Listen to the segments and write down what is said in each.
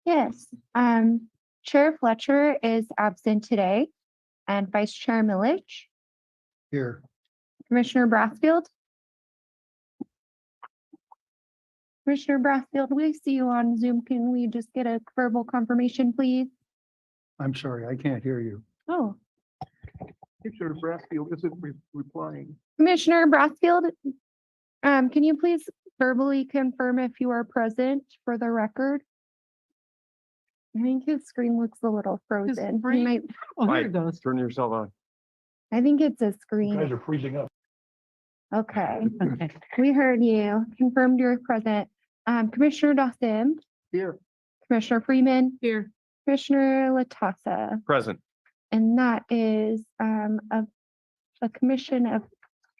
Yes. Chair Fletcher is absent today, and Vice Chair Milich. Here. Commissioner Brassfield. Commissioner Brassfield, we see you on Zoom. Can we just get a verbal confirmation, please? I'm sorry, I can't hear you. Oh, Commissioner Brassfield isn't replying. Commissioner Brassfield, can you please verbally confirm if you are present for the record? I think his screen looks a little frozen. He screen? might, Oh, here it goes. Turn yourself on. I think it's a You guys screen. are freezing up. Okay, Okay. we heard you. Confirmed you're present. Commissioner Dawson, Here. Commissioner Freeman, Here. Commissioner Latassa, Present. and that is a commission of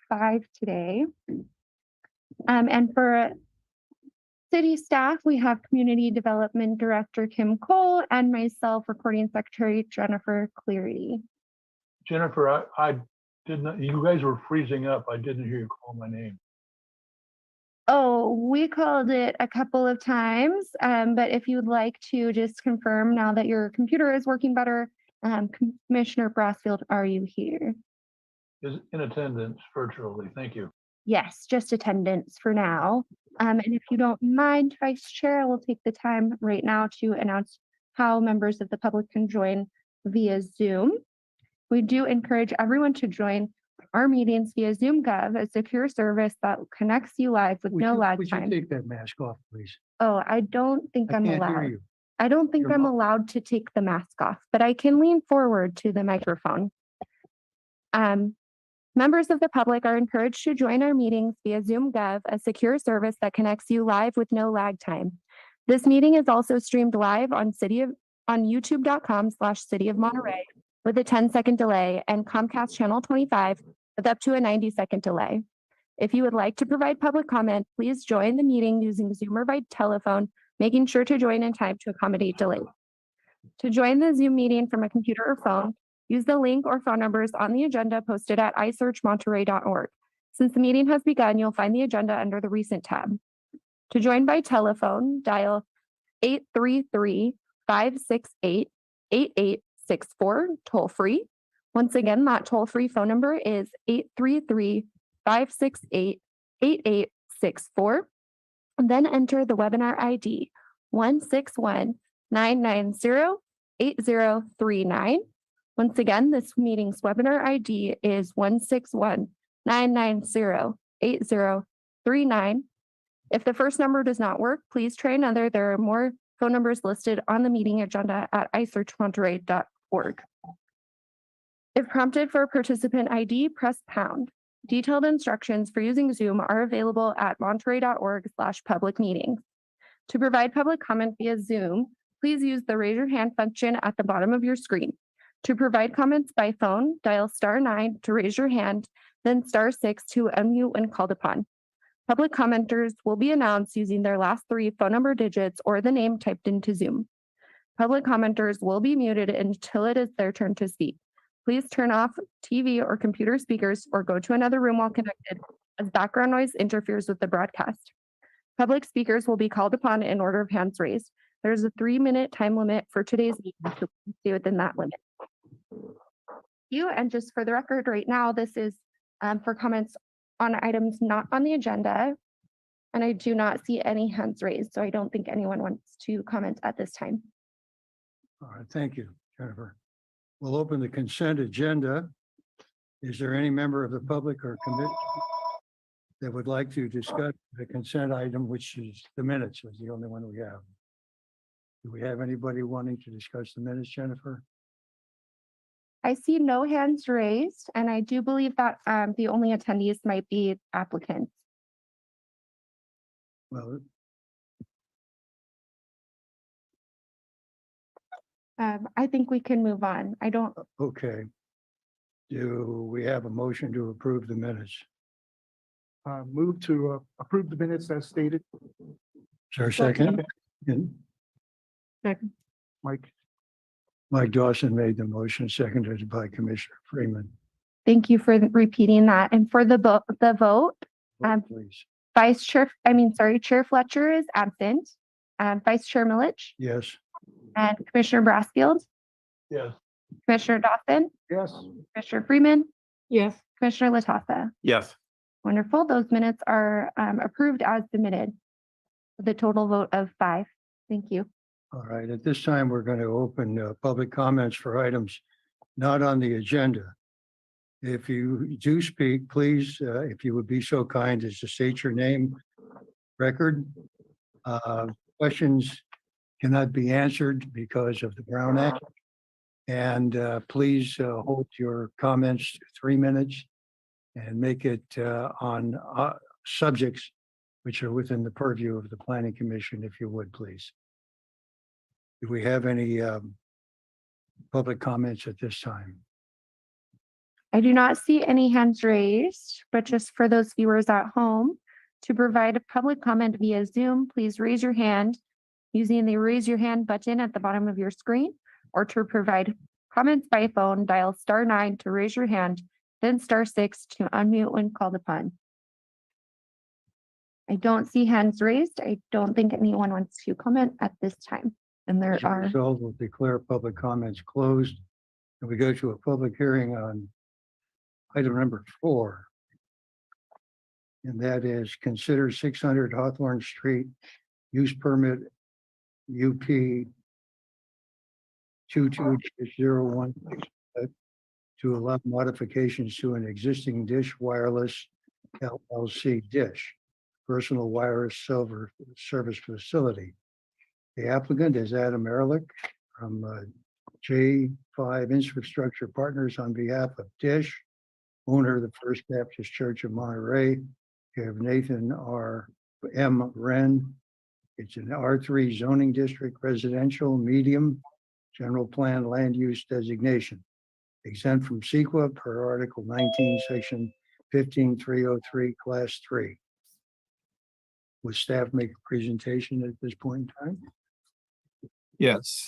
5 today. And for city staff, we have Community Development Director Kim Cole and myself, Recording Secretary Jennifer Cleary. Jennifer, I did not, you guys were freezing up. I didn't hear you call my name. Oh, we called it a couple of times, but if you'd like to just confirm now that your computer is working better, Commissioner Brassfield, are you here? Is in attendance virtually. Thank you. Yes, just attendance for now. And if you don't mind, Vice Chair, I will take the time right now to announce how members of the public can join via Zoom. We do encourage everyone to join our meetings via Zoom Gov, a secure service that connects you live with no lag Would you time. take that mask off, please? Oh, I don't think I I'm can't hear allowed. you. I don't think You're I'm not- allowed to take the mask off, but I can lean forward to the microphone. Members of the public are encouraged to join our meetings via Zoom Gov, a secure service that connects you live with no lag time. This meeting is also streamed live on youtube.com/City of Monterey with a 10-second delay and Comcast Channel 25 with up to a 90-second delay. If you would like to provide public comment, please join the meeting using Zoom or by telephone, making sure to join in time to accommodate delay. To join the Zoom meeting from a computer or phone, use the link or phone numbers on the agenda posted at isearchmonterey.org. Since the meeting has begun, you'll find the agenda under the Recent tab. To join by telephone, dial 833-568-8864, toll free. Once again, that toll-free phone number is 833-568-8864. And then enter the webinar ID 161-990-8039. Once again, this meeting's webinar ID is 161-990-8039. If the first number does not work, please try another. There are more phone numbers listed on the meeting agenda at isearchmonterey.org. If prompted for a participant ID, press pound. Detailed instructions for using Zoom are available at monterey.org/public meetings. To provide public comment via Zoom, please use the raise your hand function at the bottom of your screen. To provide comments by phone, dial *9 to raise your hand, then *6 to unmute when called upon. Public commenters will be announced using their last 3 phone number digits or the name typed into Zoom. Public commenters will be muted until it is their turn to speak. Please turn off TV or computer speakers or go to another room while connected, as background noise interferes with the broadcast. Public speakers will be called upon in order of hands raised. There's a 3-minute time limit for today's meeting, so please stay within that limit. And just for the record, right now, this is for comments on items not on the agenda. And I do not see any hands raised, so I don't think anyone wants to comment at this time. All right, thank you, Jennifer. We'll open the consent agenda. Is there any member of the public or committee that would like to discuss the consent item, which is the minutes, is the only one we have? Do we have anybody wanting to discuss the minutes, Jennifer? I see no hands raised, and I do believe that the only attendees might be applicants. Well, I think we can move on. I don't, okay. Do we have a motion to approve the minutes? Move to approve the minutes as stated. Is there a second? And Second. Mike Dawson made the motion, seconded by Commissioner Freeman. thank you for repeating that. And for the vote, Vote, please. Chair Fletcher is absent. Vice Chair Milich, Yes. And Commissioner Brassfield, Yes. Commissioner Dawson, Yes. Commissioner Freeman, Yes. Commissioner Latassa. Yes. Wonderful. Those minutes are approved as submitted. The total vote of 5. Thank you. All right, at this time, we're going to open public comments for items not on the agenda. If you do speak, please, if you would be so kind as to state your name, record. Questions cannot be answered because of the Brown Act. And please hold your comments to 3 minutes and make it on subjects which are within the purview of the Planning Commission, if you would, please. Do we have any public comments at this time? I do not see any hands raised, but just for those viewers at home, to provide a public comment via Zoom, please raise your hand using the raise your hand button at the bottom of your screen, or to provide comments by phone, dial *9 to raise your hand, then *6 to unmute when called upon. I don't see hands raised. I don't think anyone wants to comment at this time. And there As a are, result, we'll declare public comments closed. And we go to a public hearing on item number 4. And that is consider 600 Hawthorne Street use permit UP 22-01 to allow modifications to an existing Dish Wireless LLC Dish personal wireless service facility. The applicant is Adam Ehrlich from J5 Infrastructure Partners on behalf of Dish, owner of the First Baptist Church of Monterey. You have Nathan M. Wren. It's an R3 zoning district, residential, medium, general plan land use designation, exempt from CEQA per Article 19, Section 15303, Class 3. Would staff make a presentation at this point in time? Yes.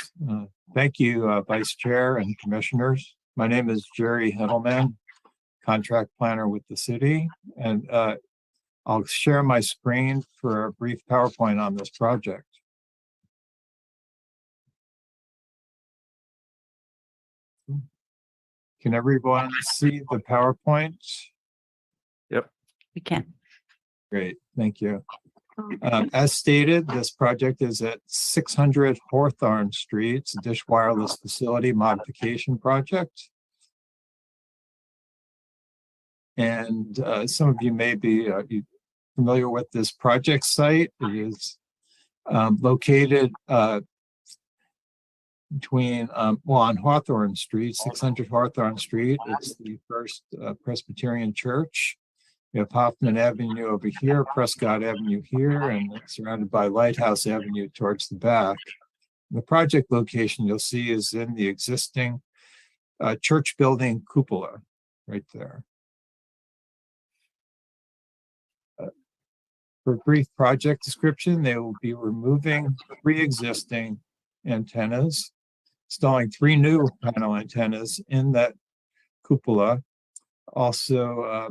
Thank you, Vice Chair and Commissioners. My name is Jerry Heddleman, contract planner with the city, and I'll share my screen for a brief PowerPoint on this project. Can everyone see the PowerPoint? We can. Great, thank you. As stated, this project is at 600 Hawthorne Street. It's a Dish Wireless Facility Modification Project. And some of you may be familiar with this project site. It is located between, on Hawthorne Street, 600 Hawthorne Street. It's the First Presbyterian Church. We have Hoffman Avenue over here, Prescott Avenue here, and it's surrounded by Lighthouse Avenue towards the back. The project location you'll see is in the existing church building cupola right there. For a brief project description, they will be removing 3 existing antennas, installing 3 new panel antennas in that cupola. Also,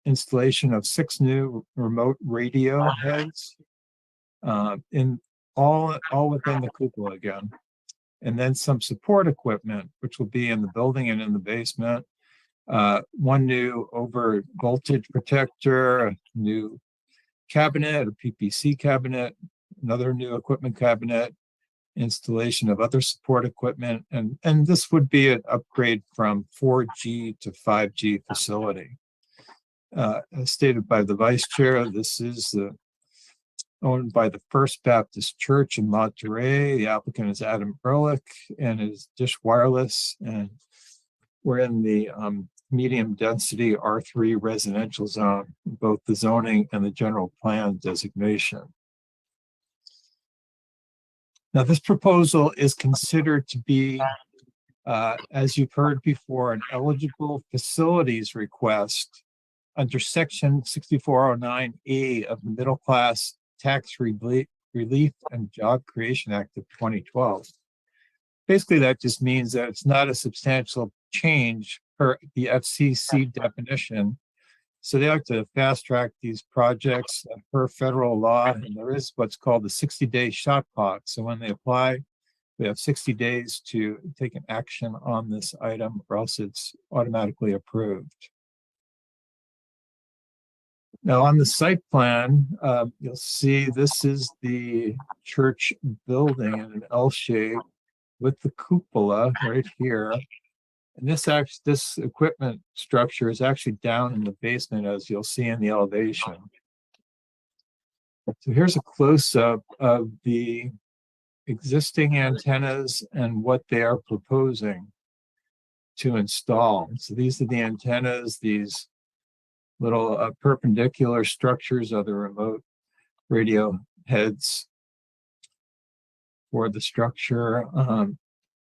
installation of 6 new remote radio heads in all within the cupola again. And then some support equipment, which will be in the building and in the basement. 1 new over voltage protector, a new cabinet, a PPC cabinet, another new equipment cabinet, installation of other support equipment. And this would be an upgrade from 4G to 5G facility. As stated by the Vice Chair, this is owned by the First Baptist Church in Monterey. The applicant is Adam Ehrlich and is Dish Wireless. And we're in the medium density R3 residential zone, both the zoning and the general plan designation. Now, this proposal is considered to be, as you've heard before, an eligible facilities request under Section 6409A of the Middle Class Tax Relief and Job Creation Act of 2012. Basically, that just means that it's not a substantial change per the FCC definition. So they like to fast track these projects per federal law, and there is what's called the 60-day shot clock. So when they apply We have 60 days to take an action on this item, or else it's automatically approved. Now, on the site plan, you'll see this is the church building in an L shape with the cupola right here. And this equipment structure is actually down in the basement, as you'll see in the elevation. So here's a close-up of the existing antennas and what they are proposing to install. So these are the antennas, these little perpendicular structures are the remote radio heads for the structure.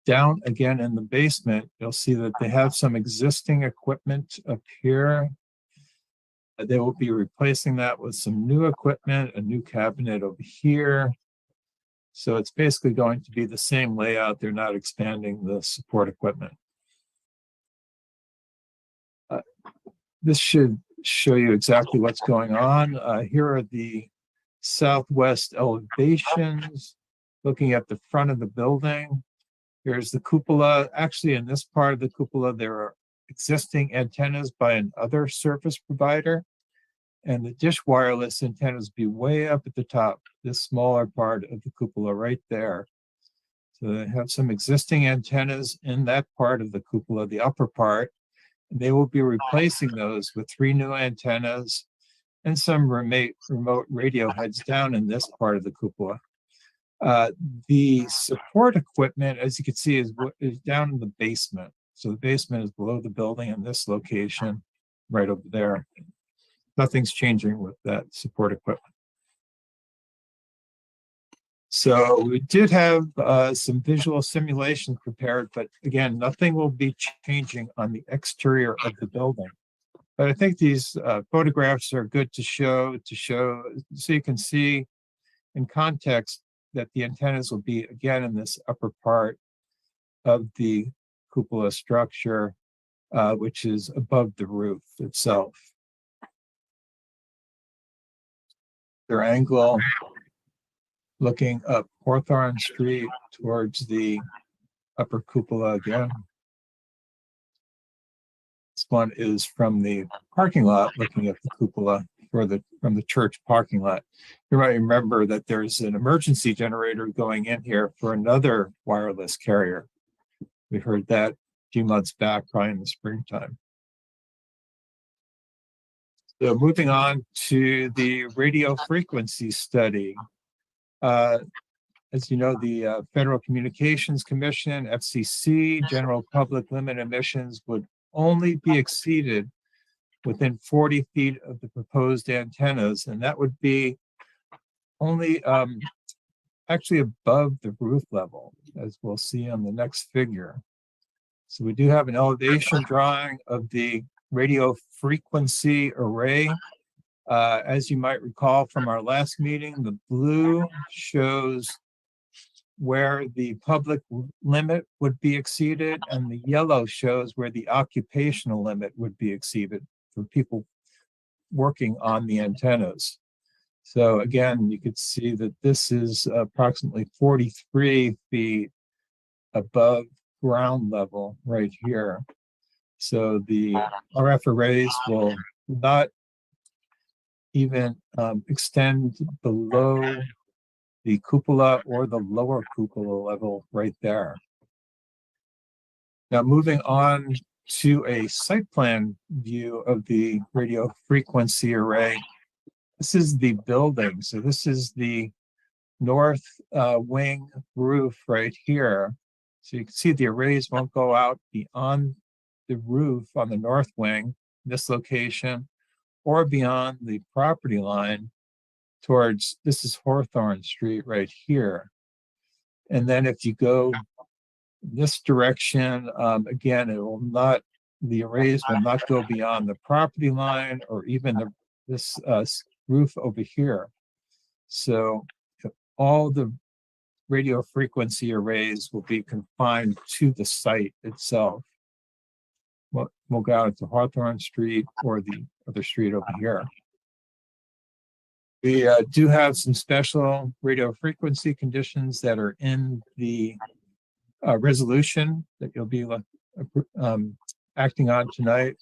Down again in the basement, you'll see that they have some existing equipment up here. They will be replacing that with some new equipment, a new cabinet over here. So it's basically going to be the same layout. They're not expanding the support equipment. This should show you exactly what's going on. Here are the southwest elevations, looking at the front of the building. Here's the cupola. Actually, in this part of the cupola, there are existing antennas by another service provider, and the dish wireless antennas be way up at the top, this smaller part of the cupola right there. So they have some existing antennas in that part of the cupola, the upper part. They will be replacing those with 3 new antennas and some remote radio heads down in this part of the cupola. The support equipment, as you can see, is down in the basement. So the basement is below the building in this location, right over there. Nothing's changing with that support equipment. So we did have some visual simulations prepared, but again, nothing will be changing on the exterior of the building. But I think these photographs are good to show so you can see in context that the antennas will be again in this upper part of the cupola structure, which is above the roof itself. Their angle looking up Hawthorne Street towards the upper cupola again. This one is from the parking lot looking at the cupola from the church parking lot. You might remember that there's an emergency generator going in here for another wireless carrier. We heard that a few months back, probably in the springtime. So moving on to the radio frequency study. As you know, the Federal Communications Commission, FCC, general public limit emissions would only be exceeded within 40 feet of the proposed antennas, and that would be only actually above the roof level, as we'll see on the next figure. So we do have an elevation drawing of the radio frequency array. As you might recall from our last meeting, the blue shows where the public limit would be exceeded, and the yellow shows where the occupational limit would be exceeded for people working on the antennas. So again, you could see that this is approximately 43 feet above ground level right here. So the RF arrays will not even extend below the cupola or the lower cupola level right there. Now moving on to a site plan view of the radio frequency array. This is the building. So this is the north wing roof right here. So you can see the arrays won't go out beyond the roof on the north wing, this location, or beyond the property line towards, this is Hawthorne Street right here. And then if you go this direction, again, it will not, the arrays will not go beyond the property line or even this roof over here. So all the radio frequency arrays will be confined to the site itself. We'll go out to Hawthorne Street or the other street over here. We do have some special radio frequency conditions that are in the resolution that you'll be acting on tonight.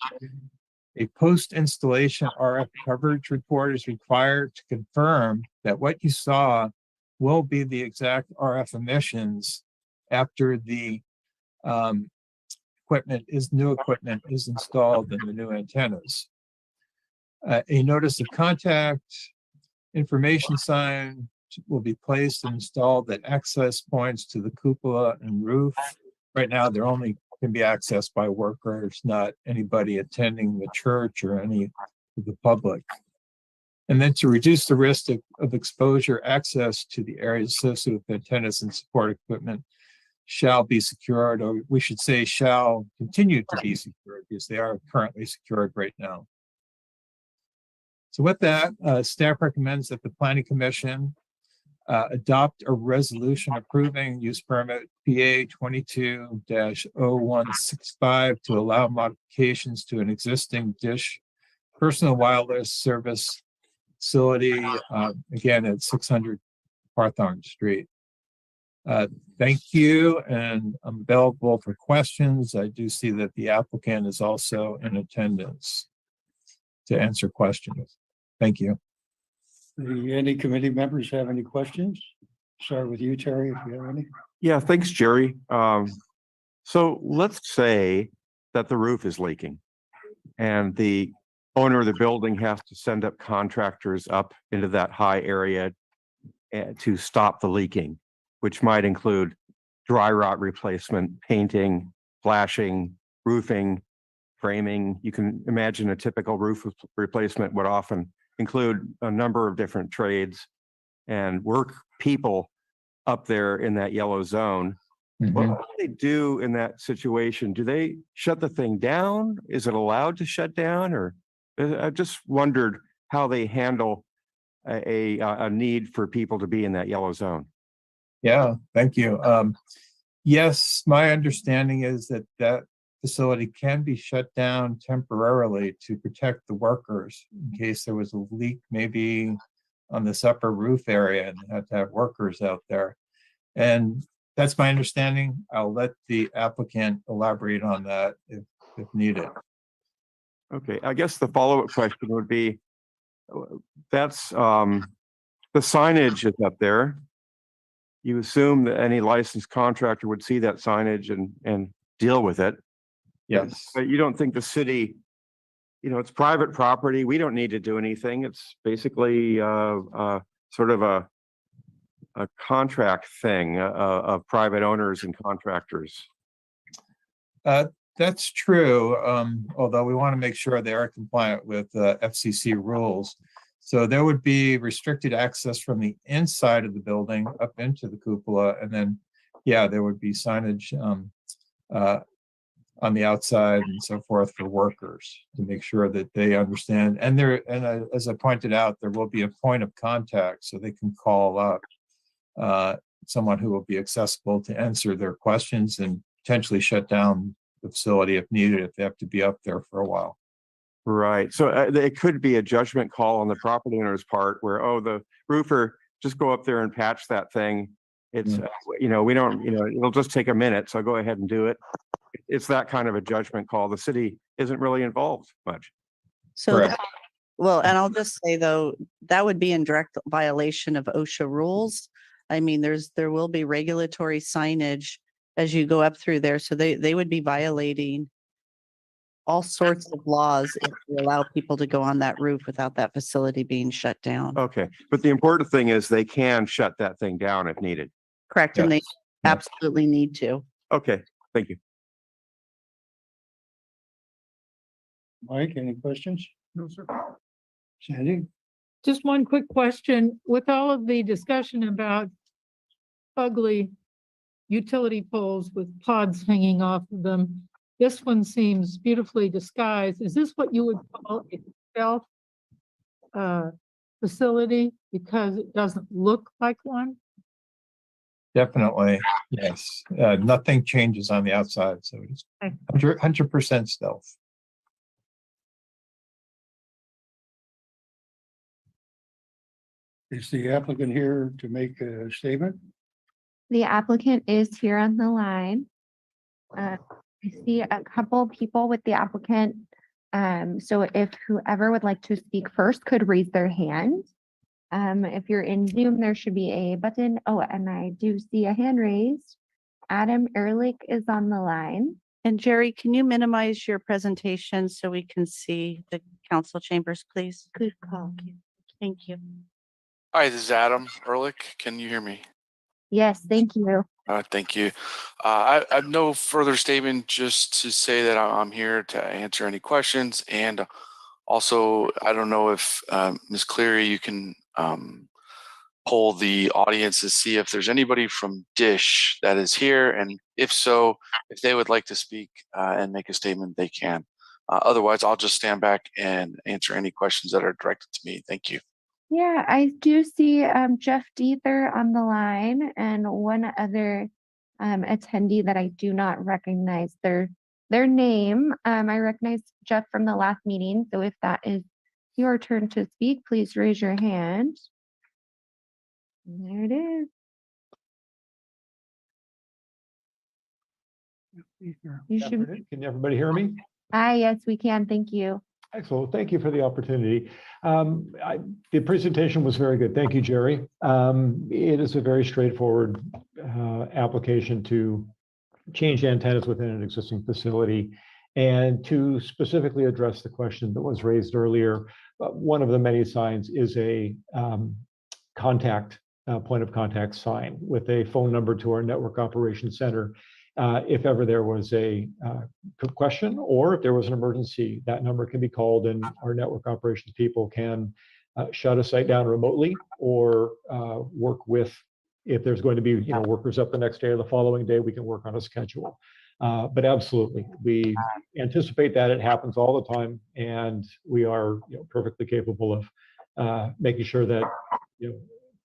A post-installation RF coverage report is required to confirm that what you saw will be the exact RF emissions after the new equipment is installed in the new antennas. A notice of contact information sign will be placed and installed at access points to the cupola and roof. Right now, they're only can be accessed by workers, not anybody attending the church or any of the public. And then to reduce the risk of exposure, access to the areas associated with antennas and support equipment shall be secured, or we should say shall continue to be secured, because they are currently secured right now. So with that, staff recommends that the Planning Commission adopt a resolution approving use permit PA 22-0165 to allow modifications to an existing dish personal wireless service facility, again at 600 Hawthorne Street. Thank you, and I'm available for questions. I do see that the applicant is also in attendance to answer questions. Thank you. Any committee members have any questions? Start with you, Terry, if you have any. Yeah, thanks, Jerry. So let's say that the roof is leaking and the owner of the building has to send up contractors up into that high area to stop the leaking, which might include dry rot replacement, painting, flashing, roofing, framing. You can imagine a typical roof replacement would often include a number of different trades and work people up there in that yellow zone. What do they do in that situation? Do they shut the thing down? Is it allowed to shut down? Or I just wondered how they handle a need for people to be in that yellow zone. Yeah, thank you. Yes, my understanding is that that facility can be shut down temporarily to protect the workers in case there was a leak, maybe on this upper roof area, and had to have workers out there. And that's my understanding. I'll let the applicant elaborate on that if needed. Okay, I guess the follow-up question would be, that's the signage is up there. You assume that any licensed contractor would see that signage and deal with it. Yes. But you don't think the city, it's private property. We don't need to do anything. It's basically sort of a contract thing of private owners and contractors. That's true. Although we want to make sure they are compliant with FCC rules. So there would be restricted access from the inside of the building up into the cupola. And then, yeah, there would be signage on the outside and so forth for workers to make sure that they understand. And as I pointed out, there will be a point of contact so they can call up someone who will be accessible to answer their questions and potentially shut down the facility if needed, if they have to be up there for a while. Right. So it could be a judgment call on the property owner's part where, oh, the roofer, just go up there and patch that thing. It's, we don't, it'll just take a minute. So go ahead and do it. It's that kind of a judgment call. The city isn't really involved much. So, well, and I'll just say though, that would be in direct violation of OSHA rules. I mean, there will be regulatory signage as you go up through there. So they would be violating all sorts of laws if you allow people to go on that roof without that facility being shut down. Okay. But the important thing is they can shut that thing down if needed. Correct. Yes. And they absolutely need to. Okay. Thank you. Mike, any questions? No, sir. Sandy? Just one quick question. With all of the discussion about ugly utility poles with pods hanging off of them, this one seems beautifully disguised. Is this what you would call a stealth facility because it doesn't look like one? Definitely, yes. Nothing changes on the outside, so it's 100% stealth. Is the applicant here to make a statement? The applicant is here on the line. I see a couple people with the applicant. So if whoever would like to speak first could raise their hand. If you're in Zoom, there should be a button. Oh, and I do see a hand raised. Adam Ehrlich is on the line. And Jerry, can you minimize your presentation so we can see the council chambers, please? Good call. Thank you. Hi, this is Adam Ehrlich. Can you hear me? Yes, thank you. Thank you. I have no further statement, just to say that I'm here to answer any questions. And also, I don't know if Ms. Cleary, you can poll the audience to see if there's anybody from Dish that is here. And if so, if they would like to speak and make a statement, they can. Otherwise, I'll just stand back and answer any questions that are directed to me. Thank you. Yeah, I do see Jeff Deether on the line and one other attendee that I do not recognize their name. I recognize Jeff from the last meeting. So if that is your turn to speak, please raise your hand. And there it is. You should. Can everybody hear me? Hi, yes, we can. Thank you. Excellent. Thank you for the opportunity. The presentation was very good. Thank you, Jerry. It is a very straightforward application to change antennas within an existing facility and to specifically address the question that was raised earlier. One of the many signs is a contact, point of contact sign with a phone number to our network operations center. If ever there was a question or if there was an emergency, that number can be called and our network operations people can shut a site down remotely or work with, if there's going to be workers up the next day or the following day, we can work on a schedule. But absolutely, we anticipate that it happens all the time, and we are perfectly capable of making sure that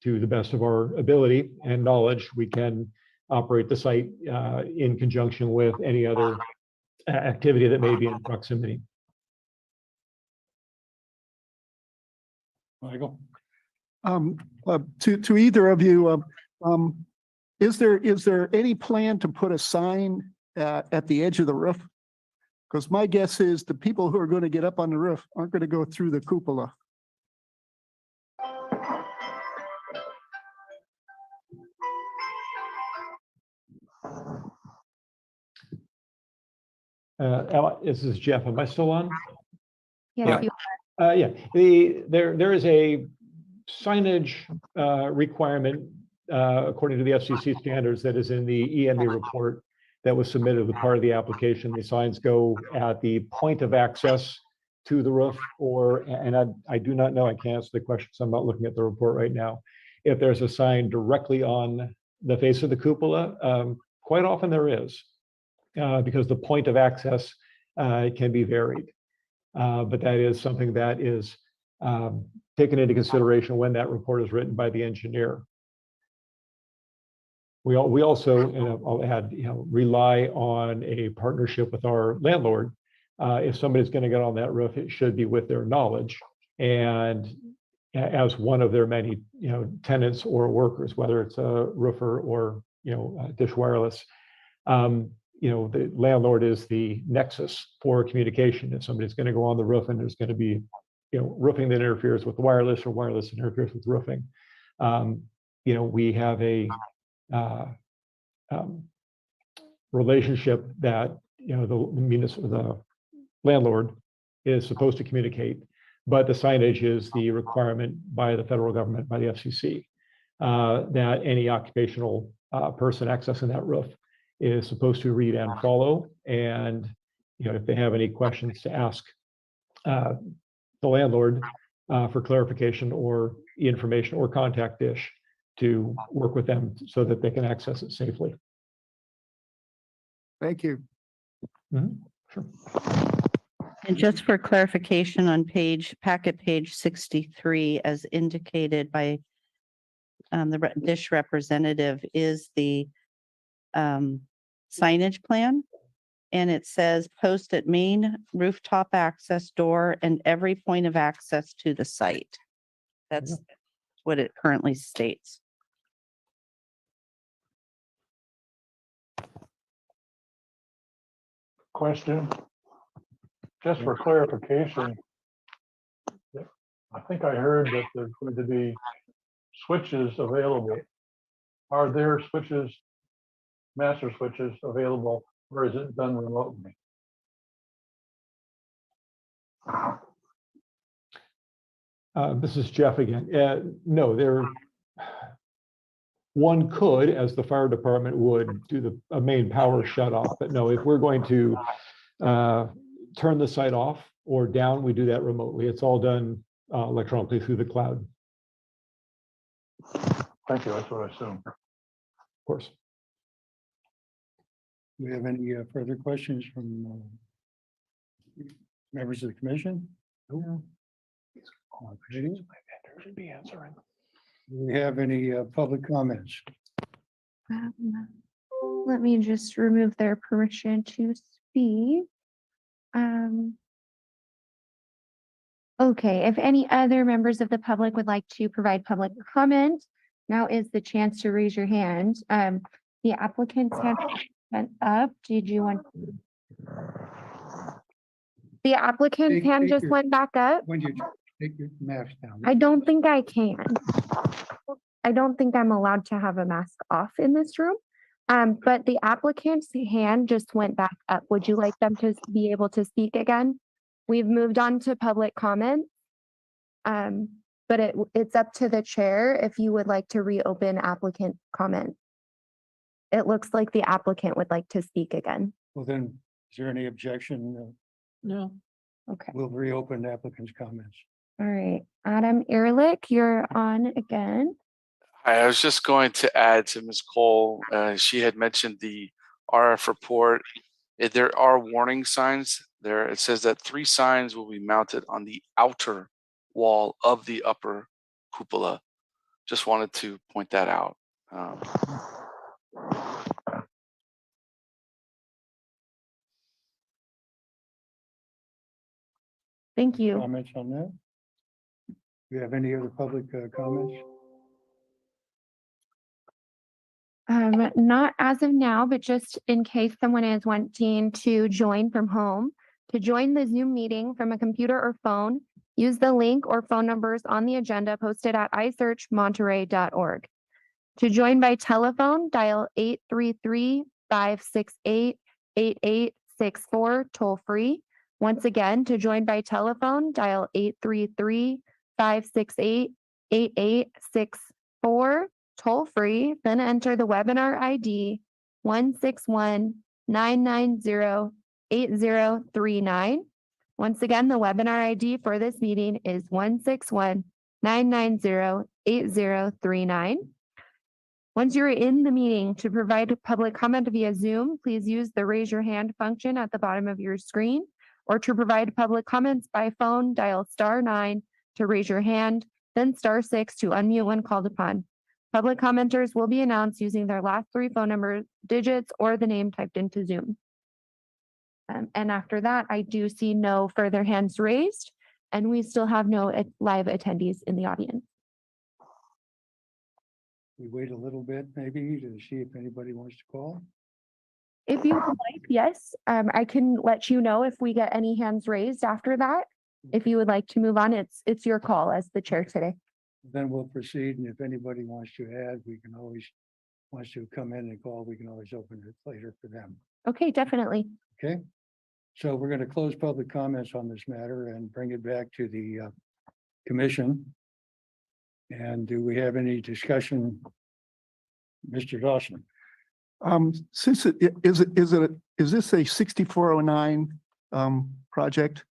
to the best of our ability and knowledge, we can operate the site in conjunction with any other activity that may be in proximity. Michael? To either of you, is there any plan to put a sign at the edge of the roof? Because my guess is the people who are going to get up on the roof aren't going to go through the cupola. This is Jeff. Am I still on? Yes, Yeah. There is a signage requirement according to the FCC standards that is in the EMA report that was submitted with part of the application. The signs go at the point of access to the roof, and I do not know, I can't answer the question, so I'm not looking at the report right now. If there's a sign directly on the face of the cupola, quite often there is, because the point of access can be varied. But that is something that is taken into consideration when that report is written by the engineer. We also, I'll add, rely on a partnership with our landlord. If somebody's going to get on that roof, it should be with their knowledge and as one of their many, tenants or workers, whether it's a roofer or Dish Wireless. The landlord is the nexus for communication. If somebody's going to go on the roof and there's going to be, roofing that interferes with wireless or wireless that interferes with roofing, we have a relationship that the landlord is supposed to communicate, but the signage is the requirement by the federal government, by the FCC, that any occupational person accessing that roof is supposed to read and follow. And if they have any questions, to ask the landlord for clarification or information, or contact Dish to work with them so that they can access it safely. Thank you. Mm-hmm. Sure. And just for clarification on packet page 63, as indicated by the Dish representative, is the signage plan. And it says post at main rooftop access door and every point of access to the site. That's what it currently states. Question, just for clarification. I think I heard that there's going to be switches available. Are there switches, master switches available, or is it done remotely? This is Jeff again. No, one could, as the fire department would, do a main power shut off. But no, if we're going to turn the site off or down, we do that remotely. It's all done electronically through the cloud. Thank you, that's what I assumed. Of course. Do we have any further questions from members of the commission? No. Should be answering. Do we have any public comments? Let me just remove their permission to speak. Okay, if any other members of the public would like to provide public comment, now is the chance to raise your hand. The applicant's hand went up. Did you want? The applicant's hand just went back up. When you take your mask down. I don't think I can. I don't think I'm allowed to have a mask off in this room. But the applicant's hand just went back up. Would you like them to be able to speak again? We've moved on to public comment. But it's up to the chair if you would like to reopen applicant comment. It looks like the applicant would like to speak again. Well, then, is there any objection? No. Okay, We'll reopen applicant's comments. all right. Adam Ehrlich, you're on again. I was just going to add to Ms. Cole, she had mentioned the RF report. There are warning signs there. It says that 3 signs will be mounted on the outer wall of the upper cupola. Just wanted to point that out. Thank you. Comments on that? Do you have any other public comments? Not as of now, but just in case someone is wanting to join from home, to join the Zoom meeting from a computer or phone, use the link or phone numbers on the agenda posted at isearchmonterey.org. To join by telephone, dial 833-568-8864 toll free. Once again, to join by telephone, dial 833-568-8864 toll free, then enter the webinar ID 161-990-8039. Once again, the webinar ID for this meeting is 161-990-8039. Once you're in the meeting, to provide public comment via Zoom, please use the raise your hand function at the bottom of your screen, or to provide public comments by phone, dial *9 to raise your hand, then *6 to unmute when called upon. Public commenters will be announced using their last 3 phone number digits or the name typed into Zoom. And after that, I do see no further hands raised, and we still have no live attendees in the audience. We wait a little bit maybe to see if anybody wants to call. If you would like, yes, I can let you know if we get any hands raised after that. If you would like to move on, it's your call as the chair today. Then we'll proceed, and if anybody wants to add, we can always, wants to come in and call, we can always open it later for them. Okay, definitely. Okay? So we're going to close public comments on this matter and bring it back to the commission. And do we have any discussion? Mr. Dawson? Since is this a 6409 project?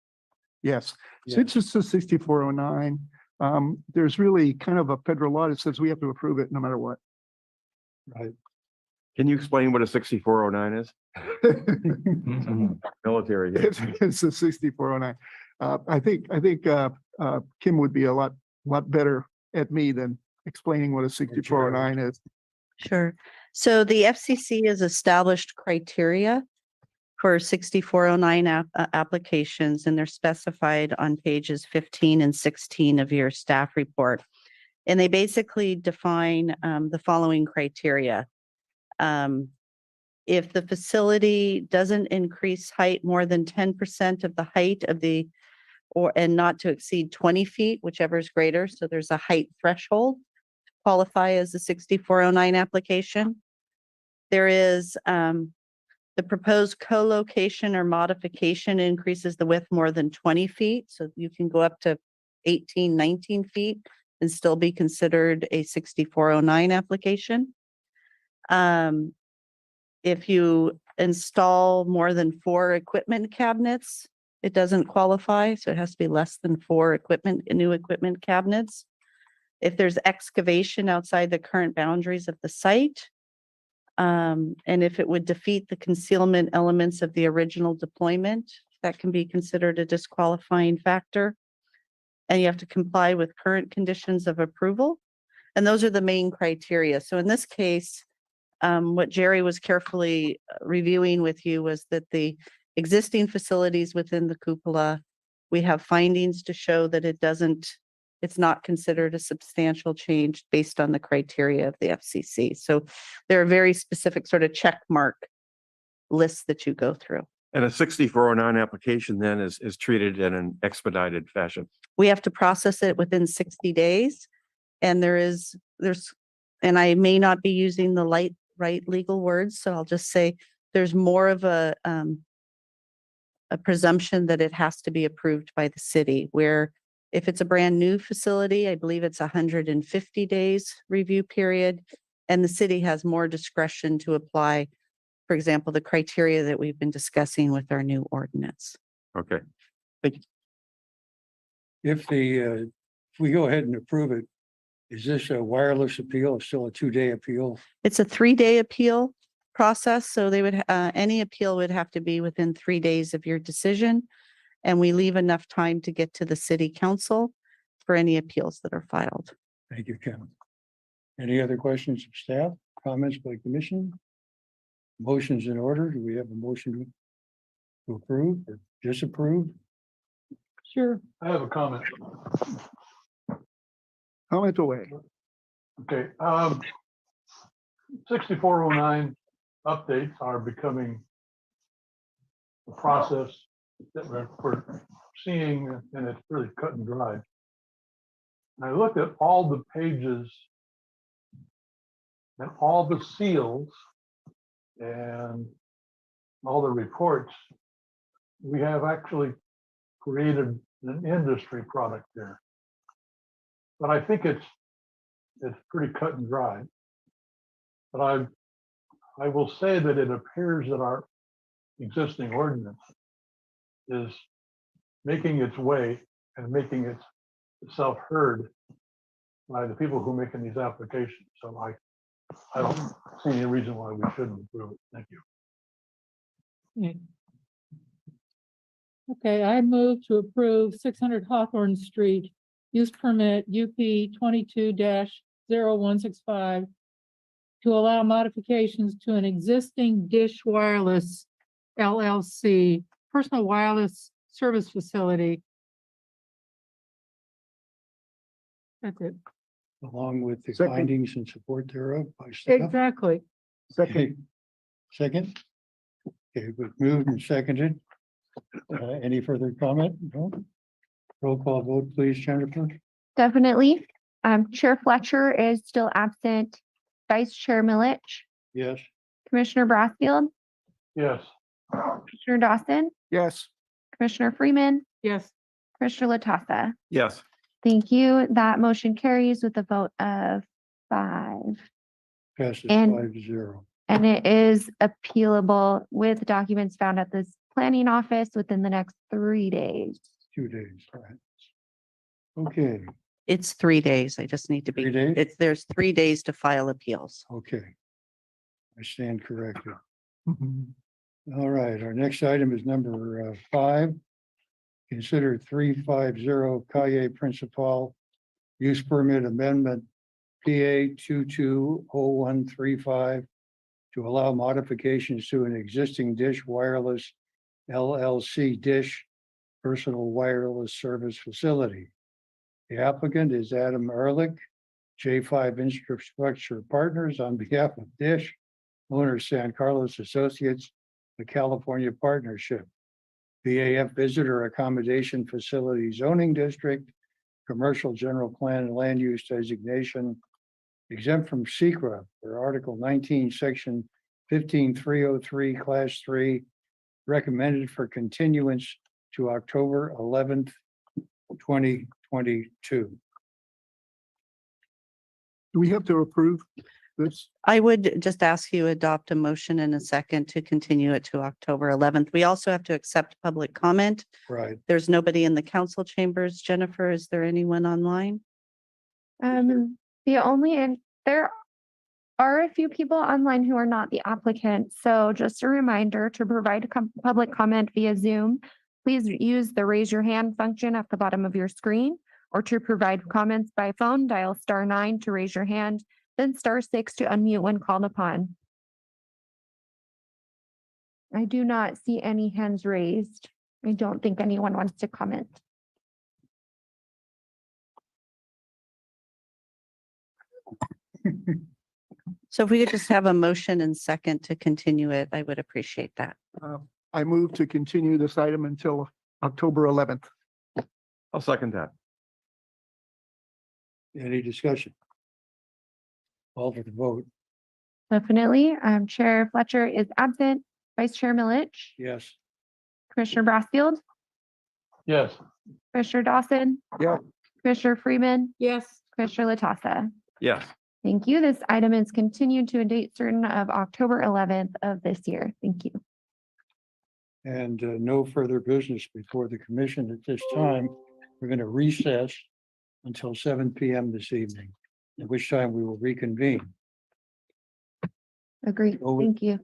Yes. Since it's a 6409, there's really kind of a federal law that says we have to approve it no matter what. Right. Can you explain what a 6409 is? Military. It's a 6409. I think Kim would be a lot better at me than explaining what a 6409 is. Sure. So the FCC has established criteria for 6409 applications, and they're specified on pages 15 and 16 of your staff report. And they basically define the following criteria. If the facility doesn't increase height more than 10% of the height of the, and not to exceed 20 feet, whichever is greater. So there's a height threshold to qualify as a 6409 application. There is the proposed co-location or modification increases the width more than 20 feet. So you can go up to 18, 19 feet and still be considered a 6409 application. If you install more than 4 equipment cabinets, it doesn't qualify. So it has to be less than 4 new equipment cabinets. If there's excavation outside the current boundaries of the site, and if it would defeat the concealment elements of the original deployment, that can be considered a disqualifying factor. And you have to comply with current conditions of approval. And those are the main criteria. So in this case, what Jerry was carefully reviewing with you was that the existing facilities within the cupola, we have findings to show that it's not considered a substantial change based on the criteria of the FCC. So there are very specific sort of check mark lists that you go through. And a 6409 application then is treated in an expedited fashion. We have to process it within 60 days. And and I may not be using the right legal words, so I'll just say there's more of a presumption that it has to be approved by the city, where if it's a brand new facility, I believe it's 150 days review period, and the city has more discretion to apply, for example, the criteria that we've been discussing with our new ordinance. Okay. If we go ahead and approve it, is this a wireless appeal or still a 2-day appeal? It's a 3-day appeal process, so they would any appeal would have to be within 3 days of your decision. And we leave enough time to get to the city council for any appeals that are filed. Thank you, Kevin. Any other questions of staff, comments by commission? Motions in order. Do we have a motion to approve or disapprove? Sure. I have a comment. Comment away. Okay, 6409 updates are becoming a process that we're seeing, and it's really cut and dry. And I looked at all the pages and all the seals and all the reports. We have actually created an industry product there. But I think it's pretty cut and dry. But I will say that it appears that our existing ordinance is making its way and making itself heard by the people who are making these applications. So I don't see any reason why we shouldn't approve it. Thank you. Okay, I move to approve 600 Hawthorne Street, use permit UP 22-0165 to allow modifications to an existing Dish Wireless LLC personal wireless service facility. That's it. Along with the Second. findings and support thereof by staff. Exactly. Second. Okay. Second. Okay, but moved and seconded. Any further comment? No? Roll call vote, please, Jennifer. Definitely. Chair Fletcher is still absent. Vice Chair Milich, Yes. Commissioner Brassfield, Yes, Commissioner Dawson, Yes. Commissioner Freeman, Yes. Commissioner Latassa. Yes. Thank you. That motion carries with a vote of 5. Passes And- 5-0. And it is appealable with documents found at this planning office within the next 3 days. 2 days. All right. Okay, It's 3 days. I just need to 3 be, days? there's 3 days to file appeals. Okay. I stand corrected. All right, our next item is number 5. Consider 350 Calle Principal Use Permit Amendment PA 220135 to allow modifications to an existing Dish Wireless LLC Dish Personal Wireless Service Facility. The applicant is Adam Ehrlich, J5 Infrastructure Partners on behalf of Dish, owner San Carlos Associates, the California Partnership. VAF Visitor Accommodation Facility Zoning District, Commercial General Plan and Land Use Designation, exempt from SECRA for Article 19, Section 15303, Class 3, recommended for continuance to October 11th, 2022. Do we have to approve this? I would just ask you adopt a motion in a second to continue it to October 11th. We also have to accept public comment. Right. There's nobody in the council chambers. Jennifer, is there anyone online? There are a few people online who are not the applicant. So just a reminder to provide public comment via Zoom, please use the raise your hand function at the bottom of your screen, or to provide comments by phone, dial *9 to raise your hand, then *6 to unmute when called upon. I do not see any hands raised. I don't think anyone wants to comment. So if we could just have a motion and second to continue it, I would appreciate that. I move to continue this item until October 11th. I'll second that. Any discussion? Call for the vote. Definitely. Chair Fletcher is absent. Vice Chair Milich, Yes. Commissioner Brassfield, Yes. Commissioner Dawson. Yeah. Commissioner Freeman, Yes. Commissioner Latassa. Yes. Thank you. This item is continued to a date certain of October 11th of this year. Thank you. And no further business before the commission at this time. We're going to recess until 7 p.m. this evening, at which time we will reconvene. Agreed. Over. Thank you.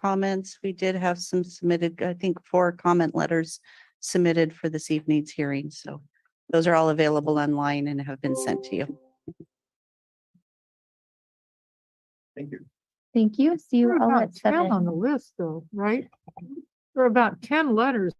Comments, we did have some submitted, I think 4 comment letters submitted for this evening's hearing. So those are all available online and have been sent to you. Thank you. Thank you. See There you are all about at 10 on 7. the list though, right? There are about 10 letters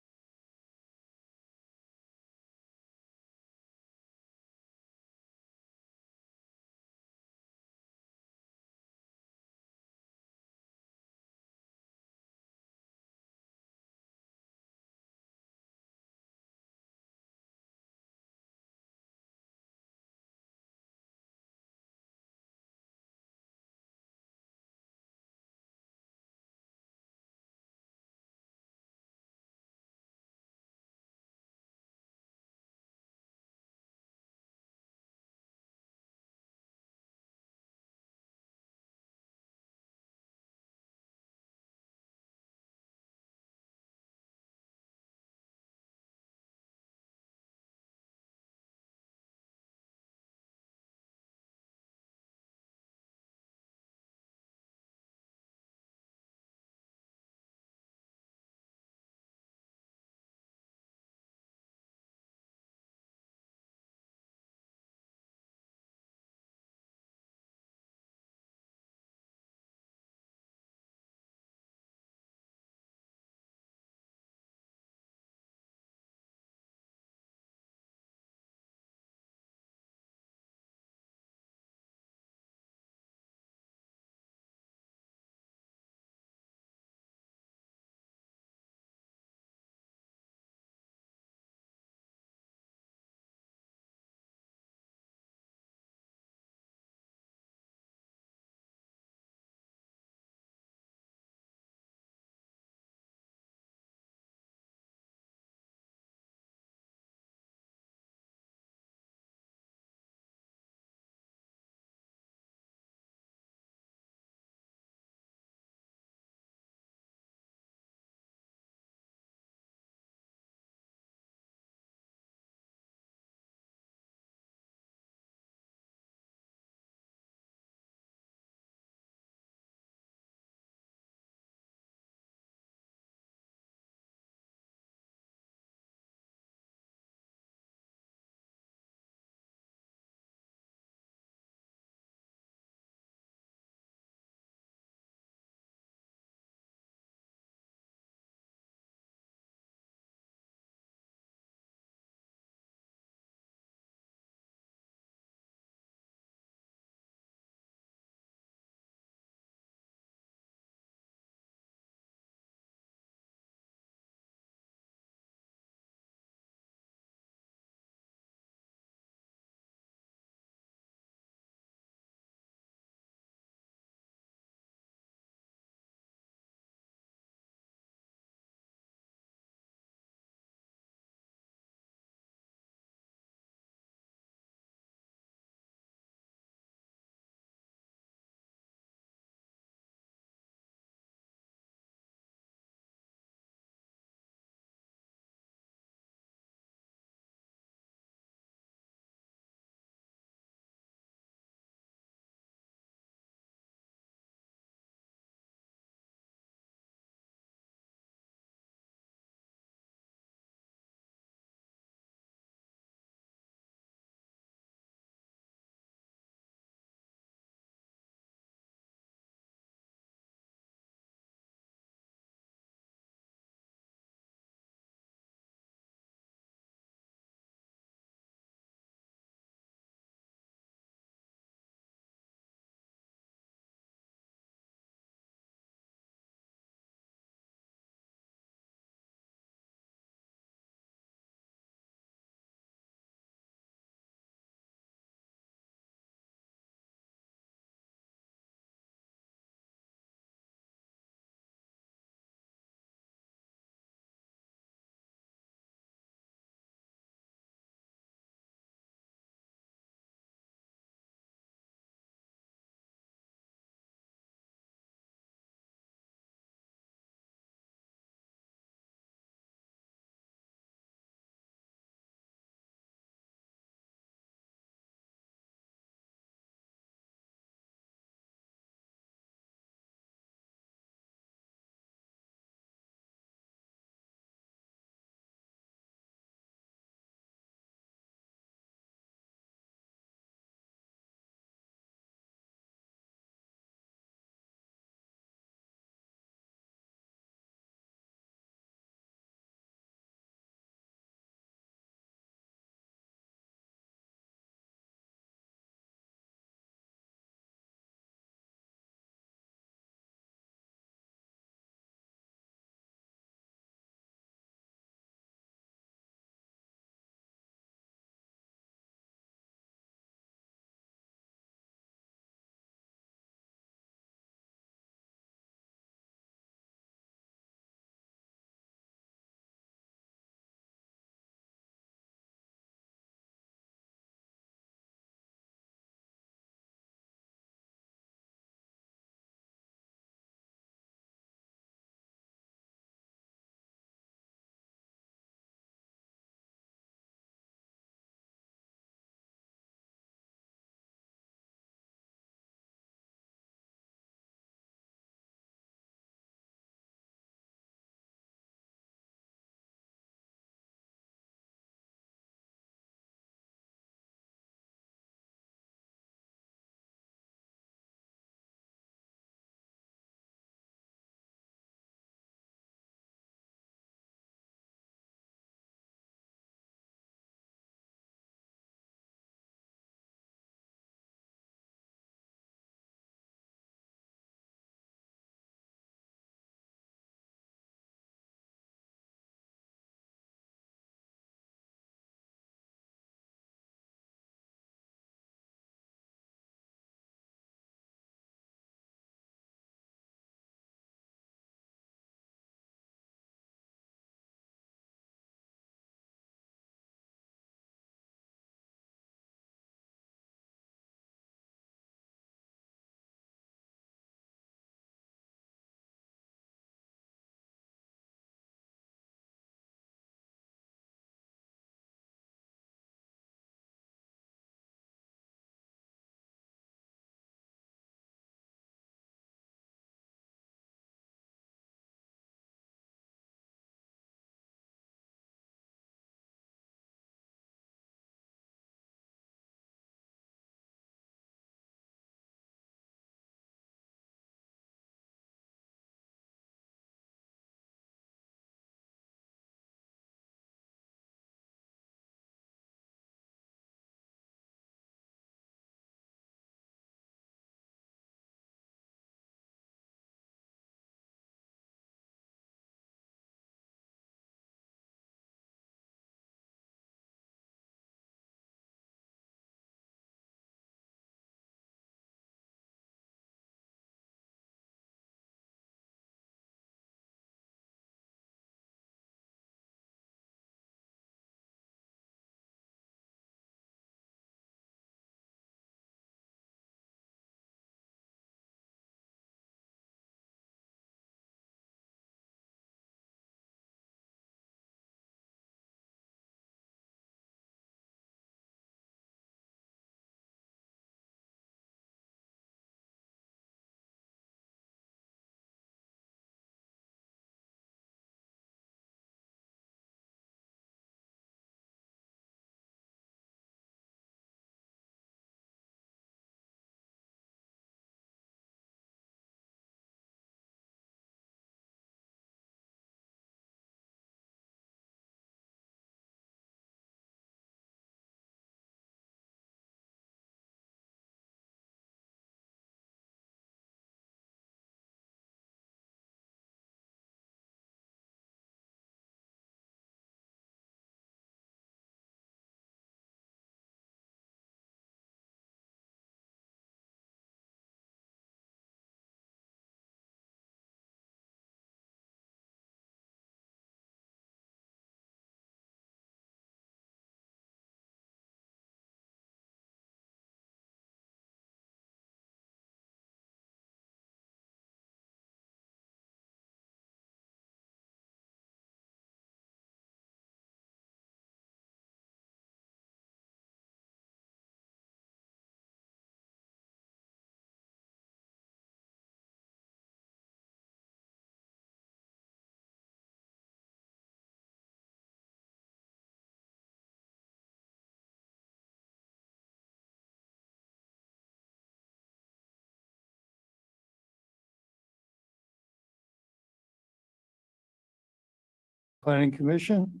Planning Commission.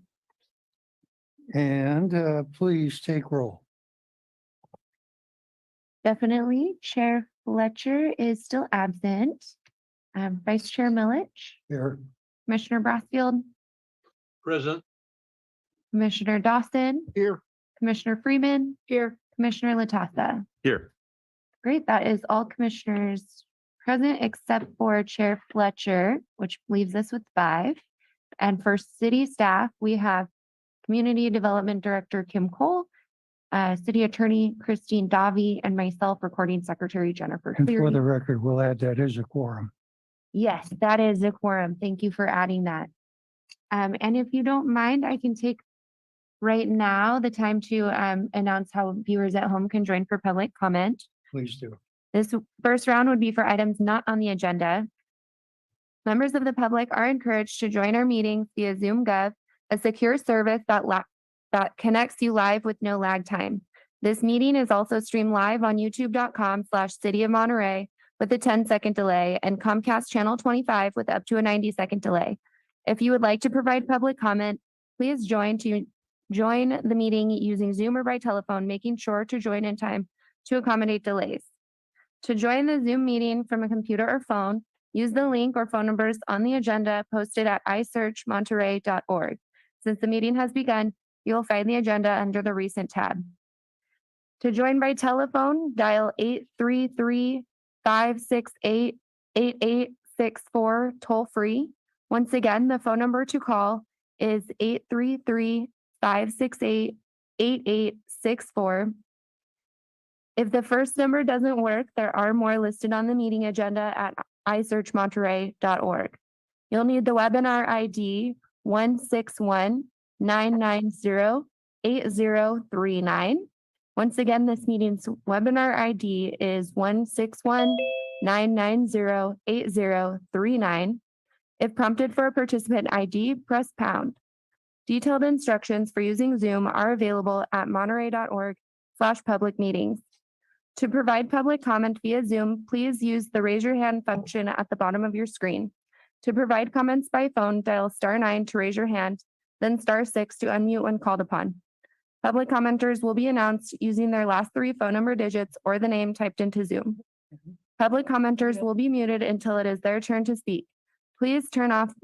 And please take roll. Definitely. Chair Fletcher is still absent. Vice Chair Milich, Here, Commissioner Brassfield, Present. Commissioner Dawson, Here. Commissioner Freeman, here, Commissioner Latassa. Here. Great. That is all commissioners present except for Chair Fletcher, which leaves us with 5. And for city staff, we have Community Development Director Kim Cole, City Attorney Christine Davi, and myself, Recording Secretary Jennifer and for Cleary. the record, we'll add that is a quorum. Yes, that is a quorum. Thank you for adding that. And if you don't mind, I can take right now the time to announce how viewers at home can join for public comment. Please do. This first round would be for items not on the agenda. Members of the public are encouraged to join our meetings via Zoom Gov, a secure service that connects you live with no lag time. This meeting is also streamed live on youtube.com/City of Monterey with a 10-second delay and Comcast Channel 25 with up to a 90-second delay. If you would like to provide public comment, please join the meeting using Zoom or by telephone, making sure to join in time to accommodate delays. To join the Zoom meeting from a computer or phone, use the link or phone numbers on the agenda posted at isearchmonterey.org. Since the meeting has begun, you will find the agenda under the Recent tab. To join by telephone, dial 833-568-8864 toll free. Once again, the phone number to call is 833-568-8864. If the first number doesn't work, there are more listed on the meeting agenda at isearchmonterey.org. You'll need the webinar ID 161-990-8039. Once again, this meeting's webinar ID is 161-990-8039. If prompted for a participant ID, press pound. Detailed instructions for using Zoom are available at monterey.org/public meetings. To provide public comment via Zoom, please use the raise your hand function at the bottom of your screen. To provide comments by phone, dial *9 to raise your hand, then *6 to unmute when called upon. Public commenters will be announced using their last 3 phone number digits or the name typed into Zoom. Public commenters will be muted until it is their turn to speak. Please turn off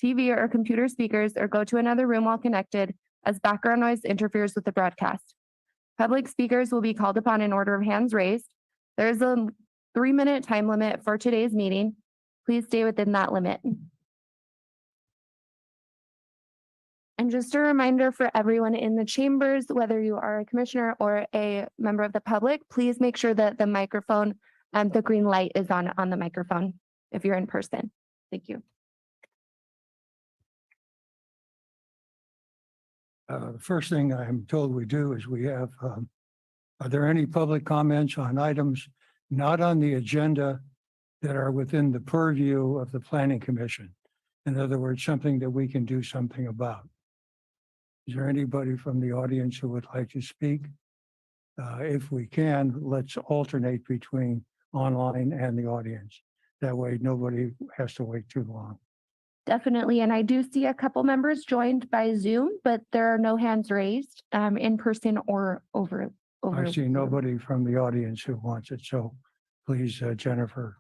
TV or computer speakers or go to another room while connected, as background noise interferes with the broadcast. Public speakers will be called upon in order of hands raised. There is a 3-minute time limit for today's meeting. Please stay within that limit. And just a reminder for everyone in the chambers, whether you are a commissioner or a member of the public, please make sure that the microphone and the green light is on the microphone if you're in person. Thank you. The first thing I'm told we do is we have, are there any public comments on items not on the agenda that are within the purview of the Planning Commission? In other words, something that we can do something about. Is there anybody from the audience who would like to speak? If we can, let's alternate between online and the audience. That way, nobody has to wait too long. Definitely. And I do see a couple members joined by Zoom, but there are no hands raised in person or over. I see nobody from the audience who wants it. So please, Jennifer.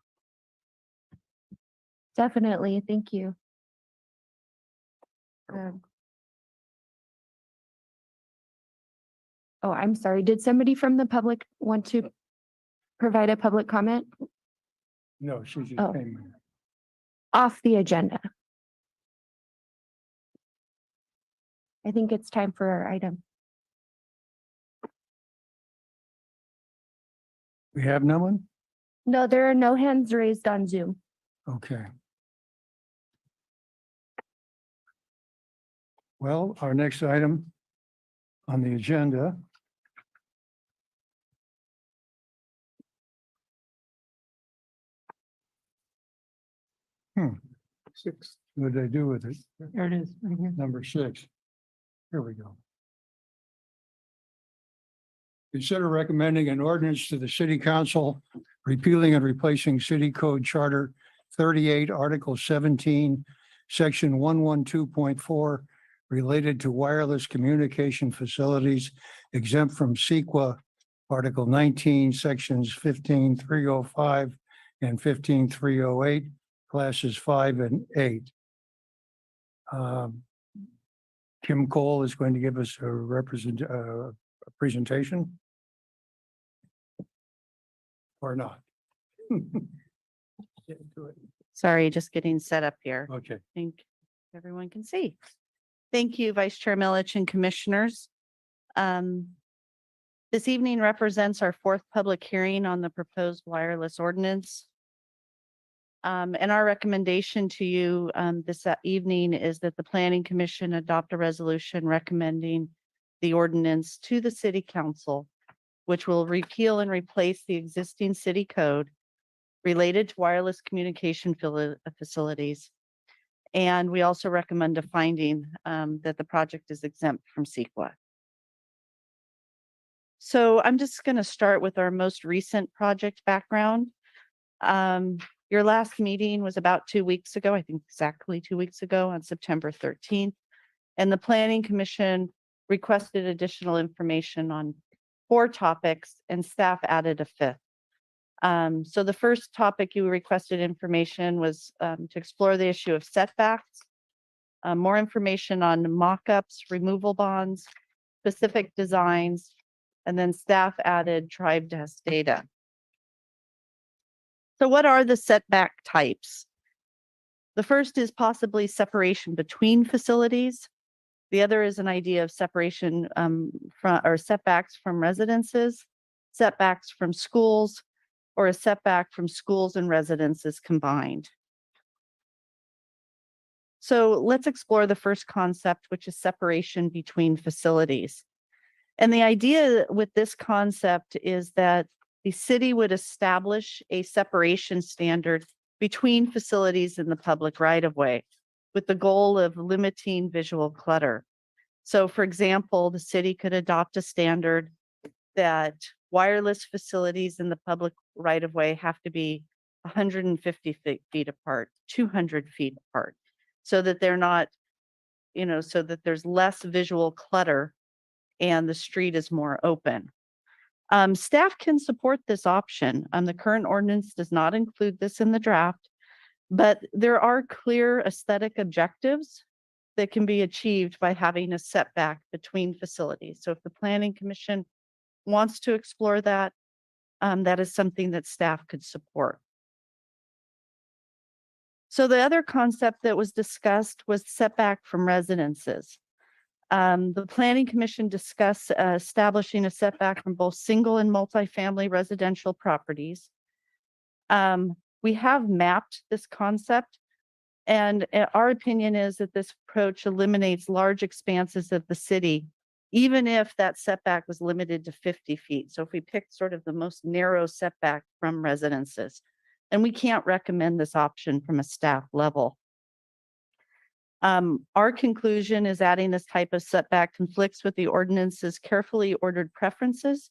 Definitely. Thank you. Oh, I'm sorry. Did somebody from the public want to provide a public comment No, she just Oh. came in. off the agenda? I think it's time for our item. We have no one? No, there are no hands raised on Zoom. Okay. Well, our next item on the agenda Six. what did I do with it? There it is, right here. Number 6. Here we go. Consider recommending an ordinance to the city council repealing and replacing City Code Charter 38, Article 17, section 112.4 related to wireless communication facilities exempt from CEQA, Article 19, sections 15.305 and 15.308, classes 5 and 8. Kim Cole is going to give us a presentation. Or not? Yeah, do it. Sorry, just getting set up here. Okay. I think everyone can see. Thank you, Vice Chair Milich and Commissioners. This evening represents our fourth public hearing on the proposed wireless ordinance. And our recommendation to you this evening is that the Planning Commission adopt a resolution recommending the ordinance to the City Council, which will repeal and replace the existing city code related to wireless communication facilities. And we also recommend a finding that the project is exempt from CEQA. So I'm just going to start with our most recent project background. Your last meeting was about 2 weeks ago, I think exactly 2 weeks ago on September 13th. And the Planning Commission requested additional information on 4 topics and staff added a 5th. So the first topic you requested information was to explore the issue of setbacks, more information on mock-ups, removal bonds, specific designs, and then staff added tribe test data. So what are the setback types? The first is possibly separation between facilities. The other is an idea of separation from or setbacks from residences, setbacks from schools, or a setback from schools and residences combined. So let's explore the first concept, which is separation between facilities. And the idea with this concept is that the city would establish a separation standard between facilities in the public right-of-way with the goal of limiting visual clutter. So for example, the city could adopt a standard that wireless facilities in the public right-of-way have to be 150 feet apart, 200 feet apart, so that they're not, so that there's less visual clutter and the street is more open. Staff can support this option. The current ordinance does not include this in the draft, but there are clear aesthetic objectives that can be achieved by having a setback between facilities. So if the Planning Commission wants to explore that, that is something that staff could support. So the other concept that was discussed was setback from residences. The Planning Commission discussed establishing a setback from both single and multifamily residential properties. We have mapped this concept, and our opinion is that this approach eliminates large expanses of the city, even if that setback was limited to 50 feet. So if we pick sort of the most narrow setback from residences, and we can't recommend this option from a staff level. Our conclusion is adding this type of setback conflicts with the ordinance's carefully ordered preferences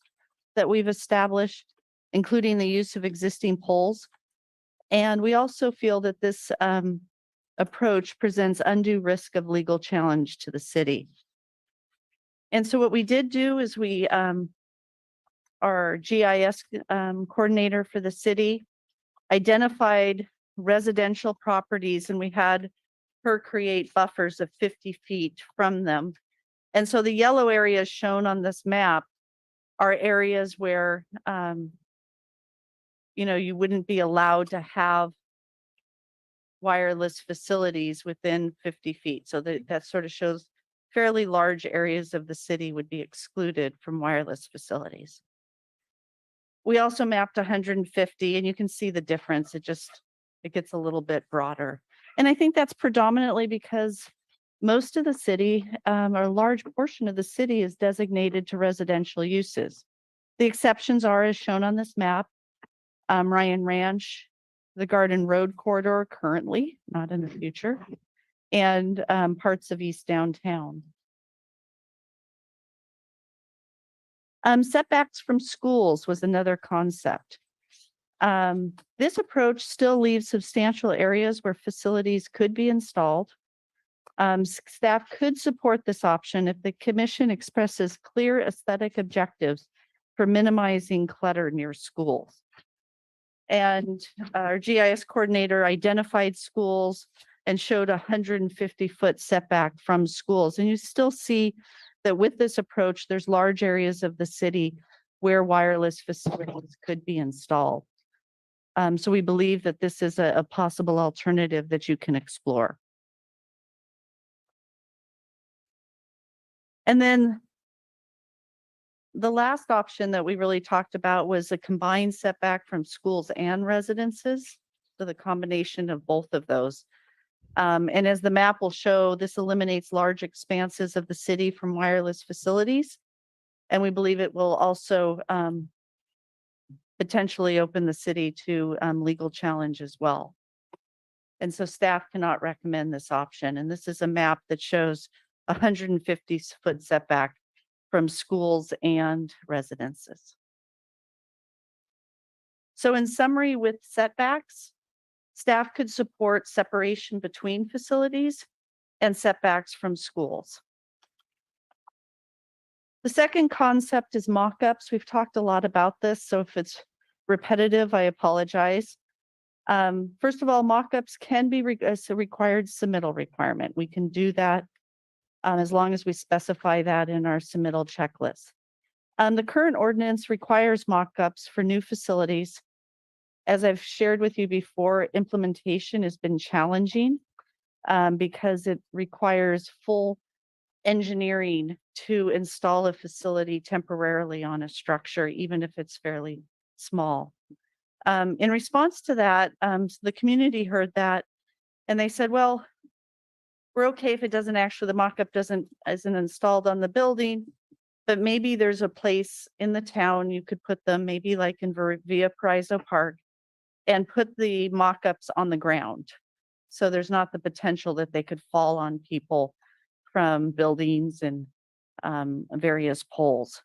that we've established, including the use of existing poles. And we also feel that this approach presents undue risk of legal challenge to the city. And so what we did do is we, our GIS coordinator for the city identified residential properties, and we had her create buffers of 50 feet from them. And so the yellow areas shown on this map are areas where, you wouldn't be allowed to have wireless facilities within 50 feet. So that sort of shows fairly large areas of the city would be excluded from wireless facilities. We also mapped 150, and you can see the difference. It gets a little bit broader. And I think that's predominantly because most of the city, or a large portion of the city, is designated to residential uses. The exceptions are as shown on this map, Ryan Ranch, the Garden Road corridor currently, not in the future, and parts of East Downtown. Setbacks from schools was another concept. This approach still leaves substantial areas where facilities could be installed. Staff could support this option if the commission expresses clear aesthetic objectives for minimizing clutter near schools. And our GIS coordinator identified schools and showed a 150-foot setback from schools. And you still see that with this approach, there's large areas of the city where wireless facilities could be installed. So we believe that this is a possible alternative that you can explore. And then the last option that we really talked about was a combined setback from schools and residences. So the combination of both of those. And as the map will show, this eliminates large expanses of the city from wireless facilities. And we believe it will also potentially open the city to legal challenge as well. And so staff cannot recommend this option. And this is a map that shows 150-foot setback from schools and residences. So in summary, with setbacks, staff could support separation between facilities and setbacks from schools. The second concept is mock-ups. We've talked a lot about this, so if it's repetitive, I apologize. First of all, mock-ups can be a required submittal requirement. We can do that as long as we specify that in our submittal checklist. The current ordinance requires mock-ups for new facilities. As I've shared with you before, implementation has been challenging because it requires full engineering to install a facility temporarily on a structure, even if it's fairly small. In response to that, the community heard that and they said, well, we're okay if it doesn't actually, the mock-up isn't installed on the building, but maybe there's a place in the town you could put them, maybe like in Via Paraiso Park, and put the mock-ups on the ground. So there's not the potential that they could fall on people from buildings and various poles.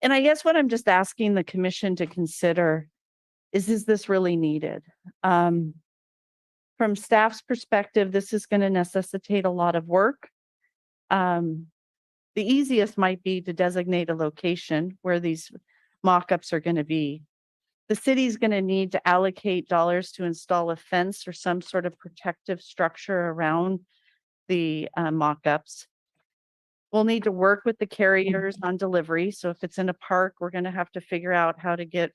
And I guess what I'm just asking the commission to consider is this really needed? From staff's perspective, this is going to necessitate a lot of work. The easiest might be to designate a location where these mock-ups are going to be. The city's going to need to allocate dollars to install a fence or some sort of protective structure around the mock-ups. We'll need to work with the carriers on delivery. So if it's in a park, we're going to have to figure out how to get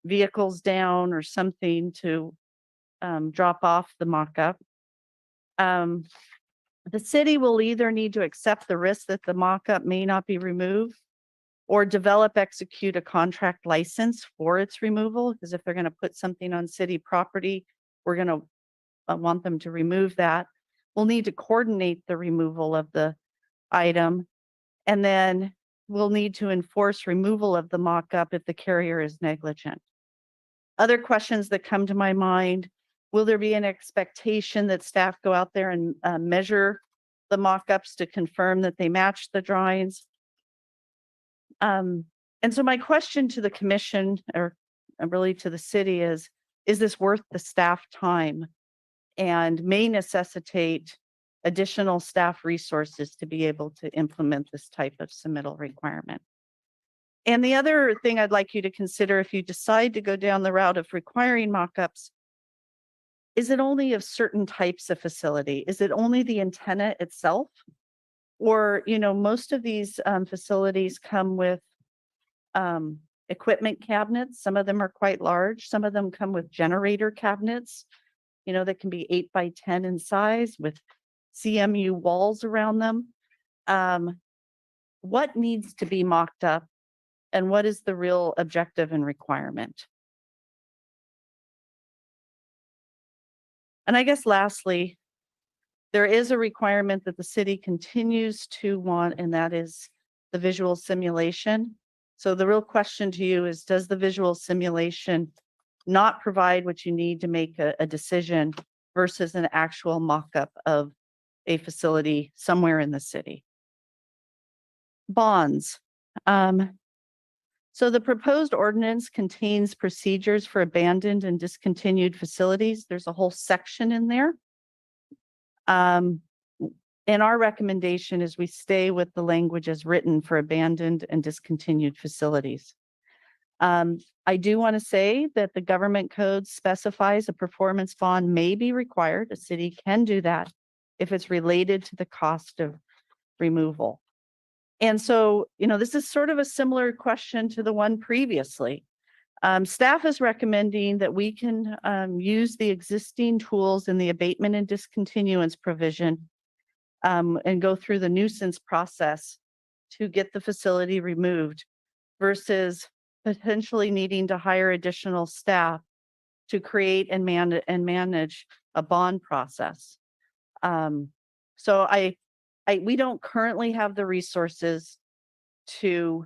vehicles down or something to drop off the mock-up. The city will either need to accept the risk that the mock-up may not be removed or execute a contract license for its removal, because if they're going to put something on city property, we're going to want them to remove that. We'll need to coordinate the removal of the item, and then we'll need to enforce removal of the mock-up if the carrier is negligent. Other questions that come to my mind: will there be an expectation that staff go out there and measure the mock-ups to confirm that they match the drawings? And so my question to the commission, or really to the city, is this worth the staff time, and may necessitate additional staff resources to be able to implement this type of submittal requirement? And the other thing I'd like you to consider, if you decide to go down the route of requiring mock-ups, is it only of certain types of facility? Is it only the antenna itself? Or, most of these facilities come with equipment cabinets. Some of them are quite large. Some of them come with generator cabinets, that can be 8 by 10 in size with CMU walls around them. What needs to be mocked up, and what is the real objective and requirement? And I guess lastly, there is a requirement that the city continues to want, and that is the visual simulation. So the real question to you is, does the visual simulation not provide what you need to make a decision versus an actual mock-up of a facility somewhere in the city? Bonds. So So the proposed ordinance contains procedures for abandoned and discontinued facilities. There's a whole section in there. And our recommendation is we stay with the language as written for abandoned and discontinued facilities. I do want to say that the government code specifies a performance bond may be required. A city can do that if it's related to the cost of removal. And so, this is sort of a similar question to the one previously. Staff is recommending that we can use the existing tools in the abatement and discontinuance provision and go through the nuisance process to get the facility removed versus potentially needing to hire additional staff to create and manage a bond process. So we don't currently have the resources to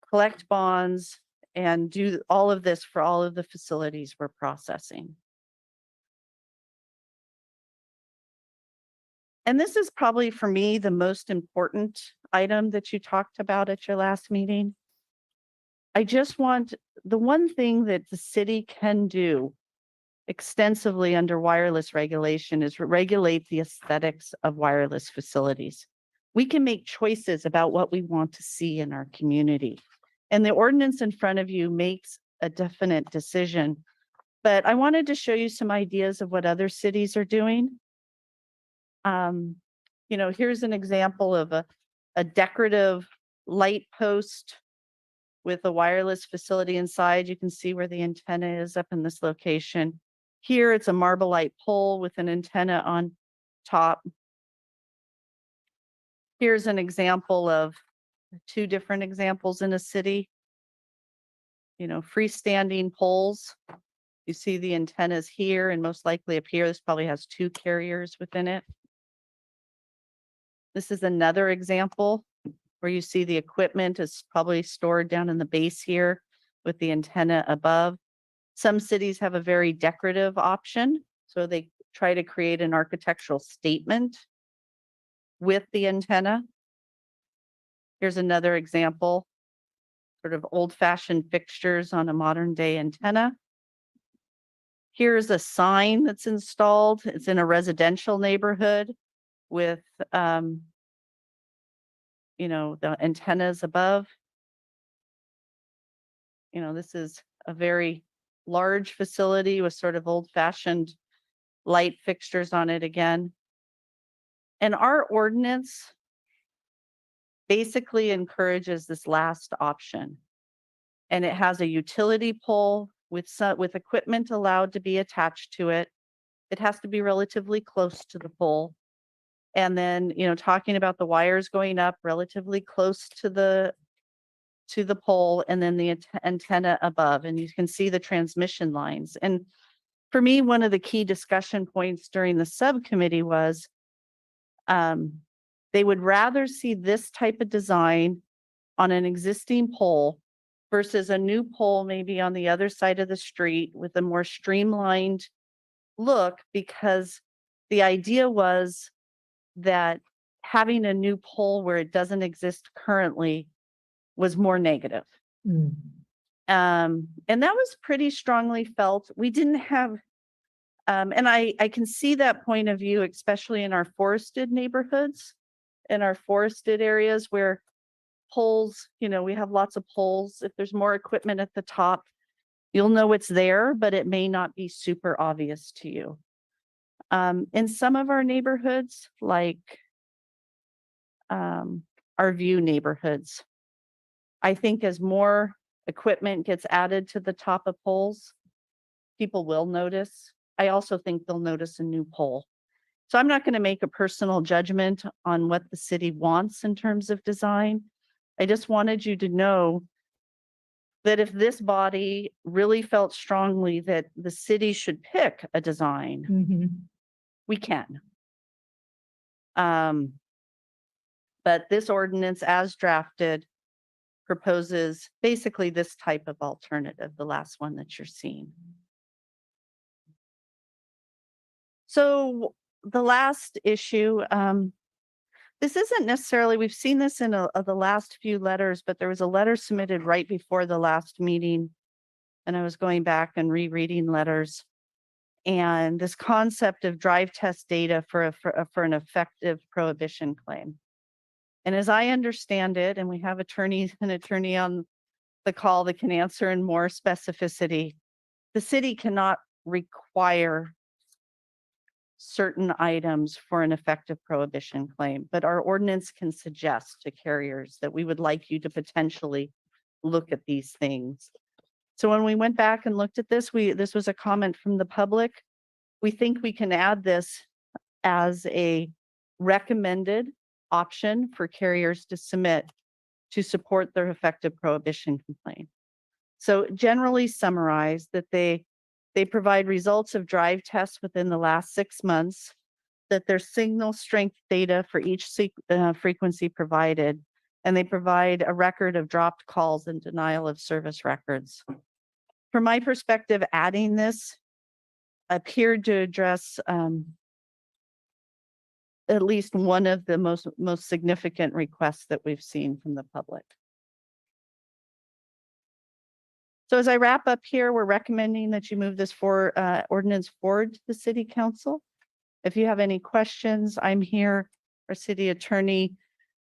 collect bonds and do all of this for all of the facilities we're processing. And this is probably for me the most important item that you talked about at your last meeting. I just want the one thing that the city can do extensively under wireless regulation is regulate the aesthetics of wireless facilities. We can make choices about what we want to see in our community. And the ordinance in front of you makes a definite decision. But I wanted to show you some ideas of what other cities are doing. Here's an example of a decorative light post with a wireless facility inside. You can see where the antenna is up in this location. Here, it's a marble light pole with an antenna on top. Here's an example of two different examples in a city. Freestanding poles. You see the antennas here and most likely up here. This probably has two carriers within it. This is another example where you see the equipment is probably stored down in the base here with the antenna above. Some cities have a very decorative option, so they try to create an architectural statement with the antenna. Here's another example, sort of old-fashioned fixtures on a modern-day antenna. Here's a sign that's installed. It's in a residential neighborhood with, the antennas above. This is a very large facility with sort of old-fashioned light fixtures on it again. And our ordinance basically encourages this last option. And it has a utility pole with equipment allowed to be attached to it. It has to be relatively close to the pole. And then, talking about the wires going up relatively close to the pole, and then the antenna above, and you can see the transmission lines. And for me, one of the key discussion points during the subcommittee was they would rather see this type of design on an existing pole versus a new pole maybe on the other side of the street with a more streamlined look, because the idea was that having a new pole where it doesn't exist currently was more negative. And that was pretty strongly felt. We didn't have, and I can see that point of view, especially in our forested neighborhoods, in our forested areas where poles, we have lots of poles. If there's more equipment at the top, you'll know it's there, but it may not be super obvious to you. In some of our neighborhoods, like our view neighborhoods, I think as more equipment gets added to the top of poles, people will notice. I also think they'll notice a new pole. So I'm not going to make a personal judgment on what the city wants in terms of design. I just wanted you to know that if this body really felt strongly that the city should pick a design, we can. But this ordinance as drafted proposes basically this type of alternative, the last one that you're seeing. So the last issue, This isn't necessarily, we've seen this in the last few letters, but there was a letter submitted right before the last meeting. And I was going back and rereading letters. And this concept of drive test data for an effective prohibition claim. And as I understand it, and we have an attorney on the call that can answer in more specificity, the city cannot require certain items for an effective prohibition claim, but our ordinance can suggest to carriers that we would like you to potentially look at these things. So when we went back and looked at this, this was a comment from the public. We think we can add this as a recommended option for carriers to submit to support their effective prohibition complaint. So generally summarize that they provide results of drive tests within the last 6 months, that there's signal strength data for each frequency provided, and they provide a record of dropped calls and denial of service records. From my perspective, adding this appeared to address at least one of the most significant requests that we've seen from the public. So as I wrap up here, we're recommending that you move this ordinance forward to the City Council. If you have any questions, I'm here. Our City Attorney,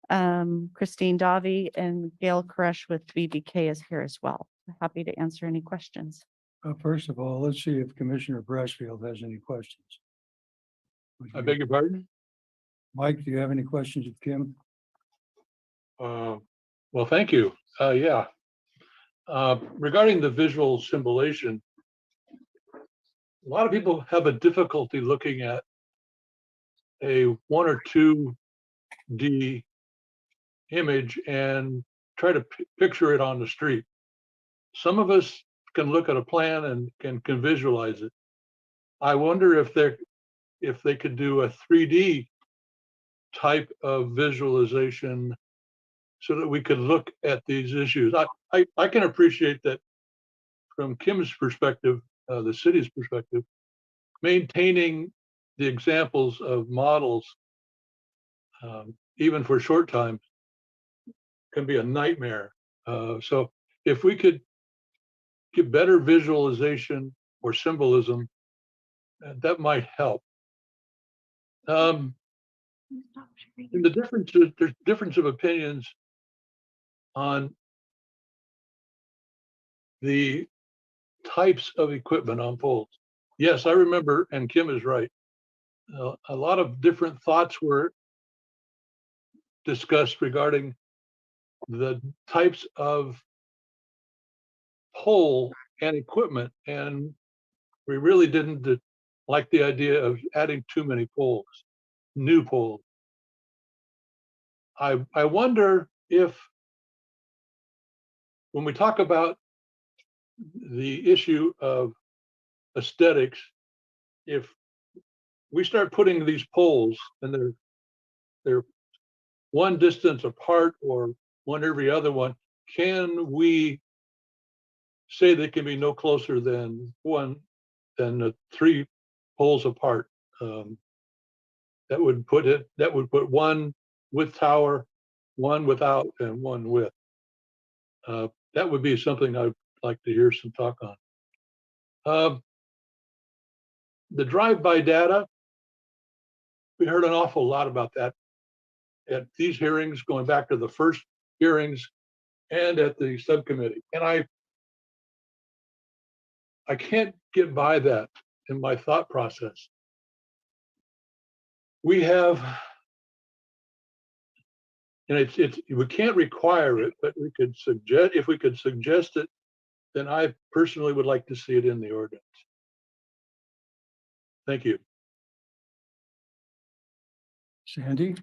Christine Davi, and Gail Koresh with BBK is here as well. We're happy to answer any questions. First of all, let's see if Commissioner Brassfield has any questions. I beg your pardon? Mike, do you have any questions of Kim? Well, thank you. Yeah. Regarding the visual symbolization, a lot of people have a difficulty looking at a 1 or 2D image and try to picture it on the street. Some of us can look at a plan and can visualize it. I wonder if they could do a 3D type of visualization so that we could look at these issues. I can appreciate that from Kim's perspective, the city's perspective, maintaining the examples of models, even for short time, can be a nightmare. So if we could get better visualization or symbolism, that might help. In there's difference of opinions on the types of equipment on poles. Yes, I remember, and Kim is right. A lot of different thoughts were discussed regarding the types of pole and equipment, and we really didn't like the idea of adding too many poles, new poles. I wonder if, when we talk about the issue of aesthetics, if we start putting these poles and they're one distance apart or one every other one, can we say they can be no closer than the 3 poles apart? That would put one with tower, one without, and one with. That would be something I'd like to hear some talk on. The drive-by data, we heard an awful lot about that at these hearings, going back to the first hearings and at the subcommittee. And I can't get by that in my thought process. We have, and we can't require it, but we could suggest, if we could suggest it, then I personally would like to see it in the ordinance. Thank you. Sandy?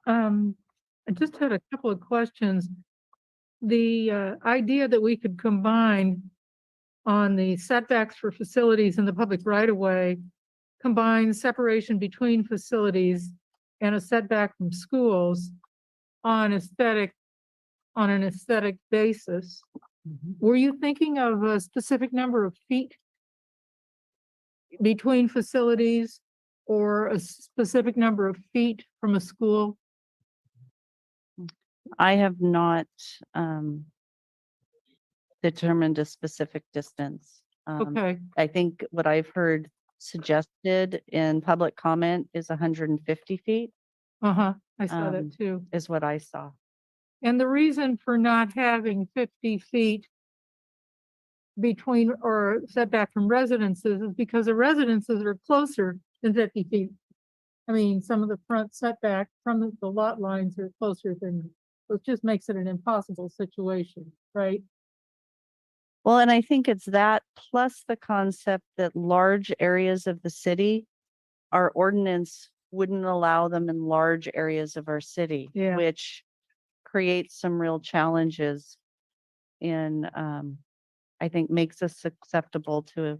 I just had a couple of questions. The idea that we could combine on the setbacks for facilities in the public right of way, combine separation between facilities and a setback from schools on an aesthetic basis. Were you thinking of a specific number of feet between facilities or a specific number of feet from a school? I have not determined a specific distance. Okay, I think what I've heard suggested in public comment is 150 feet uh-huh, I saw Um, that too. is what I saw. And the reason for not having 50 feet between or setback from residences is because the residences are closer than 50 feet. I mean, some of the front setback from the lot lines are closer than, so it just makes it an impossible situation, right? Well, and I think it's that plus the concept that large areas of the city, our ordinance wouldn't allow them in large areas of our city, Yeah. which creates some real challenges in, I think makes us susceptible to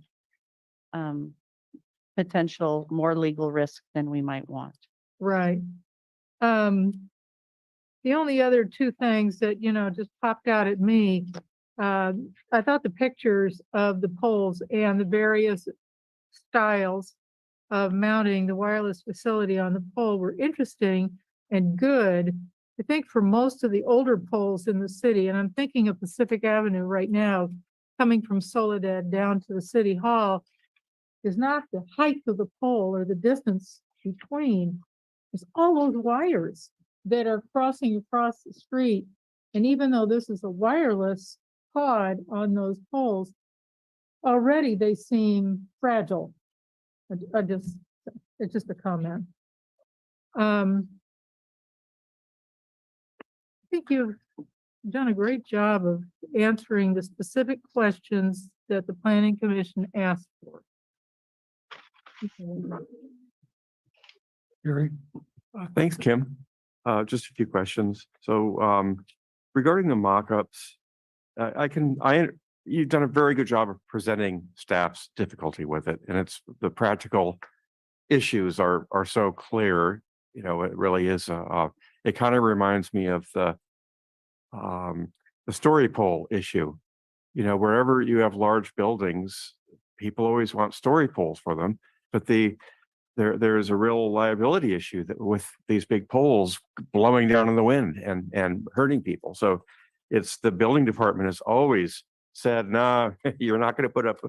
potential more legal risk than we might want. Right. The only other two things that, just popped out at me, I thought the pictures of the poles and the various styles of mounting the wireless facility on the pole were interesting and good. I think for most of the older poles in the city, and I'm thinking of Pacific Avenue right now, coming from Soledad down to the city hall, is not the height of the pole or the distance between. It's all those wires that are crossing across the street. And even though this is a wireless pod on those poles, already they seem fragile. It's just a comment. I think you've done a great job of answering the specific questions that the Planning Commission asked for. Gary? Thanks, Kim. Just a few questions. So regarding the mock-ups, you've done a very good job of presenting staff's difficulty with it, and it's the practical issues are so clear. It really is. It kind of reminds me of the story pole issue. Wherever you have large buildings, people always want story poles for them, but there's a real liability issue that with these big poles blowing down in the wind and hurting people. So it's the building department has always said, nah, you're not going to put up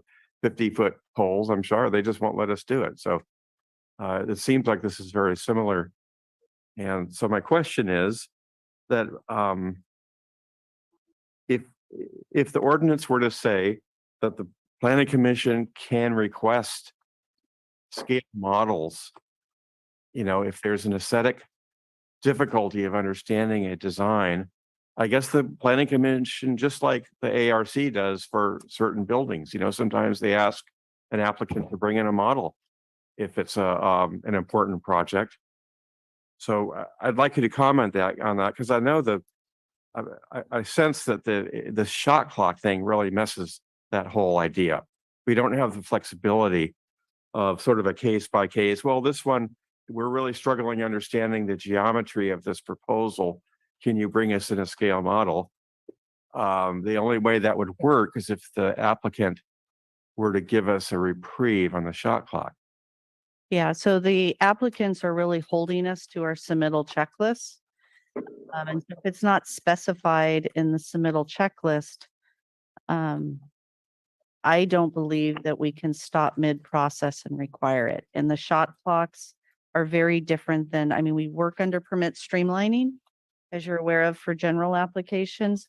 50-foot poles. I'm sorry, they just won't let us do it. So it seems like this is very similar. And so my question is that if the ordinance were to say that the Planning Commission can request scale models, if there's an aesthetic difficulty of understanding a design, I guess the Planning Commission, just like the ARC does for certain buildings, sometimes they ask an applicant to bring in a model if it's an important project. So I'd like you to comment on that because I know I sense that the shot clock thing really messes that whole idea. We don't have the flexibility of sort of a case by case. Well, this one, we're really struggling understanding the geometry of this proposal. Can you bring us in a scale model? The only way that would work is if the applicant were to give us a reprieve on the shot clock. Yeah, so the applicants are really holding us to our submittal checklist. And if it's not specified in the submittal checklist, I don't believe that we can stop mid-process and require it. And the shot clocks are very different than, we work under permit streamlining, as you're aware of, for general applications.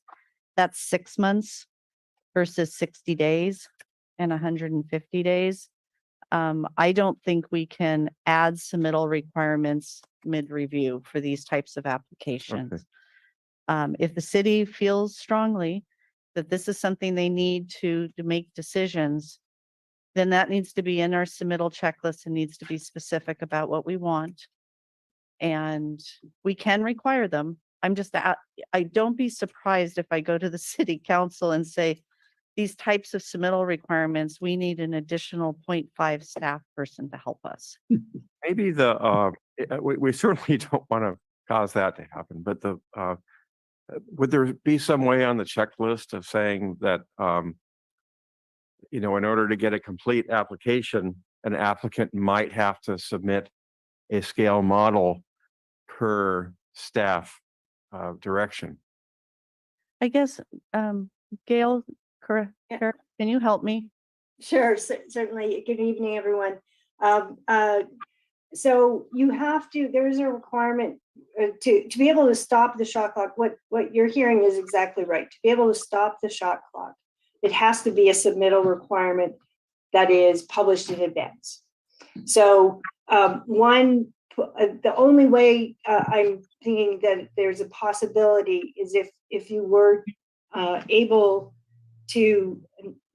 That's 6 months versus 60 days and 150 days. I don't think we can add submittal requirements mid-review for these types of applications. If the city feels strongly that this is something they need to make decisions, then that needs to be in our submittal checklist and needs to be specific about what we want. And we can require them. I don't be surprised if I go to the city council and say, these types of submittal requirements, we need an additional 0.5 staff person to help us. Maybe we certainly don't want to cause that to happen, but would there be some way on the checklist of saying that, in order to get a complete application, an applicant might have to submit a scale model per staff direction. I guess, Gail, correct, Yeah. can you help me? Sure, certainly. Good evening, everyone. So you have to, there's a requirement to be able to stop the shot clock. What you're hearing is exactly right. To be able to stop the shot clock, it has to be a submittal requirement that is published in advance. So the only way I'm thinking that there's a possibility is if you were able to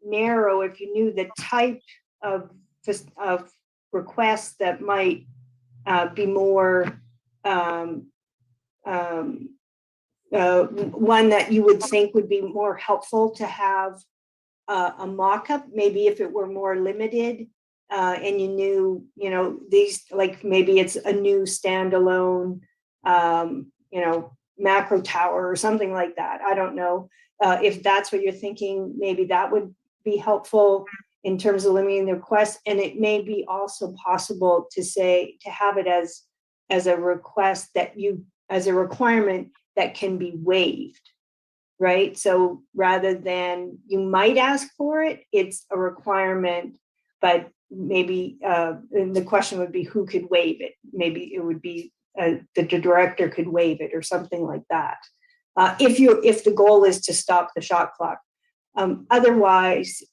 narrow, if you knew the type of requests that might be more one that you would think would be more helpful to have a mock-up, maybe if it were more limited and you knew, these, like maybe it's a new standalone, macro tower or something like that. I don't know. If that's what you're thinking, maybe that would be helpful in terms of limiting the request. And it may be also possible to have it as a request that as a requirement that can be waived, right? So rather than you might ask for it, it's a requirement, but maybe and the question would be who could waive it? Maybe it would be the director could waive it or something like that. If the goal is to stop the shot clock. Otherwise,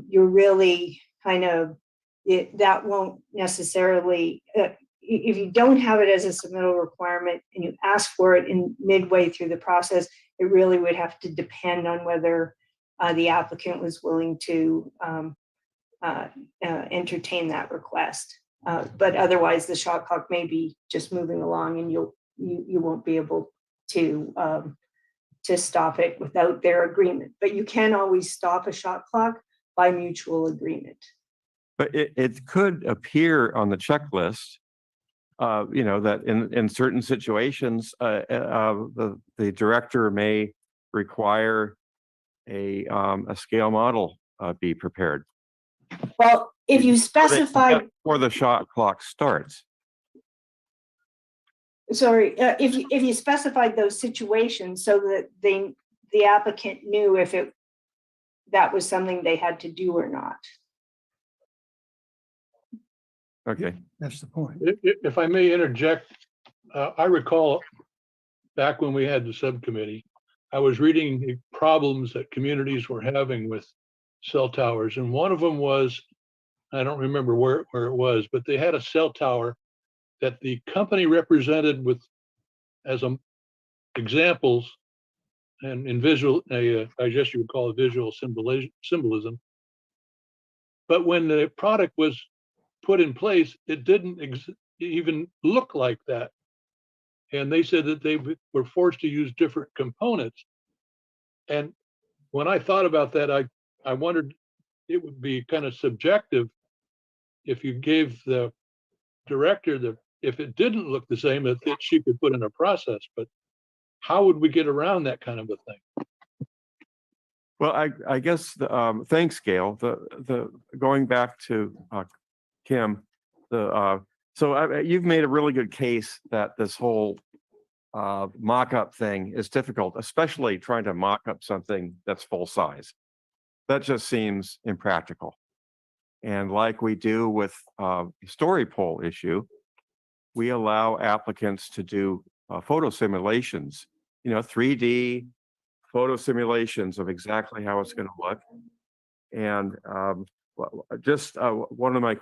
you're really kind of, that won't necessarily, if you don't have it as a submittal requirement and you ask for it in midway through the process, it really would have to depend on whether the applicant was willing to entertain that request. But otherwise, the shot clock may be just moving along and you won't be able to stop it without their agreement. But you can always stop a shot clock by mutual agreement. But it could appear on the checklist, that in certain situations, the director may require a scale model be prepared. Well, if you specify Before the shot clock starts. Sorry, if you specified those situations so that the applicant knew if that was something they had to do or not. Okay. That's the point. If I may interject, I recall back when we had the subcommittee, I was reading the problems that communities were having with cell towers. And one of them was, I don't remember where it was, but they had a cell tower that the company represented with as examples and in visual, I guess you would call it visual symbolism. But when the product was put in place, it didn't even look like that. And they said that they were forced to use different components. And when I thought about that, I wondered it would be kind of subjective if you gave the director if it didn't look the same, that she could put in a process. But how would we get around that kind of a thing? Well, I guess thanks, Gail. The going back to Kim, so you've made a really good case that this whole mock-up thing is difficult, especially trying to mock up something that's full size. That just seems impractical. And like we do with story pole issue, we allow applicants to do photo simulations, 3D photo simulations of exactly how it's going to look. And just one of my,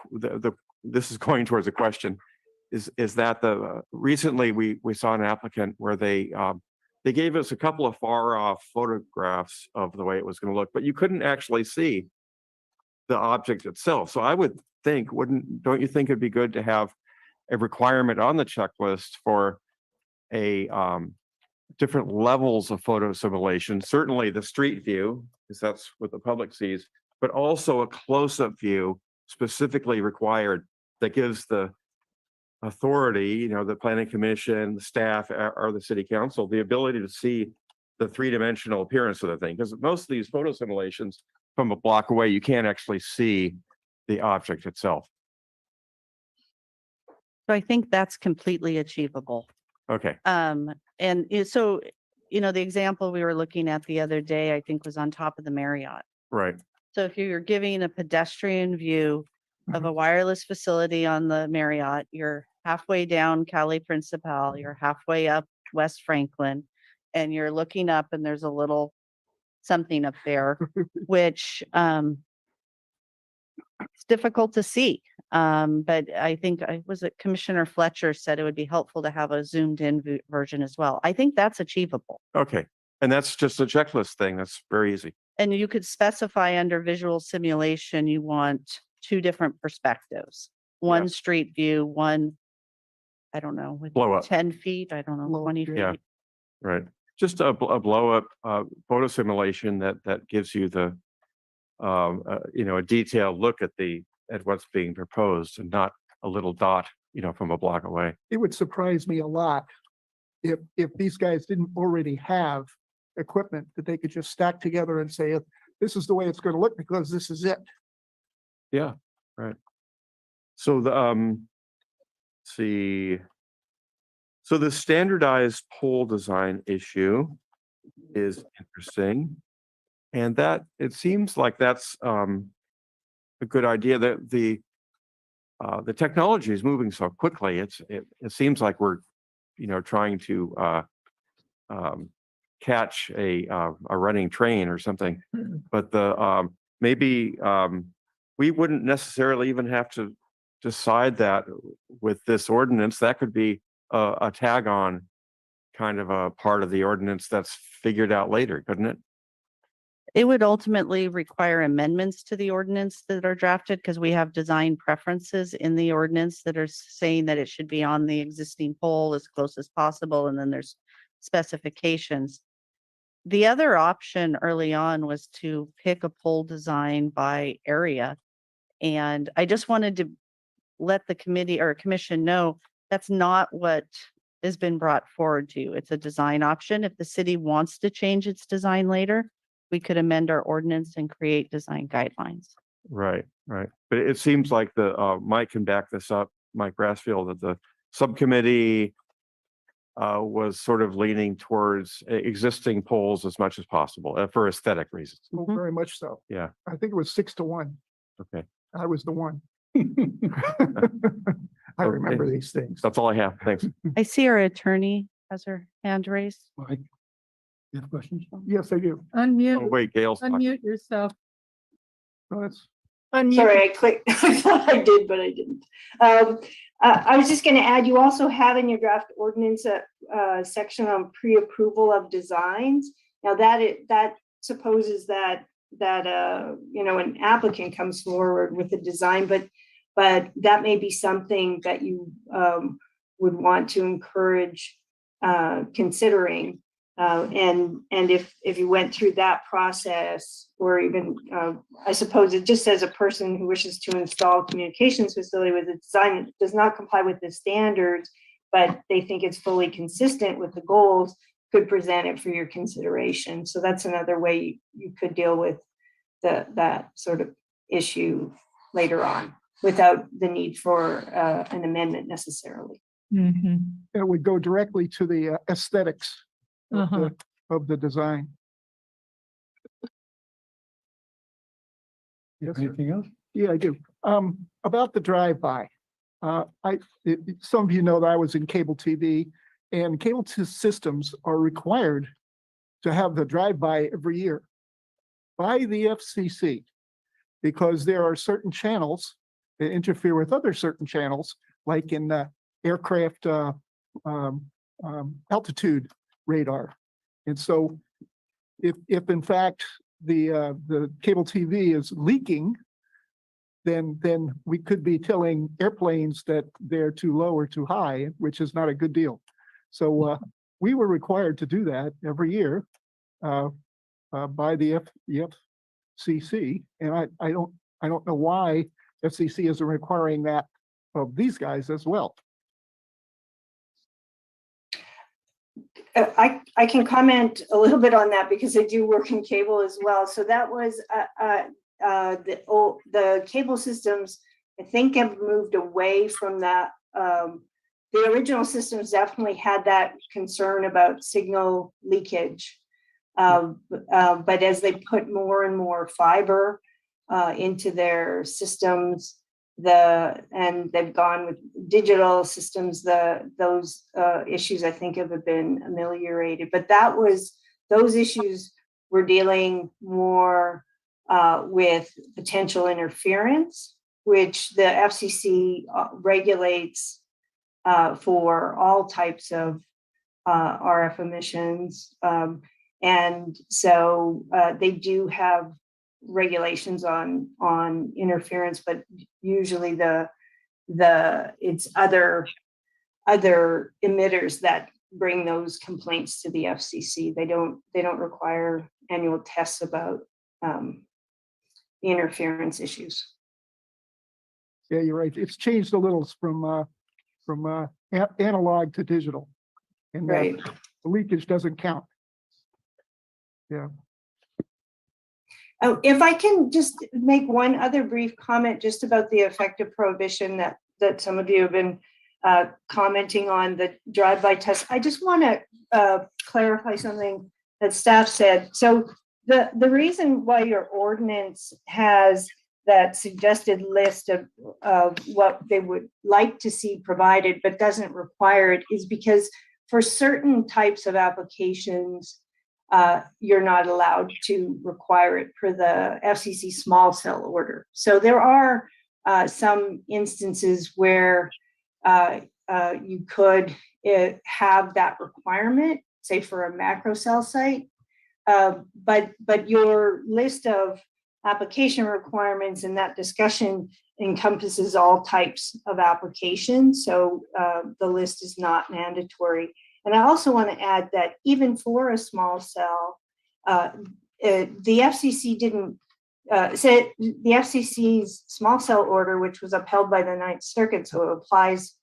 this is going towards a question, is that recently we saw an applicant where they gave us a couple of far off photographs of the way it was going to look, but you couldn't actually see the object itself. So I would think, don't you think it'd be good to have a requirement on the checklist for a different levels of photo simulation? Certainly the street view, because that's what the public sees, but also a close-up view specifically required that gives the authority, the planning commission, the staff, or the city council, the ability to see the three-dimensional appearance of the thing. Because most of these photo simulations from a block away, you can't actually see the object itself. So I think that's completely achievable. Okay. And so, the example we were looking at the other day, I think was on top of the Marriott. Right. So if you're giving a pedestrian view of a wireless facility on the Marriott, you're halfway down Cali Principal, you're halfway up West Franklin, and you're looking up and there's a little something up there, which it's difficult to see. But I think was it Commissioner Fletcher said it would be helpful to have a zoomed in version as well. I think that's achievable. Okay. And that's just a checklist thing. That's very easy. And you could specify under visual simulation, you want 2 different perspectives. One street view, one, I don't know, with Blow up. 10 feet, I don't know, Blow up, 20 Yeah. feet. Right. Just a blow up photo simulation that gives you the a detailed look at what's being proposed and not a little dot, from a block away. It would surprise me a lot if these guys didn't already have equipment that they could just stack together and say, this is the way it's going to look because this is it. Yeah, right. So let's see. So the standardized pole design issue is interesting. And that it seems like that's a good idea. That the technology is moving so quickly. It seems like we're trying to catch a running train or something. But maybe we wouldn't necessarily even have to decide that with this ordinance. That could be a tag on kind of a part of the ordinance that's figured out later, couldn't it? It would ultimately require amendments to the ordinance that are drafted because we have design preferences in the ordinance that are saying that it should be on the existing pole as close as possible. And then there's specifications. The other option early on was to pick a pole design by area. And I just wanted to let the committee or commission know that's not what has been brought forward to you. It's a design option. If the city wants to change its design later, we could amend our ordinance and create design guidelines. Right, right. But it seems like Mike can back this up, Mike Brassfield, that the subcommittee was sort of leaning towards existing poles as much as possible for aesthetic reasons. Oh, very much so. Yeah. I think it was 6-1. Okay. I was the one. I remember these things. That's all I have. Thanks. I see our attorney has her hand raised. Mike, you have questions? Yes, I do. Oh, Unmute, wait, Gail's talking. unmute yourself. No, that's Unmute. Sorry, I clicked, I thought I did, but I didn't. I was just gonna add, you also have in your draft ordinance a section on pre-approval of designs. Now that supposes that an applicant comes forward with a design, but that may be something that you would want to encourage considering. And if you went through that process, or even I suppose it just says a person who wishes to install a communications facility with a design that does not comply with the standards, but they think it's fully consistent with the goals, could present it for your consideration. So that's another way you could deal with that sort of issue later on without the need for an amendment necessarily. Mhm. it would go directly to the aesthetics of the design. Yes, sir. Anything else? Yeah, I do. About the drive-by. Some of you know that I was in cable TV, and cable systems are required to have the drive-by every year by the FCC, because there are certain channels that interfere with other certain channels, like in aircraft altitude radar. And so if in fact the cable TV is leaking, then we could be telling airplanes that they're too low or too high, which is not a good deal. So we were required to do that every year by the FCC, and I don't know why FCC isn't requiring that of these guys as well. I can comment a little bit on that because I do work in cable as well. So that was the cable systems, I think, have moved away from that the original systems definitely had that concern about signal leakage. But as they put more and more fiber into their systems, and they've gone with digital systems, those issues I think have been ameliorated. But those issues were dealing more with potential interference, which the FCC regulates for all types of RF emissions. And so they do have regulations on interference, but usually it's other emitters that bring those complaints to the FCC. They don't require annual tests about interference issues. Yeah, you're right. It's changed a little from analog to digital. And Right. the leakage doesn't count. Yeah. Oh, if I can just make one other brief comment just about the effective prohibition that some of you have been commenting on, the drive-by test. I just want to clarify something that staff said. So the reason why your ordinance has that suggested list of what they would like to see provided but doesn't require it is because for certain types of applications, you're not allowed to require it per the FCC small cell order. So there are some instances where you could have that requirement, say for a macro cell site, but your list of application requirements and that discussion encompasses all types of applications. So the list is not mandatory. And I also want to add that even for a small cell, the FCC didn't say the FCC's small cell order, which was upheld by the Ninth Circuit, so it applies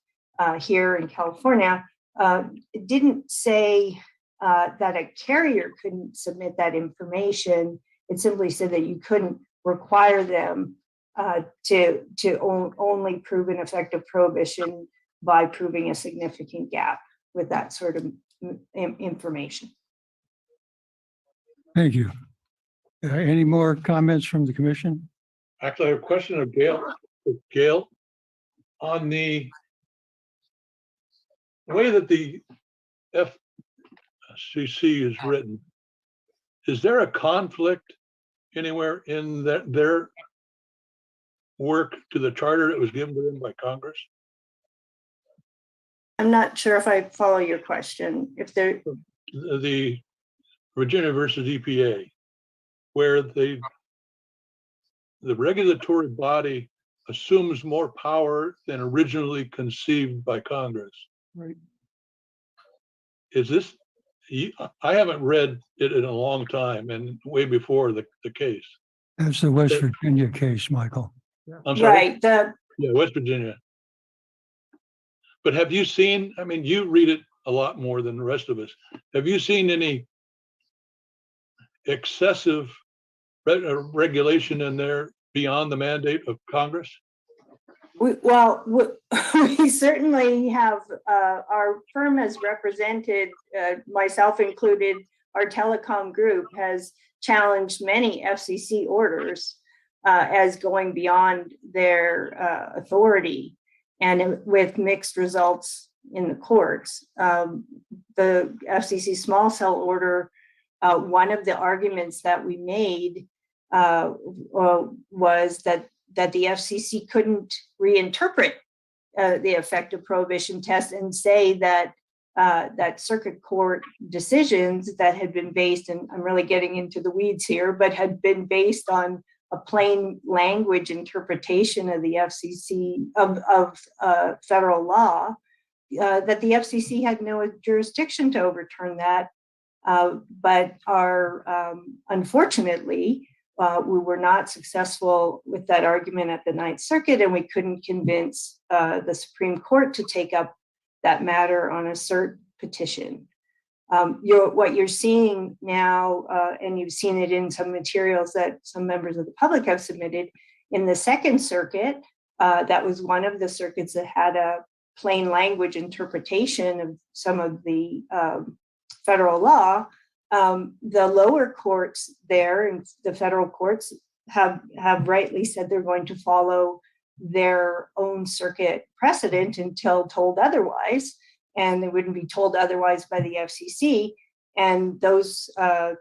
here in California, it didn't say that a carrier couldn't submit that information. It simply said that you couldn't require them to only prove an effective prohibition by proving a significant gap with that sort of information. Thank you. Any more comments from the commission? Actually, I have a question of Gail. Gail, on the way that the FCC is written, is there a conflict anywhere in their work to the charter that was given to them by Congress? I'm not sure if I follow your question. If there, The Virginia versus EPA, where the regulatory body assumes more power than originally conceived by Congress. Right. Is this, I haven't read it in a long time and way before the case. That's the West Virginia case, Michael. I'm sorry. right, Yeah, West Virginia. But have you seen, I mean, you read it a lot more than the rest of us. Have you seen any excessive regulation in there beyond the mandate of Congress? we certainly have, our firm has represented, myself included, our telecom group has challenged many FCC orders as going beyond their authority, and with mixed results in the courts. The FCC small cell order, one of the arguments that we made was that the FCC couldn't reinterpret the effective prohibition test and say that that circuit court decisions that had been based, and I'm really getting into the weeds here, but had been based on a plain language interpretation of the FCC of federal law, that the FCC had no jurisdiction to overturn that. But unfortunately, we were not successful with that argument at the Ninth Circuit, and we couldn't convince the Supreme Court to take up that matter on a cert petition. What you're seeing now, and you've seen it in some materials that some members of the public have submitted, in the Second Circuit, that was one of the circuits that had a plain language interpretation of some of the federal law, the lower courts there and the federal courts have rightly said they're going to follow their own circuit precedent until told otherwise, and they wouldn't be told otherwise by the FCC. And those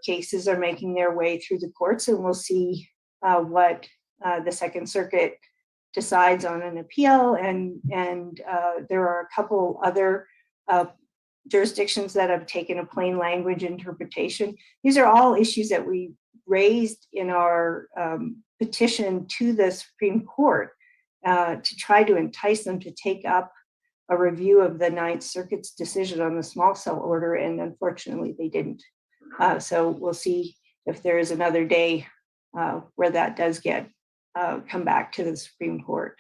cases are making their way through the courts, and we'll see what the Second Circuit decides on an appeal. And there are a couple other jurisdictions that have taken a plain language interpretation. These are all issues that we raised in our petition to the Supreme Court to try to entice them to take up a review of the Ninth Circuit's decision on the small cell order, and unfortunately they didn't. So we'll see if there is another day where that does get come back to the Supreme Court.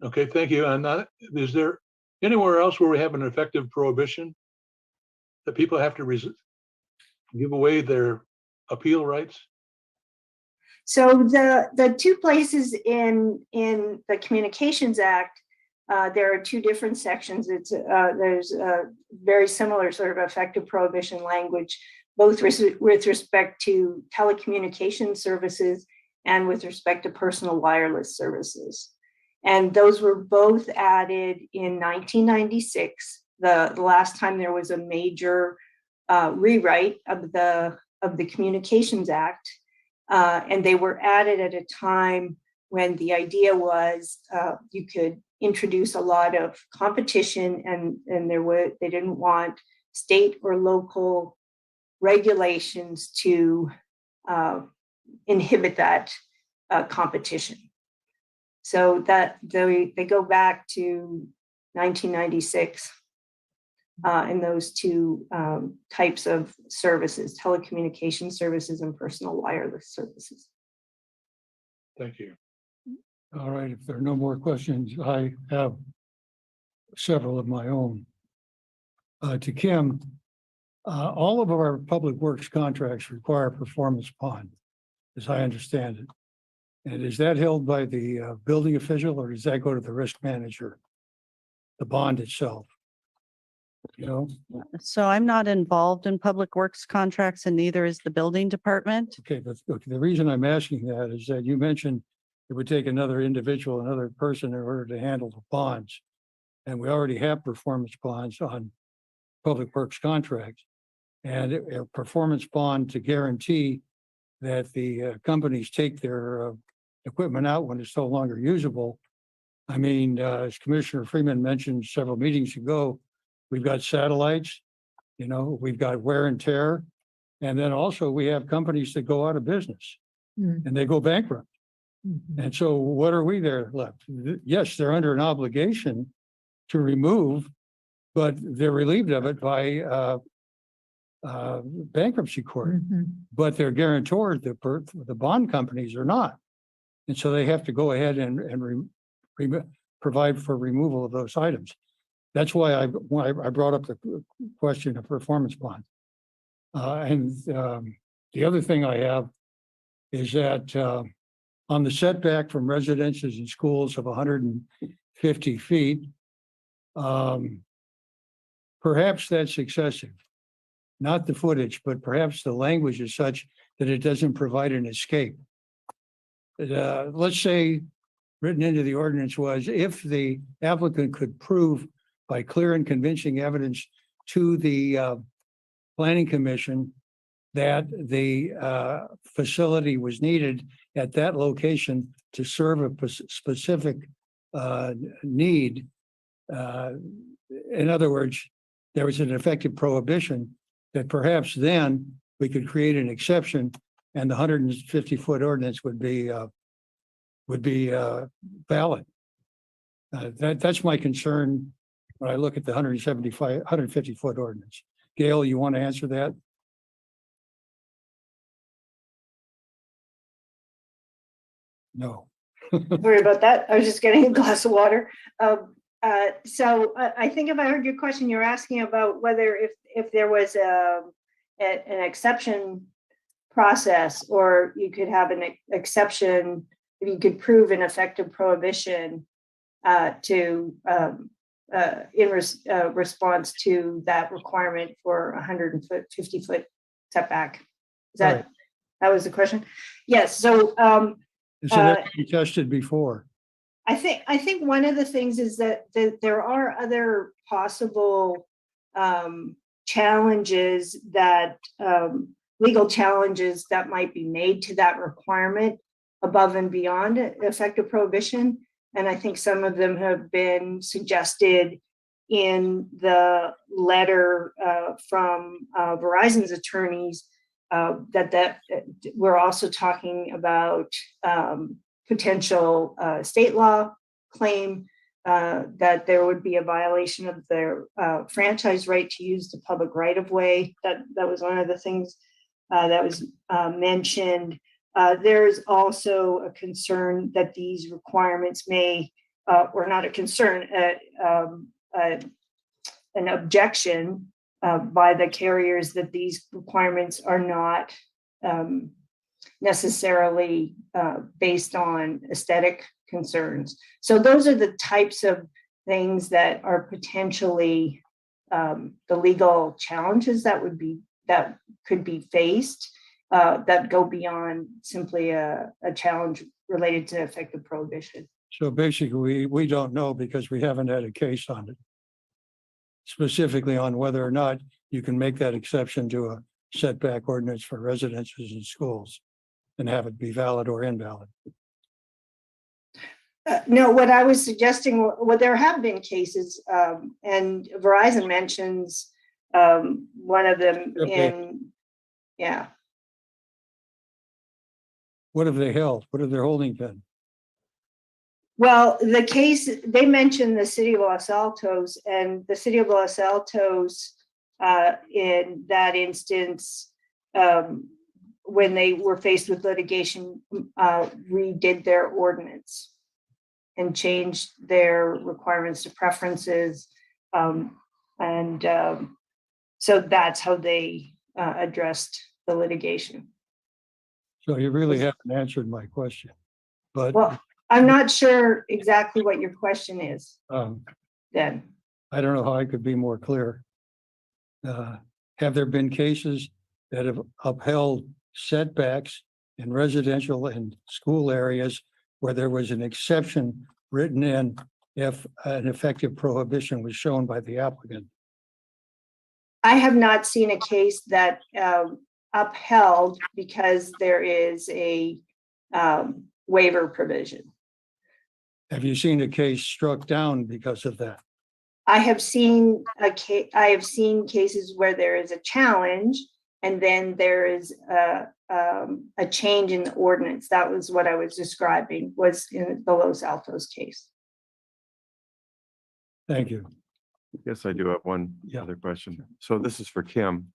Okay, thank you. And is there anywhere else where we have an effective prohibition that people have to give away their appeal rights? So the two places in the Communications Act, there are two different sections. There's a very similar sort of effective prohibition language, both with respect to telecommunication services and with respect to personal wireless services. And those were both added in 1996, the last time there was a major rewrite of the Communications Act. And they were added at a time when the idea was you could introduce a lot of competition, and they didn't want state or local regulations to inhibit that competition. So that they go back to 1996 in those two types of services, telecommunication services and personal wireless services. Thank you. All right, if there are no more questions, I have several of my own. To Kim, all of our public works contracts require a performance bond, as I understand it. And is that held by the building official, or does that go to the risk manager, the bond itself? You know? So I'm not involved in public works contracts, and neither is the building department. Okay, but the reason I'm asking that is that you mentioned it would take another individual, another person in order to handle the bonds. And we already have performance bonds on public works contracts. And a performance bond to guarantee that the companies take their equipment out when it's no longer usable. I mean, as Commissioner Freeman mentioned several meetings ago, we've got satellites, you know, we've got wear and tear. And then also we have companies that go out of business and they go bankrupt. And so what are we there left? Yes, they're under an obligation to remove, but they're relieved of it by bankruptcy court. But they're guarantors, the bond companies are not. And so they have to go ahead and provide for removal of those items. That's why I brought up the question of performance bond. And the other thing I have is that on the setback from residences and schools of 150 feet, perhaps that's excessive. Not the footage, but perhaps the language is such that it doesn't provide an escape. Let's say written into the ordinance was if the applicant could prove by clear and convincing evidence to the planning commission that the facility was needed at that location to serve a specific need. In other words, there was an effective prohibition that perhaps then we could create an exception and the 150-foot ordinance would be valid. That's my concern when I look at the 150-foot ordinance. Gail, you want to answer that? No. Sorry about that. I was just getting a glass of water. So I think if I heard your question, you're asking about whether if there was an exception process, or you could have an exception if you could prove an effective prohibition to response to that requirement for 150-foot setback. Is Right. that was the question? Yes. So So that you tested before. I think one of the things is that there are other possible challenges that legal challenges that might be made to that requirement above and beyond effective prohibition. And I think some of them have been suggested in the letter from Verizon's attorneys that we're also talking about potential state law claim that there would be a violation of their franchise right to use the public right of way. That was one of the things that was mentioned. There's also a concern that these requirements may, or not a concern, an objection by the carriers that these requirements are not necessarily based on aesthetic concerns. So those are the types of things that are potentially the legal challenges that could be faced that go beyond simply a challenge related to effective prohibition. So basically, we don't know because we haven't had a case on it. Specifically on whether or not you can make that exception to a setback ordinance for residences and schools and have it be valid or invalid. No, what I was suggesting, well, there have been cases, and Verizon mentions one of them yeah. What have they held? What have their holding been? Well, the case, they mentioned the city of Los Altos, and the city of Los Altos, in that instance, when they were faced with litigation, redid their ordinance and changed their requirements to preferences. So that's how they addressed the litigation. So you really haven't answered my question, but Well, I'm not sure exactly what your question is then. I don't know how I could be more clear. Have there been cases that have upheld setbacks in residential and school areas where there was an exception written in if an effective prohibition was shown by the applicant? I have not seen a case that upheld because there is a waiver provision. Have you seen a case struck down because of that? I have seen cases where there is a challenge and then there is a change in the ordinance. That was what I was describing, was in the Los Altos case. Thank you. Yes, I do have one other question. So this is for Kim.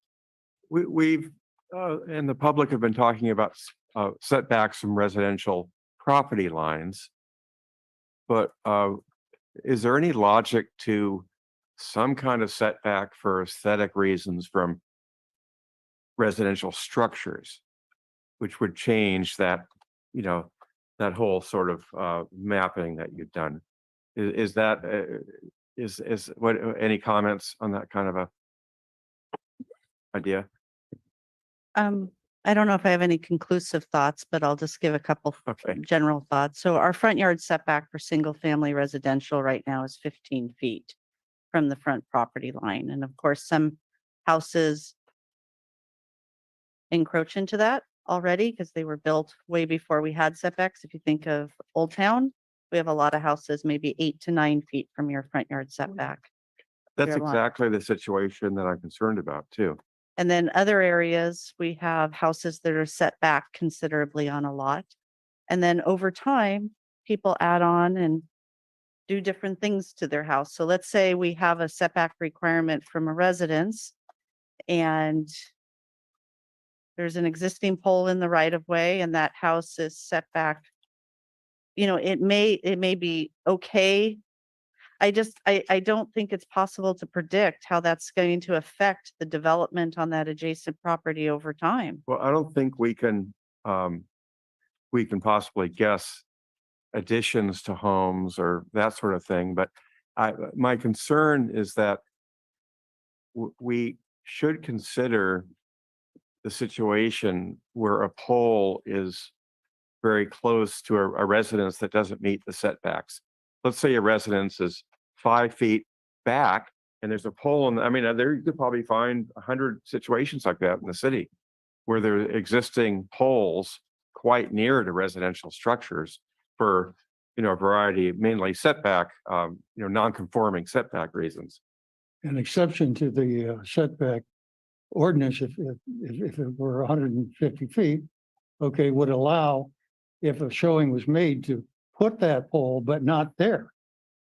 We've and the public have been talking about setbacks from residential property lines. But is there any logic to some kind of setback for aesthetic reasons from residential structures, which would change that, that whole sort of mapping that you've done? Is that what, any comments on that kind of a idea? I don't know if I have any conclusive thoughts, but I'll just give a couple general thoughts. So our front yard setback for single family residential right now is 15 feet from the front property line. And of course, some houses encroach into that already because they were built way before we had setbacks. If you think of Old Town, we have a lot of houses, maybe 8 to 9 feet from your front yard setback. That's exactly the situation that I'm concerned about too. And then other areas, we have houses that are set back considerably on a lot. And then over time, people add on and do different things to their house. So let's say we have a setback requirement from a residence and there's an existing pole in the right of way and that house is set back. It may be okay. I don't think it's possible to predict how that's going to affect the development on that adjacent property over time. Well, I don't think we can possibly guess additions to homes or that sort of thing, but my concern is that we should consider the situation where a pole is very close to a residence that doesn't meet the setbacks. Let's say a residence is 5 feet back and there's a pole, and I mean, there you could probably find 100 situations like that in the city where there are existing poles quite near to residential structures for, a variety, mainly setback, non-conforming setback reasons. An exception to the setback ordinance, if it were 150 feet, okay, would allow, if a showing was made, to put that pole, but not there.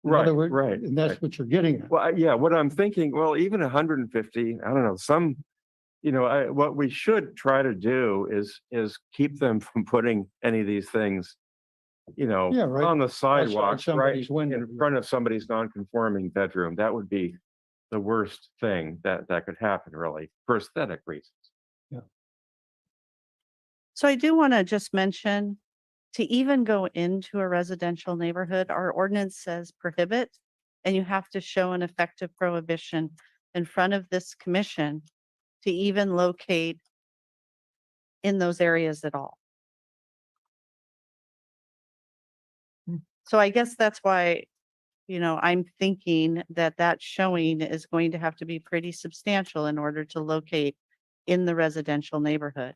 In other words, Right. and that's what you're getting at. Well, yeah, what I'm thinking, well, even 150, I don't know, what we should try to do is keep them from putting any of these things, Yeah, right. on the sidewalk, right somebody's window. in front of somebody's non-conforming bedroom. That would be the worst thing that could happen, really, for aesthetic reasons. So I do want to just mention, to even go into a residential neighborhood, our ordinance says prohibit, and you have to show an effective prohibition in front of this commission to even locate in those areas at all. So I guess that's why, I'm thinking that showing is going to have to be pretty substantial in order to locate in the residential neighborhood.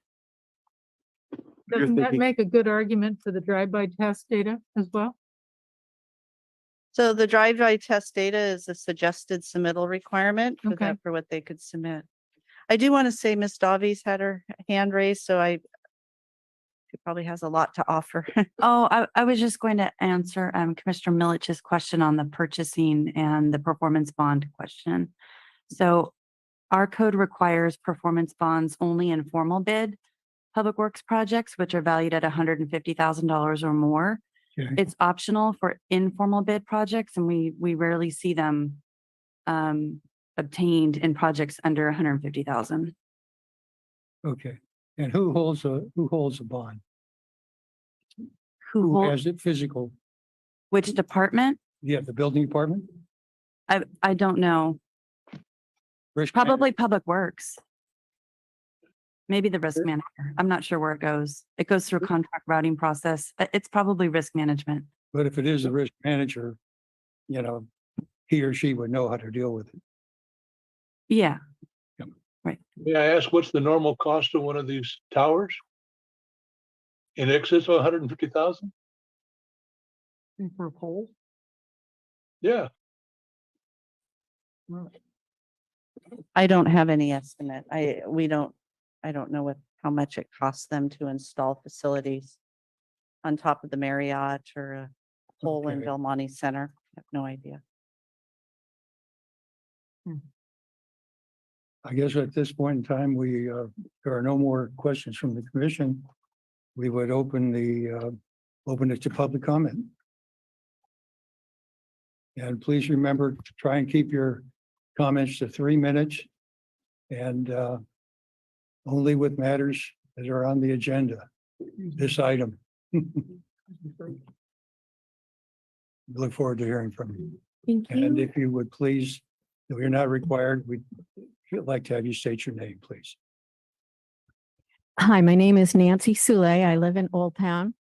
You're Doesn't that thinking- make a good argument for the drive-by test data as well? So the drive-by test data is a suggested submittal requirement for Okay. that, for what they could submit. I do want to say Ms. Davies had her hand raised, so she probably has a lot to offer. Oh, I was just going to answer Commissioner Milich's question on the purchasing and the performance bond question. So our code requires performance bonds only in formal bid public works projects, which are valued at $150,000 or more. Okay. It's optional for informal bid projects, and we rarely see them obtained in projects under 150,000. Okay, and who holds a bond? Who Who has it physical? which department? Yeah, the building department? I don't know. Risk Probably Public Works. Maybe the risk manager. I'm not sure where it goes. It goes through a contract routing process. It's probably risk management. But if it is the risk manager, he or she would know how to deal with it. Yeah. May I ask, what's the normal cost of one of these towers? In excess of 150,000? For a poll? Yeah. I don't have any estimate. I don't know how much it costs them to install facilities on top of the Marriott or a pole in Okay. Belmonte Center. I have no idea. I guess at this point in time, there are no more questions from the commission. We would open it to public comment. And please remember to try and keep your comments to 3 minutes and only with matters that are on the agenda, this item. Look forward to hearing from you. Thank And you. if you would please, if you're not required, we'd like to have you state your name, please. Hi, my name is Nancy Sule. I live in Old Town.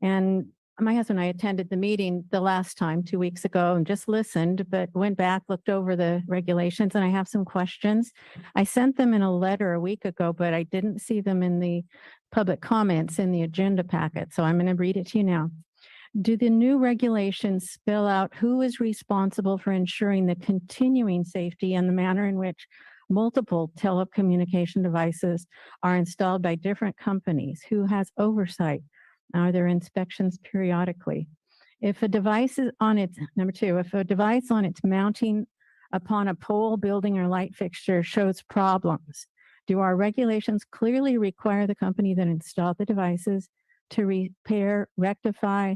And my husband and I attended the meeting the last time, 2 weeks ago, and just listened, but went back, looked over the regulations, and I have some questions. I sent them in a letter a week ago, but I didn't see them in the public comments in the agenda packet. So I'm going to read it to you now. Do the new regulations spell out who is responsible for ensuring the continuing safety and the manner in which multiple telecommunication devices are installed by different companies? Who has oversight? Are there inspections periodically? If a device is on its, number two, if a device on its mounting upon a pole, building, or light fixture shows problems, do our regulations clearly require the company that installed the devices to repair, rectify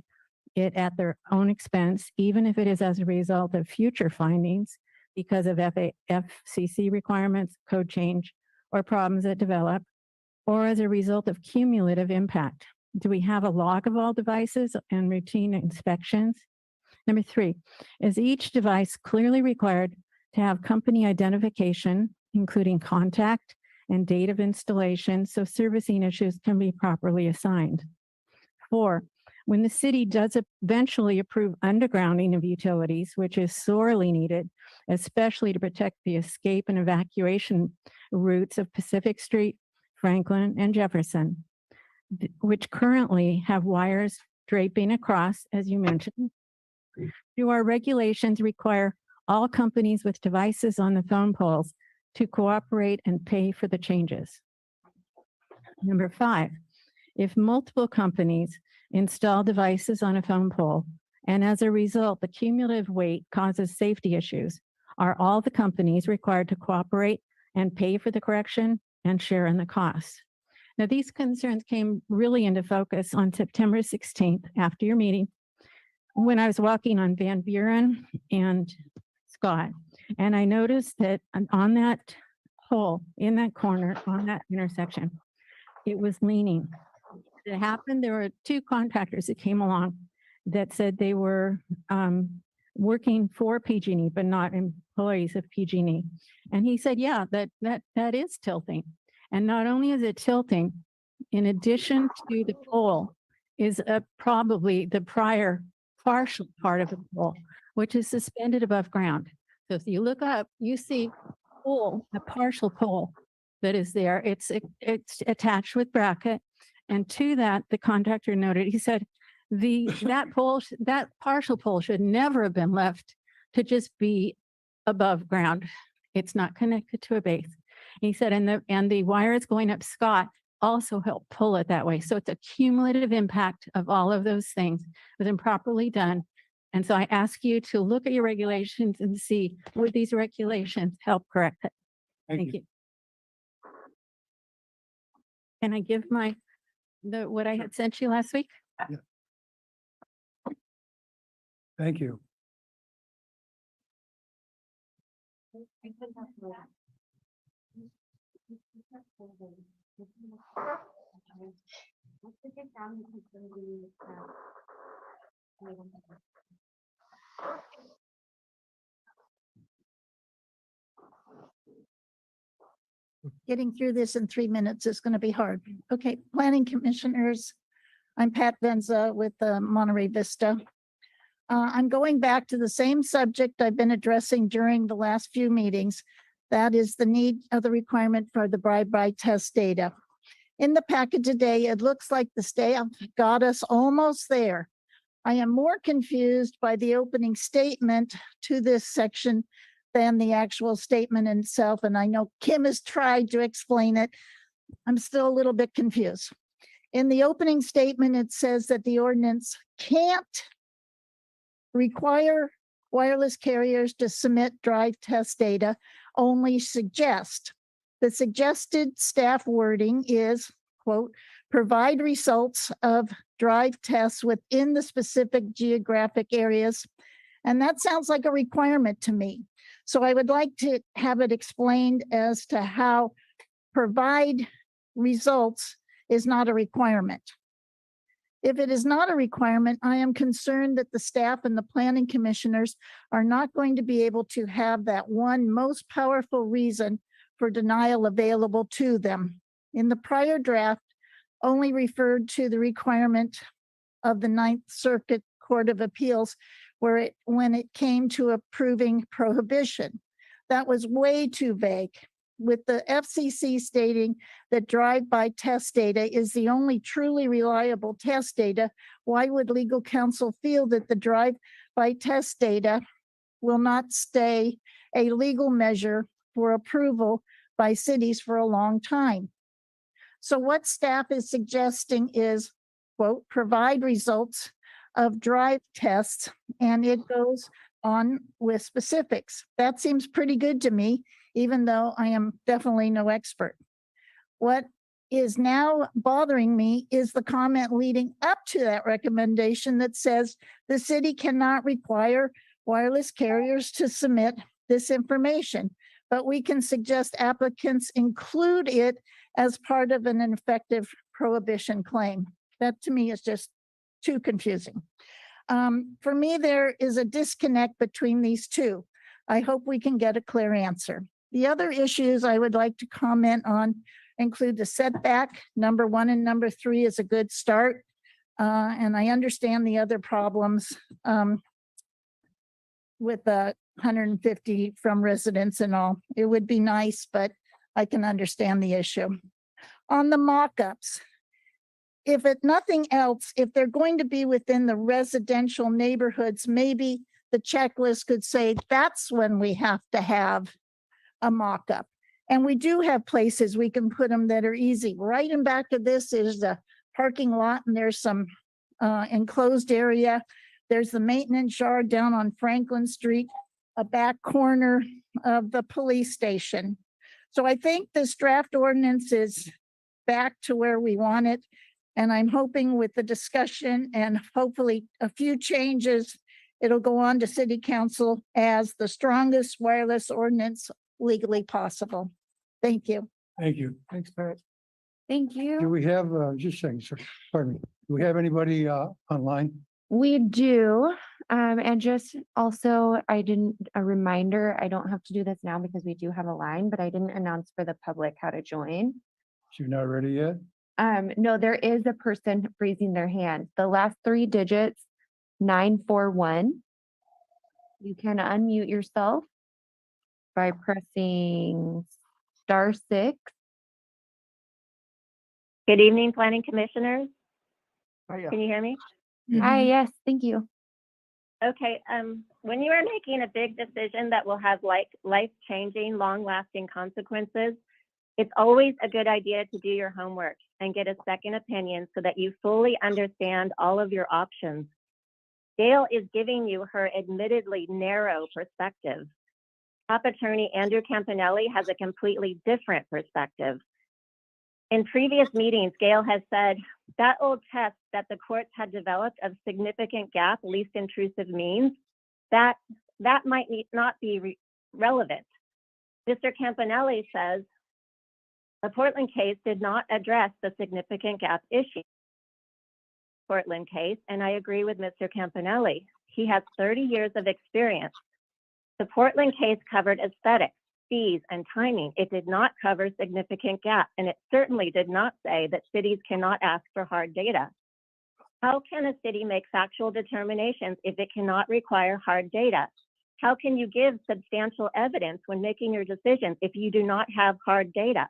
it at their own expense, even if it is as a result of future findings because of FCC requirements, code change, or problems that develop, or as a result of cumulative impact? Do we have a log of all devices and routine inspections? Number 3, is each device clearly required to have company identification, including contact and date of installation, so servicing issues can be properly assigned? 4, when the city does eventually approve undergrounding of utilities, which is sorely needed, especially to protect the escape and evacuation routes of Pacific Street, Franklin, and Jefferson, which currently have wires draping across, as you mentioned, do our regulations require all companies with devices on the phone poles to cooperate and pay for the changes? Number 5, if multiple companies install devices on a phone pole, and as a result, the cumulative weight causes safety issues, are all the companies required to cooperate and pay for the correction and share in the costs? Now, these concerns came really into focus on September 16th after your meeting, when I was walking on Van Buren and Scott, and I noticed that on that pole, in that corner, on that intersection, it was leaning. It happened, there were 2 contractors that came along that said they were working for PG&E, but not employees of PG&E. And he said, yeah, that is tilting. And not only is it tilting, in addition to the pole is probably the prior partial part of the pole, which is suspended above ground. So if you look up, you see pole, a partial pole that is there. It's attached with bracket. And to that, the contractor noted, he said, that partial pole should never have been left to just be above ground. It's not connected to a base. He said, and the wires going up Scott also help pull it that way. So it's a cumulative impact of all of those things. It was improperly done. And so I ask you to look at your regulations and see, would these regulations help correct it? Thank you. Can I give what I had sent you last week? Yeah. Thank you. Getting through this in 3 minutes is going to be hard. Okay, planning commissioners. I'm Pat Venza with Monterey Vista. I'm going back to the same subject I've been addressing during the last few meetings. That is the need of the requirement for the drive-by test data. In the packet today, it looks like the staff got us almost there. I am more confused by the opening statement to this section than the actual statement itself. And I know Kim has tried to explain it. I'm still a little bit confused. In the opening statement, it says that the ordinance can't require wireless carriers to submit drive test data, only suggest. The suggested staff wording is, quote, provide results of drive tests within the specific geographic areas. And that sounds like a requirement to me. So I would like to have it explained as to how provide results is not a requirement. If it is not a requirement, I am concerned that the staff and the planning commissioners are not going to be able to have that one most powerful reason for denial available to them. In the prior draft, only referred to the requirement of the Ninth Circuit Court of Appeals when it came to approving prohibition. That was way too vague. With the FCC stating that drive-by test data is the only truly reliable test data, why would legal counsel feel that the drive-by test data will not stay a legal measure for approval by cities for a long time? So what staff is suggesting is, quote, provide results of drive tests, and it goes on with specifics. That seems pretty good to me, even though I am definitely no expert. What is now bothering me is the comment leading up to that recommendation that says the city cannot require wireless carriers to submit this information, but we can suggest applicants include it as part of an effective prohibition claim. That to me is just too confusing. For me, there is a disconnect between these two. I hope we can get a clear answer. The other issues I would like to comment on include the setback. Number 1 and number 3 is a good start. And I understand the other problems with the 150 from residents and all. It would be nice, but I can understand the issue. On the mock-ups, if nothing else, if they're going to be within the residential neighborhoods, maybe the checklist could say that's when we have to have a mock-up. And we do have places we can put them that are easy. Right in back of this is the parking lot, and there's some enclosed area. There's the maintenance yard down on Franklin Street, a back corner of the police station. So I think this draft ordinance is back to where we want it. And I'm hoping with the discussion and hopefully a few changes, it'll go on to city council as the strongest wireless ordinance legally possible. Thank you. Thank you. Thanks, Pat. Thank Do you. we have, just a second, sir, pardon me. Do we have anybody online? We do. And just also, a reminder, I don't have to do this now because we do have a line, but I didn't announce for the public how to join. So you're not ready yet? No, there is a person raising their hand. The last 3 digits, 941. You can unmute yourself by pressing *6. Good evening, planning commissioners. Hiya. Can you hear me? Hi, yes, thank you. Okay, when you are making a big decision that will have life-changing, long-lasting consequences, it's always a good idea to do your homework and get a second opinion so that you fully understand all of your options. Gail is giving you her admittedly narrow perspective. Top attorney Andrew Campanelli has a completely different perspective. In previous meetings, Gail has said that old test that the courts had developed of significant gap, least intrusive means, that might not be relevant. Mr. Campanelli says the Portland case did not address the significant gap issue. Portland case, and I agree with Mr. Campanelli. He has 30 years of experience. The Portland case covered aesthetics, fees, and timing. It did not cover significant gap, and it certainly did not say that cities cannot ask for hard data. How can a city make factual determinations if it cannot require hard data? How can you give substantial evidence when making your decisions if you do not have hard data?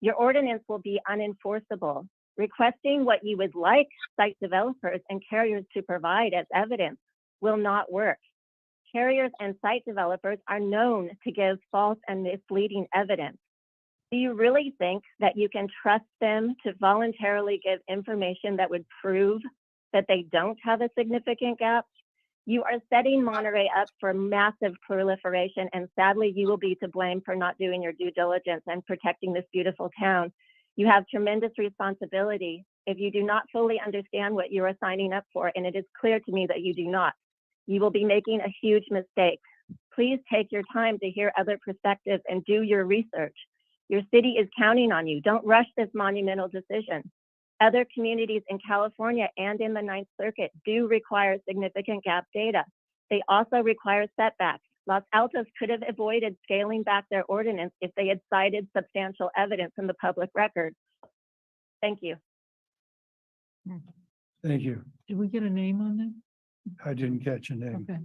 Your ordinance will be unenforceable. Requesting what you would like site developers and carriers to provide as evidence will not work. Carriers and site developers are known to give false and misleading evidence. Do you really think that you can trust them to voluntarily give information that would prove that they don't have a significant gap? You are setting Monterey up for massive proliferation, and sadly, you will be to blame for not doing your due diligence and protecting this beautiful town. You have tremendous responsibility if you do not fully understand what you are signing up for, and it is clear to me that you do not. You will be making a huge mistake. Please take your time to hear other perspectives and do your research. Your city is counting on you. Don't rush this monumental decision. Other communities in California and in the Ninth Circuit do require significant gap data. They also require setbacks. Los Altos could have avoided scaling back their ordinance if they had cited substantial evidence in the public record. Thank you. Thank you. Did we get a name on that? I didn't catch a name. Okay.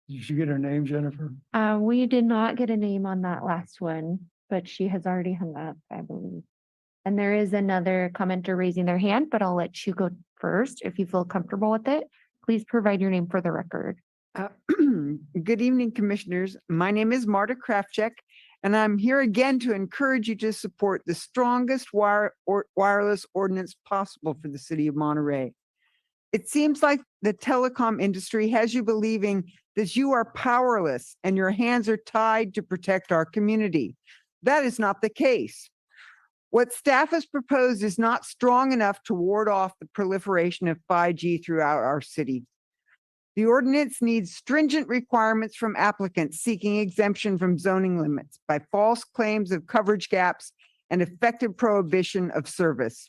Did you get her name, Jennifer? We did not get a name on that last one, but she has already hung up, I believe. And there is another commenter raising their hand, but I'll let you go first if you feel comfortable with it. Please provide your name for the record. Good evening, commissioners. My name is Marta Krafchek, and I'm here again to encourage you to support the strongest wireless ordinance possible for the city of Monterey. It seems like the telecom industry has you believing that you are powerless and your hands are tied to protect our community. That is not the case. What staff has proposed is not strong enough to ward off the proliferation of 5G throughout our city. The ordinance needs stringent requirements from applicants seeking exemption from zoning limits by false claims of coverage gaps and effective prohibition of service.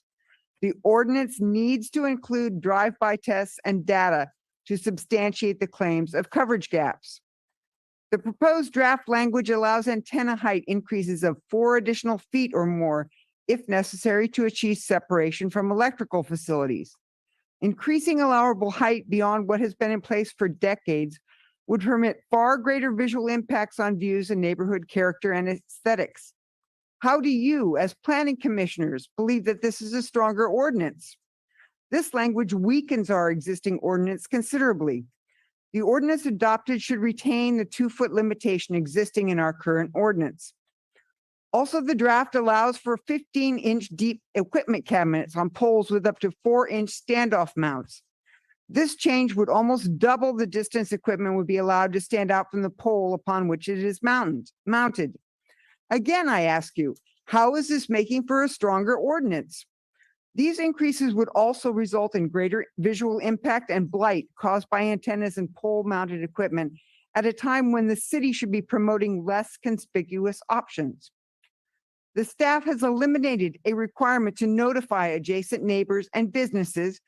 The ordinance needs to include drive-by tests and data to substantiate the claims of coverage gaps. The proposed draft language allows antenna height increases of 4 additional feet or more if necessary to achieve separation from electrical facilities. Increasing allowable height beyond what has been in place for decades would permit far greater visual impacts on views and neighborhood character and aesthetics. How do you, as planning commissioners, believe that this is a stronger ordinance? This language weakens our existing ordinance considerably. The ordinance adopted should retain the 2-foot limitation existing in our current ordinance. Also, the draft allows for 15-inch deep equipment cabinets on poles with up to 4-inch standoff mounts. This change would almost double the distance equipment would be allowed to stand out from the pole upon which it is mounted. Again, I ask you, how is this making for a stronger ordinance? These increases would also result in greater visual impact and blight caused by antennas and pole-mounted equipment at a time when the city should be promoting less conspicuous options. The staff has eliminated a requirement to notify adjacent neighbors and businesses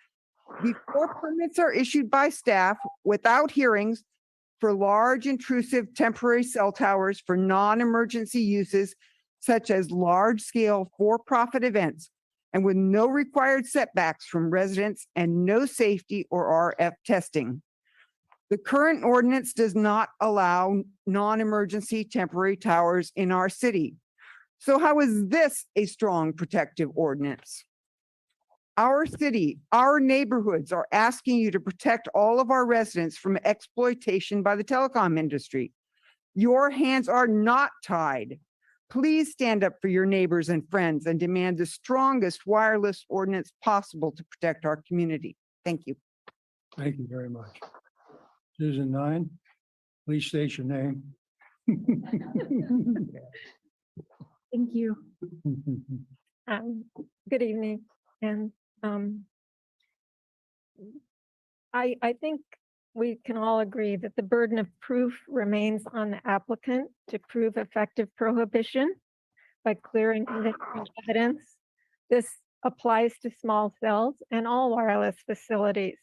before permits are issued by staff without hearings for large intrusive temporary cell towers for non-emergency uses such as large-scale for-profit events and with no required setbacks from residents and no safety or RF testing. The current ordinance does not allow non-emergency temporary towers in our city. So how is this a strong protective ordinance? Our city, our neighborhoods are asking you to protect all of our residents from exploitation by the telecom industry. Your hands are not tied. Please stand up for your neighbors and friends and demand the strongest wireless ordinance possible to protect our community. Thank you. Thank you very much. Susan 9, please state your name. Thank you. Good evening. And I think we can all agree that the burden of proof remains on the applicant to prove effective prohibition by clear and convincing evidence. This applies to small cells and all wireless facilities.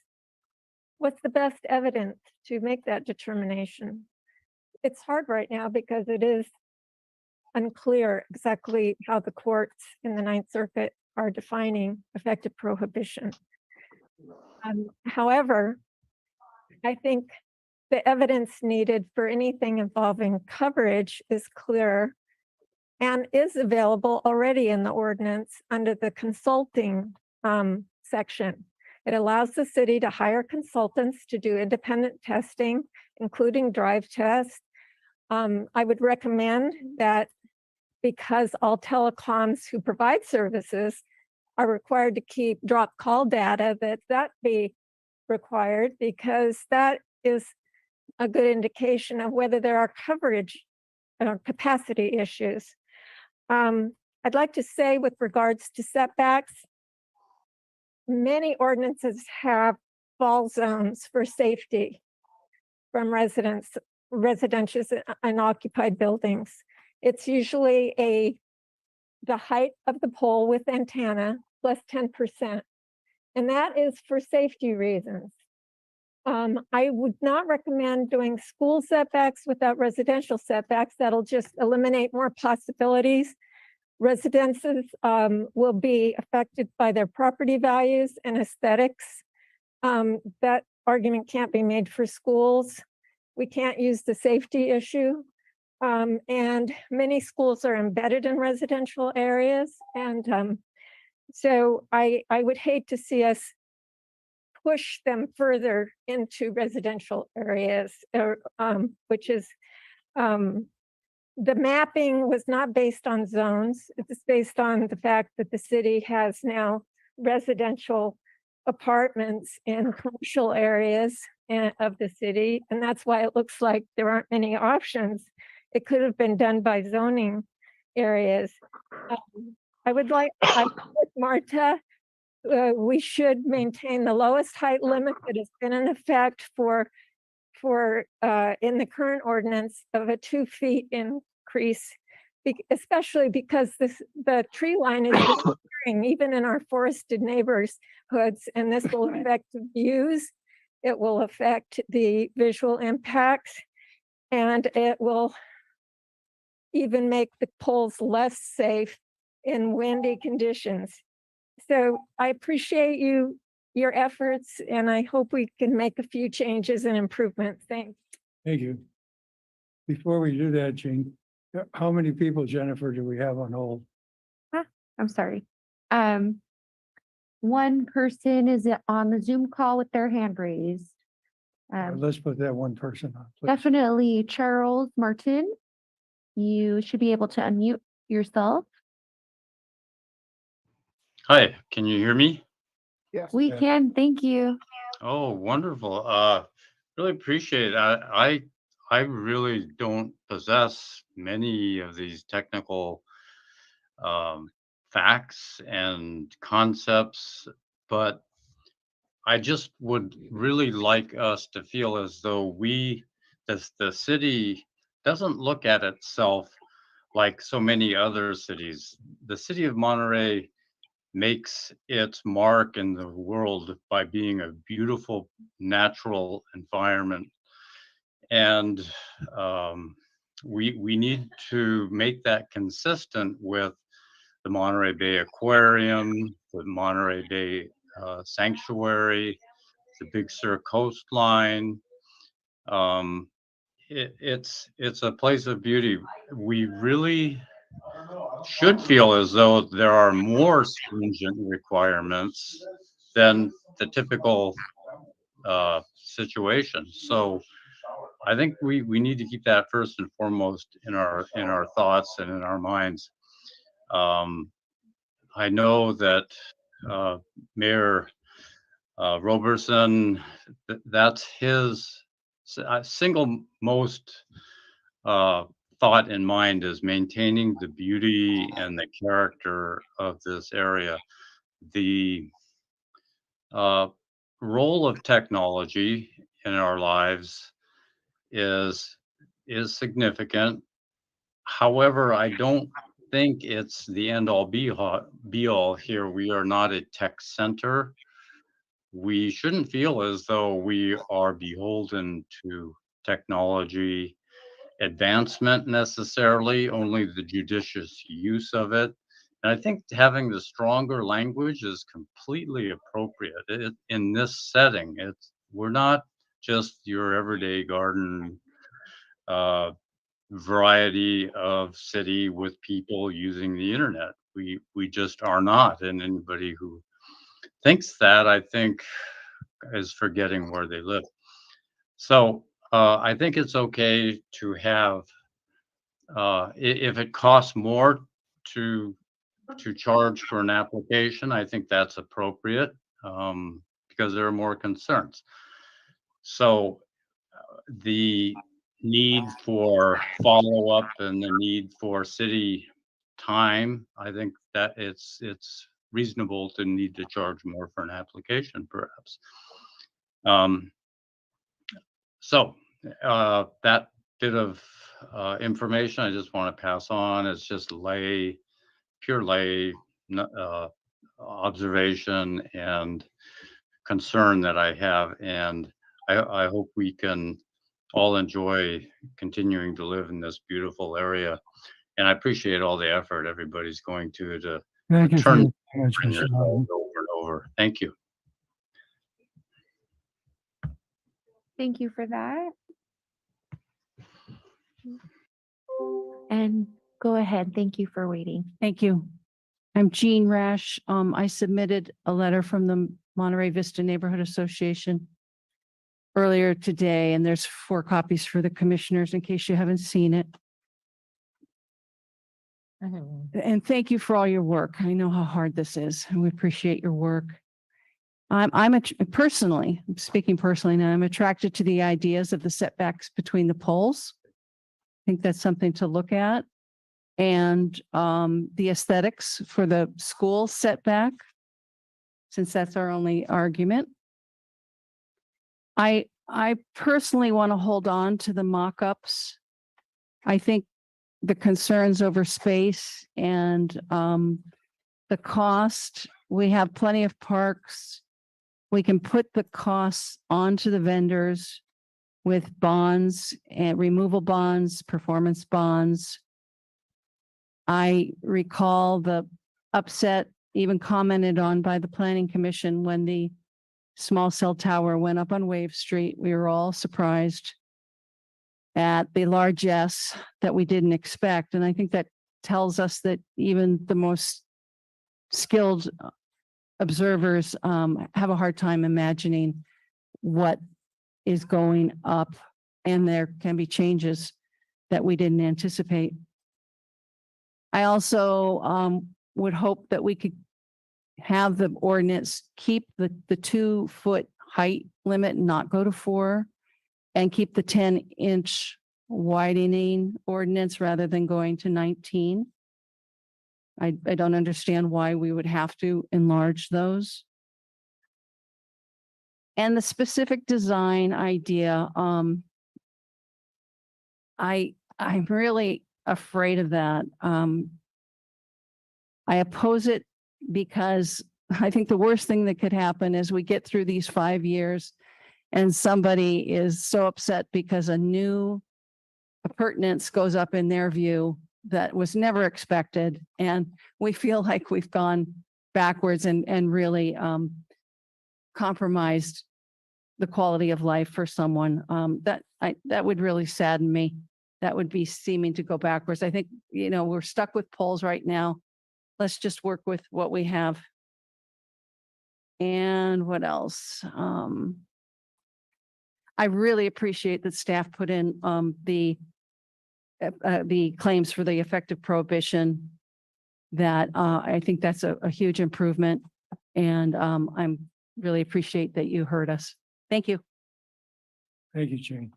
What's the best evidence to make that determination? It's hard right now because it is unclear exactly how the courts in the Ninth Circuit are defining effective prohibition. However, I think the evidence needed for anything involving coverage is clear and is available already in the ordinance under the consulting section. It allows the city to hire consultants to do independent testing, including drive tests. I would recommend that because all telecoms who provide services are required to keep drop call data, that be required, because that is a good indication of whether there are coverage or capacity issues. I'd like to say with regards to setbacks, many ordinances have fall zones for safety from residential and occupied buildings. It's usually the height of the pole with antenna plus 10%. And that is for safety reasons. I would not recommend doing school setbacks without residential setbacks. That'll just eliminate more possibilities. Residences will be affected by their property values and aesthetics. That argument can't be made for schools. We can't use the safety issue. And many schools are embedded in residential areas. And so I would hate to see us push them further into residential areas, which is, the mapping was not based on zones. It's based on the fact that the city has now residential apartments in commercial areas of the city. And that's why it looks like there aren't many options. It could have been done by zoning areas. I would like, with Marta, we should maintain the lowest height limit that has been in effect for in the current ordinance of a 2 feet increase, especially because the tree line is disappearing even in our forested neighborhoods, and this will affect views it will affect the visual impacts, and it will even make the poles less safe in windy conditions. So I appreciate your efforts, and I hope we can make a few changes and improvements. Thanks. Thank you. Before we do that, Jean, how many people, Jennifer, do we have on hold? I'm sorry. One person is on the Zoom call with their hand raised. Let's put that one person on, please. Definitely Charles Martin. You should be able to unmute yourself. Hi, can you hear me? Yes. We can, thank you. Oh, wonderful. Really appreciate it. I really don't possess many of these technical facts and concepts, but I just would really like us to feel as though the city doesn't look at itself like so many other cities. The city of Monterey makes its mark in the world by being a beautiful natural environment. And we need to make that consistent with the Monterey Bay Aquarium, the Monterey Bay Sanctuary, the Big Sur coastline. It's a place of beauty. We really should feel as though there are more stringent requirements than the typical situation. So I think we need to keep that first and foremost in our thoughts and in our minds. I know that Mayor Roberson, that's his single most thought in mind is maintaining the beauty and the character of this area. The role of technology in our lives is significant. However, I don't think it's the end all be all here. We are not a tech center. We shouldn't feel as though we are beholden to technology advancement necessarily, only the judicious use of it. And I think having the stronger language is completely appropriate in this setting. We're not just your everyday garden variety of city with people using the internet. We just are not. And anybody who thinks that, I think, is forgetting where they live. So I think it's okay to have, if it costs more to charge for an application, I think that's appropriate because there are more concerns. So the need for follow-up and the need for city time, I think that it's reasonable to need to charge more for an application, perhaps. So that bit of information I just want to pass on. It's just pure lay observation and concern that I have, and I hope we can all enjoy continuing to live in this beautiful area. And I appreciate all the effort everybody's going to Thank you for turn your answer, yourselves Sean. over and over. Thank you. Thank you for that. And go ahead. Thank you for waiting. Thank you. I'm Jean Rash. I submitted a letter from the Monterey Vista Neighborhood Association earlier today, and there's 4 copies for the commissioners in case you haven't seen it. And thank you for all your work. I know how hard this is, and we appreciate your work. I'm speaking personally now, I'm attracted to the ideas of the setbacks between the poles. I think that's something to look at. And the aesthetics for the school setback, since that's our only argument. I personally want to hold on to the mock-ups. I think the concerns over space and the cost, we have plenty of parks We can put the costs onto the vendors with bonds and removal bonds, performance bonds. I recall the upset even commented on by the Planning Commission when the small cell tower went up on Wave Street. We were all surprised at the largesse that we didn't expect. And I think that tells us that even the most skilled observers have a hard time imagining what is going up, and there can be changes that we didn't anticipate. I also would hope that we could have the ordinance keep the 2-foot height limit, not go to 4, and keep the 10-inch widening ordinance rather than going to 19. I don't understand why we would have to enlarge those. And the specific design idea, I'm really afraid of that. I oppose it because I think the worst thing that could happen is we get through these 5 years and somebody is so upset because a new appurtenance goes up in their view that was never expected. And we feel like we've gone backwards and really compromised the quality of life for someone. That would really sadden me. That would be seeming to go backwards. I think, we're stuck with poles right now. Let's just work with what we have. And what else? I really appreciate that staff put in the claims for the effective prohibition. That I think that's a huge improvement. And I'm really appreciate that you heard us. Thank you. Thank you, Jane.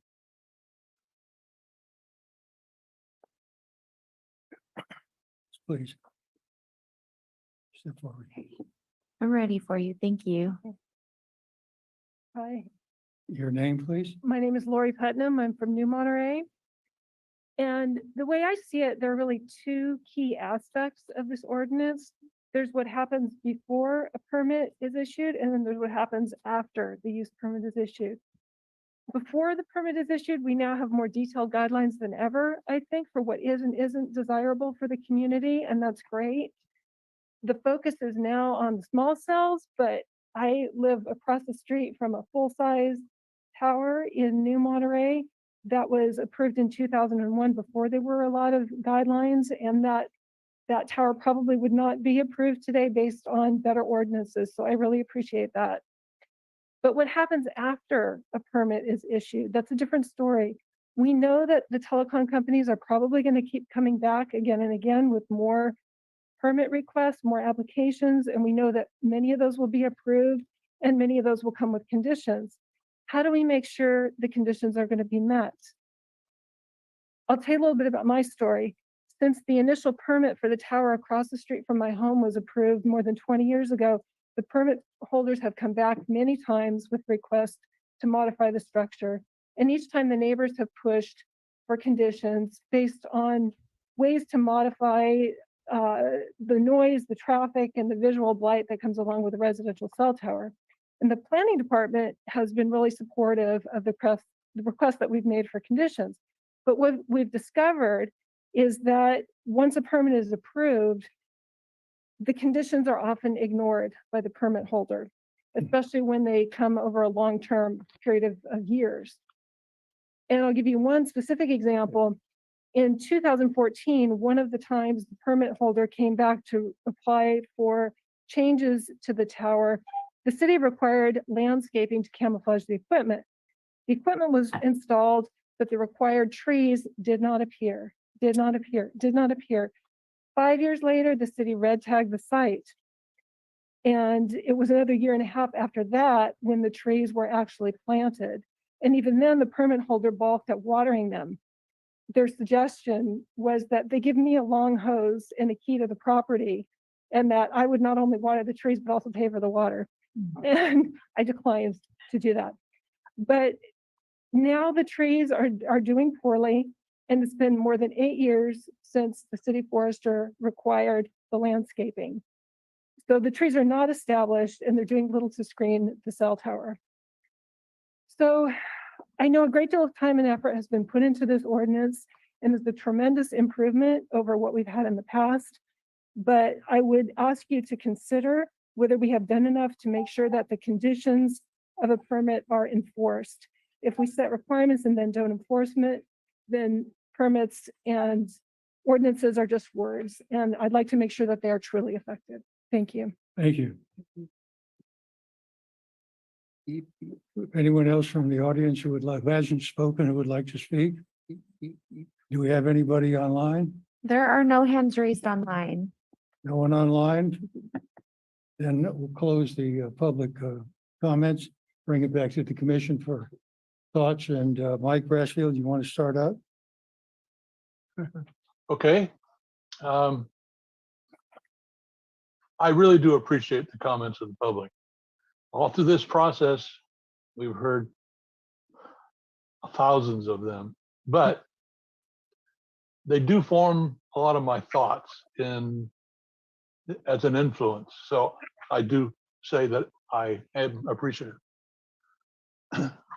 Please. Step forward. I'm ready for you. Thank you. Hi, Your name, please? my name is Lori Putnam. I'm from New Monterey. And the way I see it, there are really two key aspects of this ordinance. There's what happens before a permit is issued, and then there's what happens after the use permit is issued. Before the permit is issued, we now have more detailed guidelines than ever, I think, for what is and isn't desirable for the community, and that's great. The focus is now on the small cells, but I live across the street from a full-size tower in New Monterey that was approved in 2001 before there were a lot of guidelines, and that tower probably would not be approved today based on better ordinances. So I really appreciate that. But what happens after a permit is issued, that's a different story. We know that the telecom companies are probably going to keep coming back again and again with more permit requests, more applications, and we know that many of those will be approved and many of those will come with conditions. How do we make sure the conditions are going to be met? I'll tell you a little bit about my story. Since the initial permit for the tower across the street from my home was approved more than 20 years ago, the permit holders have come back many times with requests to modify the structure. And each time the neighbors have pushed for conditions based on ways to modify the noise, the traffic, and the visual blight that comes along with a residential cell tower. And the planning department has been really supportive of the request that we've made for conditions. But what we've discovered is that once a permit is approved, the conditions are often ignored by the permit holder, especially when they come over a long-term period of years. And I'll give you one specific example. In 2014, one of the times the permit holder came back to apply for changes to the tower, the city required landscaping to camouflage the equipment. The equipment was installed, but the required trees did not appear. 5 years later, the city red tagged the site. And it was another year and a half after that when the trees were actually planted. And even then, the permit holder balked at watering them. Their suggestion was that they give me a long hose and a key to the property, and that I would not only water the trees, but also pay for the water. And I declined to do that. But now the trees are doing poorly, and it's been more than 8 years since the city forester required the landscaping. So the trees are not established and they're doing little to screen the cell tower. So I know a great deal of time and effort has been put into this ordinance and it's a tremendous improvement over what we've had in the past. But I would ask you to consider whether we have done enough to make sure that the conditions of a permit are enforced. If we set requirements and then don't enforcement, then permits and ordinances are just words. And I'd like to make sure that they are truly effective. Thank you. Thank you. Anyone else from the audience who hasn't spoken, who would like to speak? Do we have anybody online? There are no hands raised online. No one online? Then we'll close the public comments, bring it back to the commission for thoughts. And Mike Brassfield, you want to start out? Okay. I really do appreciate the comments of the public. All through this process, we've heard thousands of them, but they do form a lot of my thoughts as an influence. So I do say that I am appreciative.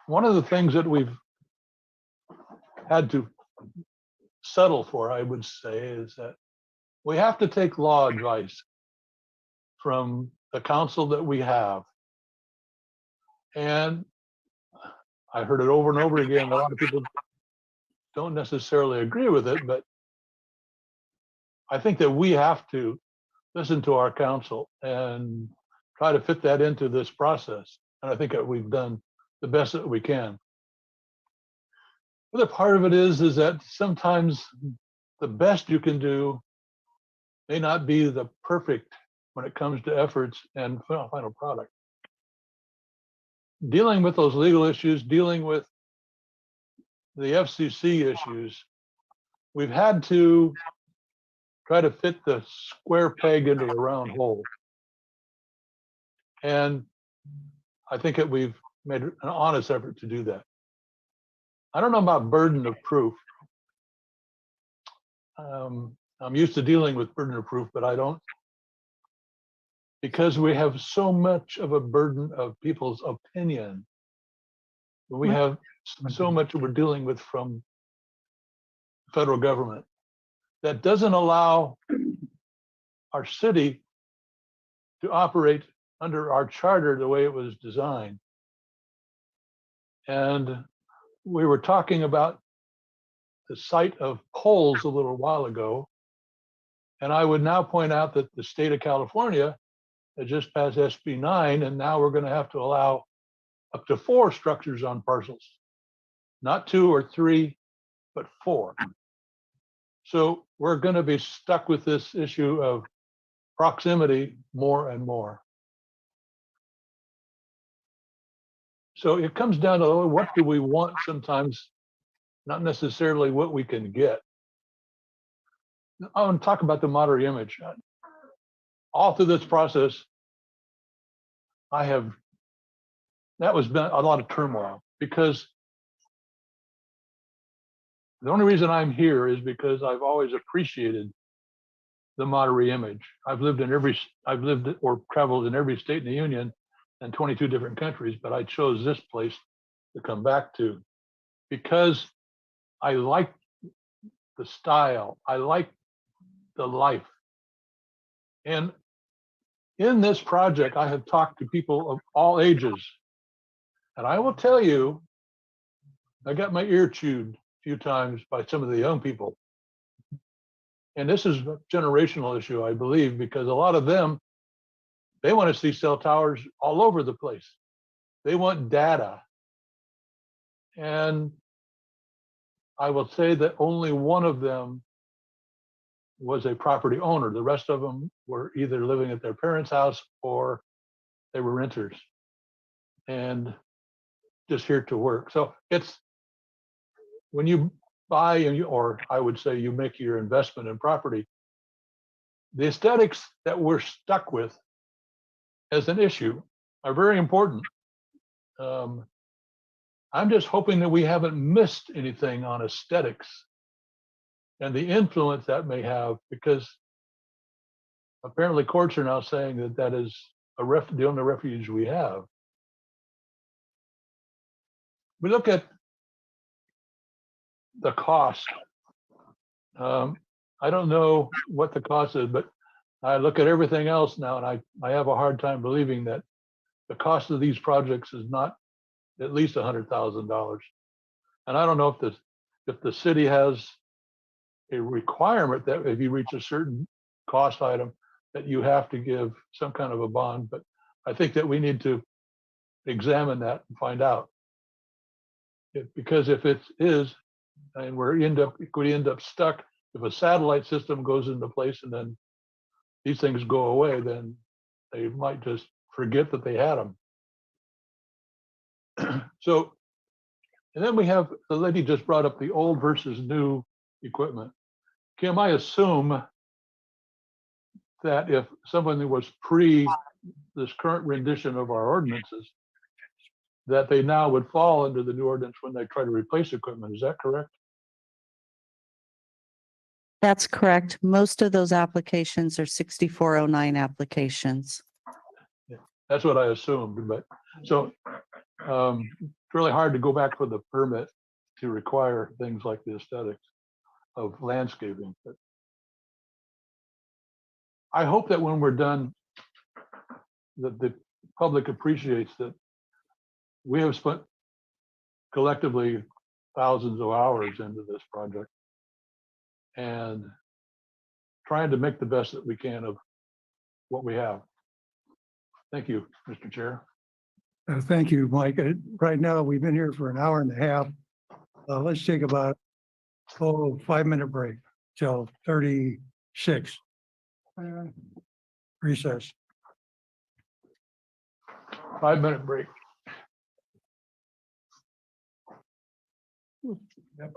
One of the things that we've had to settle for, I would say, is that we have to take law advice from the council that we have. And I heard it over and over again. A lot of people don't necessarily agree with it, but I think that we have to listen to our council and try to fit that into this process. And I think that we've done the best that we can. The other part of it is that sometimes the best you can do may not be the perfect when it comes to efforts and final product. Dealing with those legal issues, dealing with the FCC issues, we've had to try to fit the square peg into the round hole. And I think that we've made an honest effort to do that. I don't know about burden of proof. I'm used to dealing with burden of proof, but I don't, because we have so much of a burden of people's opinion. We have so much we're dealing with from the federal government that doesn't allow our city to operate under our charter the way it was designed. And we were talking about the site of polls a little while ago. And I would now point out that the state of California has just passed SB 9, and now we're going to have to allow up to 4 structures on parcels, not 2 or 3, but 4. So we're going to be stuck with this issue of proximity more and more. So it comes down to what do we want sometimes, not necessarily what we can get. I want to talk about the Monterey image. All through this process, that was been a lot of turmoil, because the only reason I'm here is because I've always appreciated the Monterey image. I've lived or traveled in every state in the union and 22 different countries, but I chose this place to come back to because I like the style, I like the life. And in this project, I have talked to people of all ages. And I will tell you, I got my ear chewed a few times by some of the young people. And this is a generational issue, I believe, because a lot of them, they want to see cell towers all over the place. They want data. And I will say that only one of them was a property owner. The rest of them were either living at their parents' house or they were renters and just here to work. So it's when you buy, or I would say you make your investment in property, the aesthetics that we're stuck with as an issue are very important. I'm just hoping that we haven't missed anything on aesthetics and the influence that may have, because apparently courts are now saying that that is the only refuge we have. We look at the cost. I don't know what the cost is, but I look at everything else now and I have a hard time believing that the cost of these projects is not at least $100,000. And I don't know if the city has a requirement that if you reach a certain cost item, that you have to give some kind of a bond, but I think that we need to examine that and find out. Because if it is, and we end up stuck, if a satellite system goes into place and then these things go away, then they might just forget that they had them. So, and then we have, the lady just brought up the old versus new equipment. Kim, I assume that if someone was pre this current rendition of our ordinances, that they now would fall under the new ordinance when they try to replace equipment. Is that correct? That's correct. Most of those applications are 6409 applications. Yeah, that's what I assumed, but so it's really hard to go back for the permit to require things like the aesthetics of landscaping. But I hope that when we're done, that the public appreciates that we have spent collectively thousands of hours into this project and trying to make the best that we can of what we have. Thank you, Mr. Chair. Thank you, Mike. Right now, we've been here for an hour and a half. Let's take about 5-minute break till 36. Recess. 5-minute break. Yep.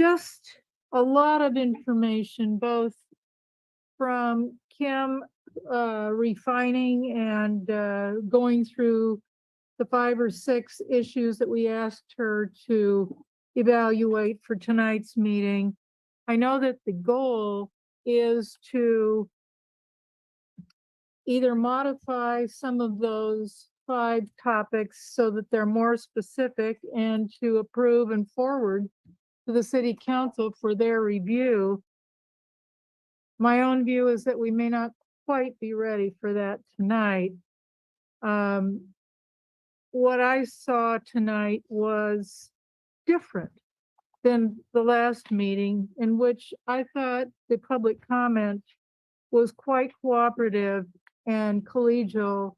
just a lot of information, both from Kim refining and going through the 5 or 6 issues that we asked her to evaluate for tonight's meeting. I know that the goal is to either modify some of those 5 topics so that they're more specific and to approve and forward to the city council for their review. My own view is that we may not quite be ready for that tonight. What I saw tonight was different than the last meeting, in which I thought the public comment was quite cooperative and collegial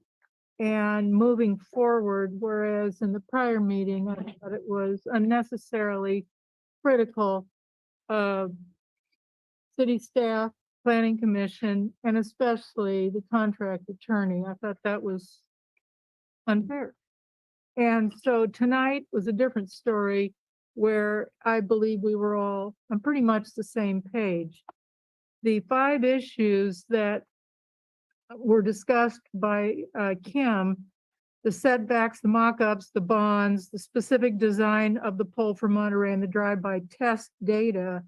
and moving forward, whereas in the prior meeting, I thought it was unnecessarily critical of city staff, planning commission, and especially the contract attorney. I thought that was unfair. And so tonight was a different story where I believe we were all on pretty much the same page. The 5 issues that were discussed by Kim, the setbacks, the mock-ups, the bonds, the specific design of the pole for Monterey and the drive-by test data,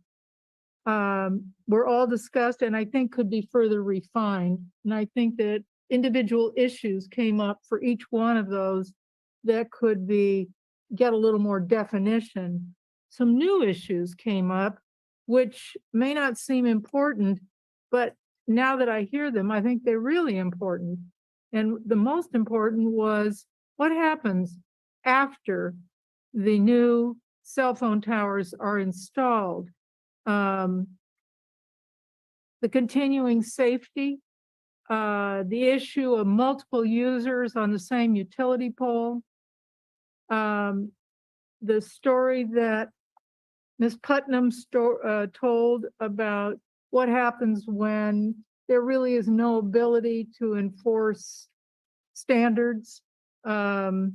were all discussed and I think could be further refined. And I think that individual issues came up for each one of those that could get a little more definition. Some new issues came up, which may not seem important, but now that I hear them, I think they're really important. And the most important was what happens after the new cell phone towers are installed. The continuing safety, the issue of multiple users on the same utility pole, the story that Ms. Putnam told about what happens when there really is no ability to enforce standards, and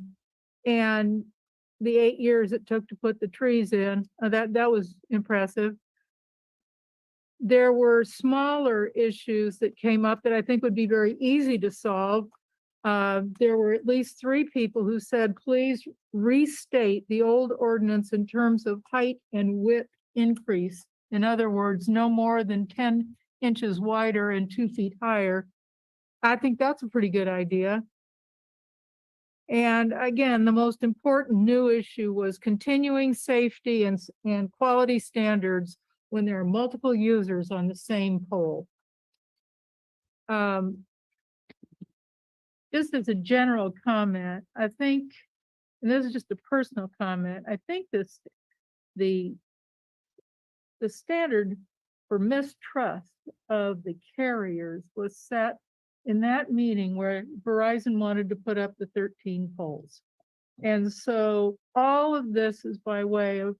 the 8 years it took to put the trees in, that was impressive. There were smaller issues that came up that I think would be very easy to solve. There were at least 3 people who said, please restate the old ordinance in terms of height and width increase. In other words, no more than 10 inches wider and 2 feet higher. I think that's a pretty good idea. And again, the most important new issue was continuing safety and quality standards when there are multiple users on the same pole. Just as a general comment, I think, and this is just a personal comment, I think the standard for mistrust of the carriers was set in that meeting where Verizon wanted to put up the 13 poles. And so all of this is by way of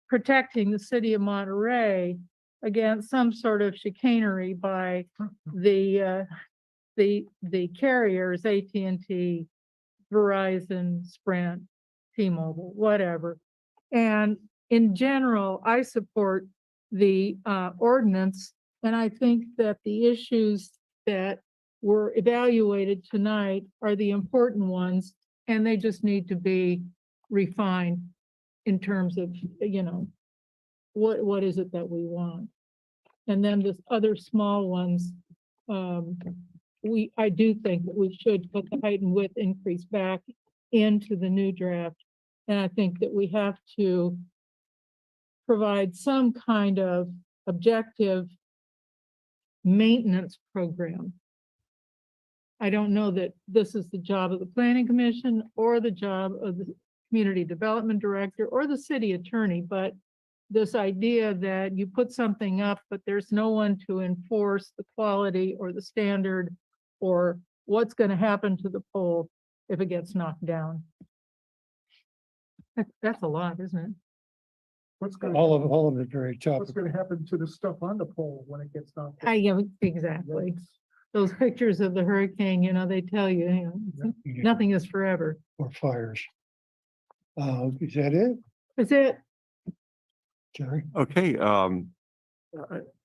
protecting the city of Monterey against some sort of chicanery by the carriers, AT&T, Verizon, Sprint, T-Mobile, whatever. And in general, I support the ordinance, and I think that the issues that were evaluated tonight are the important ones, and they just need to be refined in terms of, you know, what is it that we want. And then this other small ones, I do think that we should put the height and width increase back into the new draft. And I think that we have to provide some kind of objective maintenance program. I don't know that this is the job of the planning commission or the job of the community development director or the city attorney, but this idea that you put something up, but there's no one to enforce the quality or the standard or what's going to happen to the pole if it gets knocked down. That's a lot, isn't it? All of it very tough. What's going to happen to the stuff on the pole when it gets knocked down? Yeah, exactly. Those pictures of the hurricane, you know, they tell you, nothing is forever. Or fires. Is that it? That's it. Jerry? Okay,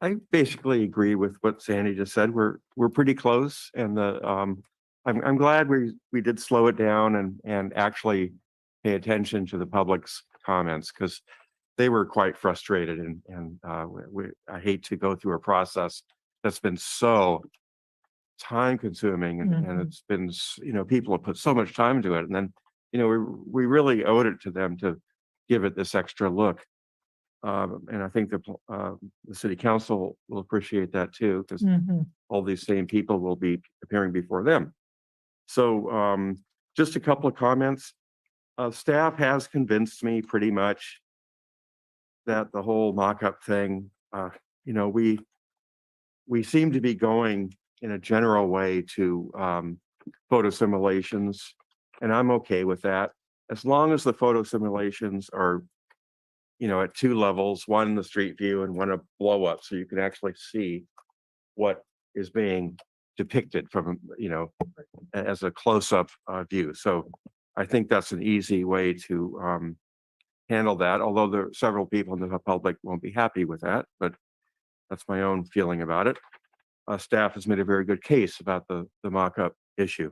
I basically agree with what Sandy just said. We're pretty close, and I'm glad we did slow it down and actually pay attention to the public's comments, because they were quite frustrated, and I hate to go through a process that's been so time consuming, and it's been, people have put so much time into it, and then, we really owed it to them to give it this extra look. And I think the city council will appreciate that too, because all these same people will be appearing before them. So just a couple of comments. Staff has convinced me pretty much that the whole mock-up thing, we seem to be going in a general way to photo simulations, and I'm okay with that, as long as the photo simulations are at two levels, one the street view and one a blow up, so you can actually see what is being depicted from, as a close-up view. So I think that's an easy way to handle that, although there are several people in the public won't be happy with that, but that's my own feeling about it. Staff has made a very good case about the mock-up issue.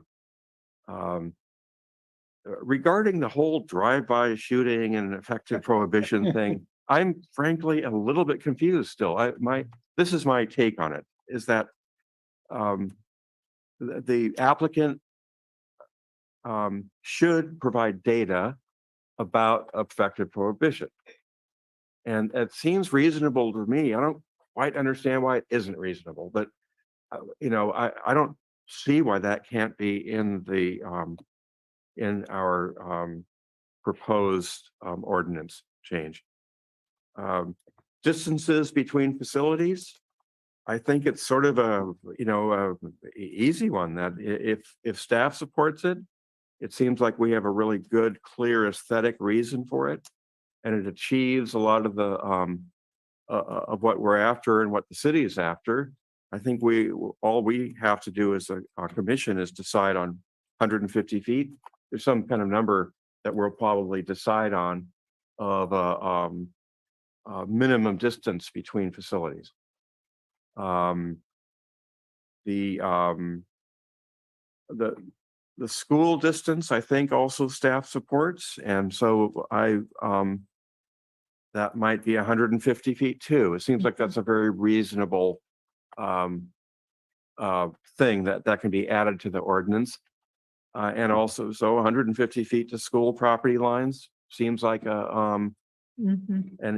Regarding the whole drive-by shooting and effective prohibition thing, I'm frankly a little bit confused still. This is my take on it, is that the applicant should provide data about effective prohibition. And it seems reasonable to me. I don't quite understand why it isn't reasonable, but I don't see why that can't be in the in our proposed ordinance change. Distances between facilities, I think it's sort of a easy one, that if staff supports it, it seems like we have a really good, clear aesthetic reason for it, and it achieves a lot of the of what we're after and what the city is after. I think all we have to do as a commission is decide on 150 feet. There's some kind of number that we'll probably decide on of a minimum distance between facilities. The school distance, I think, also staff supports, and so that might be 150 feet too. It seems like that's a very reasonable thing that can be added to the ordinance. And also, so 150 feet to school property lines seems like an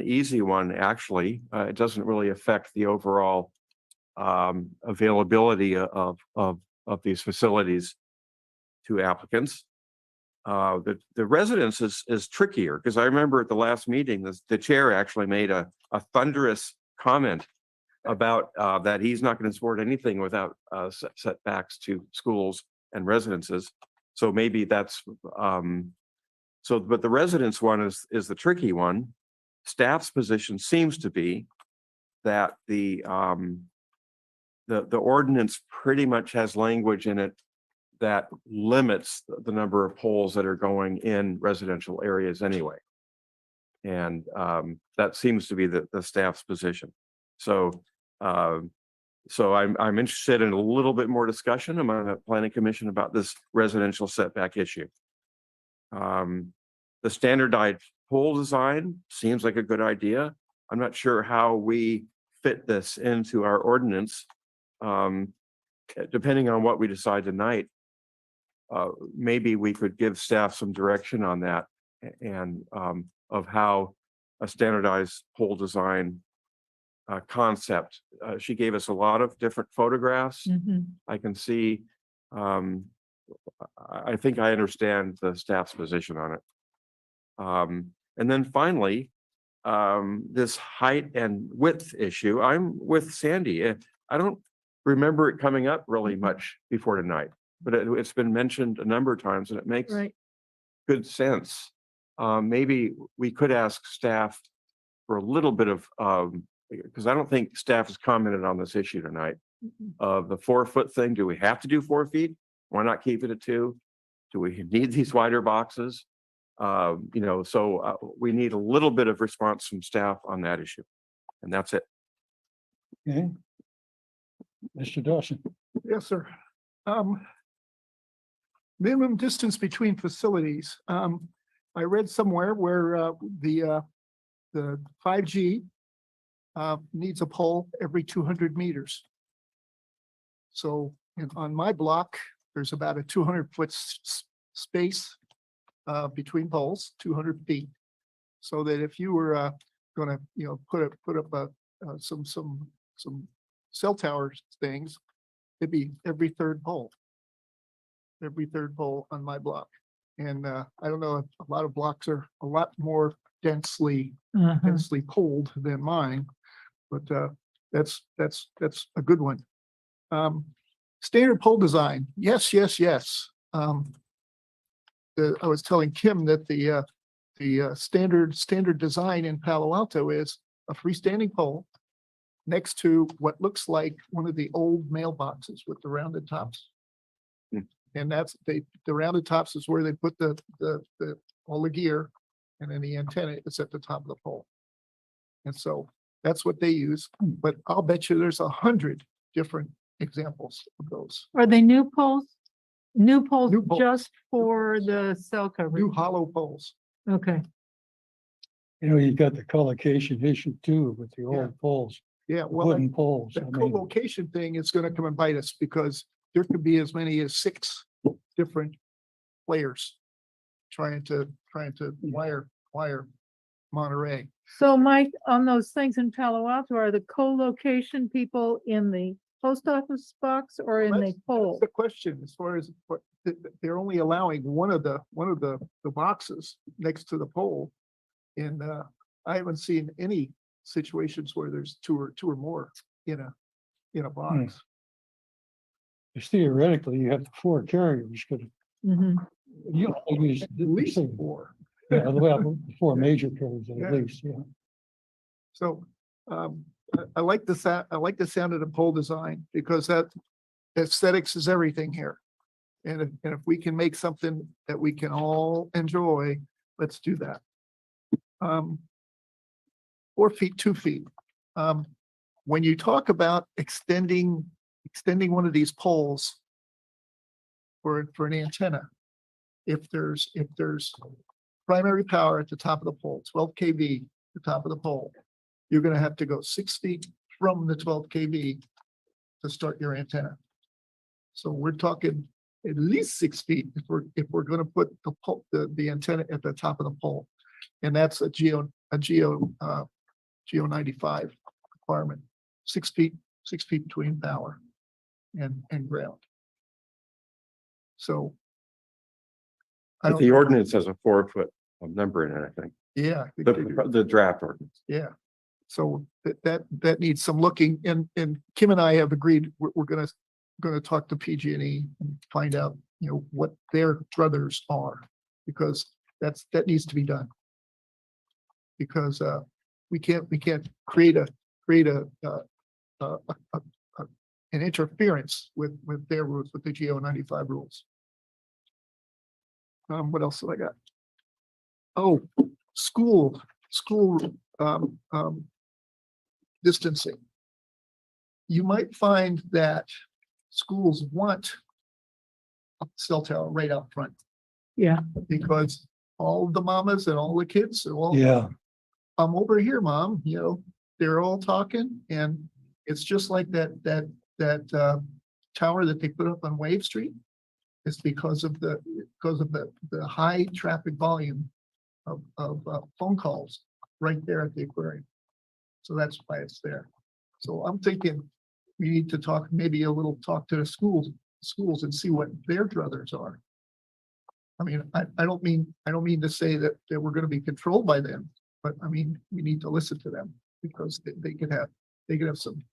easy one, actually. It doesn't really affect the overall availability of these facilities to applicants. The residence is trickier, because I remember at the last meeting, the chair actually made a thunderous comment about that he's not going to support anything without setbacks to schools and residences. So maybe that's but the residence one is the tricky one. Staff's position seems to be that the ordinance pretty much has language in it that limits the number of poles that are going in residential areas anyway. And that seems to be the staff's position. So I'm interested in a little bit more discussion among the planning commission about this residential setback issue. The standardized pole design seems like a good idea. I'm not sure how we fit this into our ordinance. Depending on what we decide tonight, maybe we could give staff some direction on that, and of how a standardized pole design concept. She gave us a lot of different photographs. I can see, I think I understand the staff's position on it. And then finally, this height and width issue, I'm with Sandy. I don't remember it coming up really much before tonight, but it's been mentioned a number of times, and it makes good sense. Maybe we could ask staff for a little bit of, because I don't think staff has commented on this issue tonight, of the 4 foot thing. Do we have to do 4 feet? Why not keep it at 2? Do we need these wider boxes? We need a little bit of response from staff on that issue. And that's it. Okay. Mr. Dawson. Yes, sir. Minimum distance between facilities. I read somewhere where the 5G needs a pole every 200 meters. So on my block, there's about a 200-foot space between poles, 200 feet. So that if you were going to, put up some cell tower things, it'd be every third pole on my block. And I don't know if a lot of blocks are a lot more densely polled than mine, but that's a good one. Standard pole design. Yes. I was telling Kim that the standard design in Palo Alto is a freestanding pole next to what looks like one of the old mailboxes with the rounded tops. And that's the rounded tops is where they put the all the gear, and then the antenna is at the top of the pole. And so that's what they use. But I'll bet you there's 100 different examples of those. Are they new poles? New poles New poles. just for the cell coverage? New hollow poles. Okay. You got the collocation issue too with the old poles, Yeah, well, wooden poles. the co-location thing is going to come and bite us because there could be as many as 6 different players trying to wire Monterey. So Mike, on those things in Palo Alto, are the co-location people in the post office box or in the That's pole? the question as far as what they're only allowing one of the boxes next to the pole. And I haven't seen any situations where there's two or more in a box. Theoretically, you have 4 carriers, but you only use At least 4. Yeah, well, 4 major carriers Yeah. at least, yeah. So I like the sound of the pole design because that aesthetics is everything here. And if we can make something that we can all enjoy, let's do that. 4 feet, 2 feet. When you talk about extending one of these poles for an antenna, if there's primary power at the top of the pole, 12 kV, the top of the pole, you're going to have to go 6 feet from the 12 kV to start your antenna. So we're talking at least 6 feet if we're going to put the antenna at the top of the pole, and that's a Geo 95 requirement. 6 feet between power and ground. So I But don't the know. ordinance has a 4-foot number in it, I think. Yeah. The draft ordinance. Yeah. So that needs some looking, and Kim and I have agreed we're gonna talk to PG&E and find out, what their druthers are, because that needs to be done. Because we can't create an interference with their rules, with the Geo 95 rules. What else have I got? Oh, school distancing. You might find that schools want a cell tower right out front. Yeah. Because all the mamas and all the kids are all, Yeah. I'm over here, mom, they're all talking, and it's just like that tower that they put up on Wave Street. It's because of the high traffic volume of phone calls right there at the aquarium. So that's why it's there. So I'm thinking we need to talk to the schools and see what their druthers are. I mean, I don't mean to say that we're going to be controlled by them, but I mean, we need to listen to them because they could have some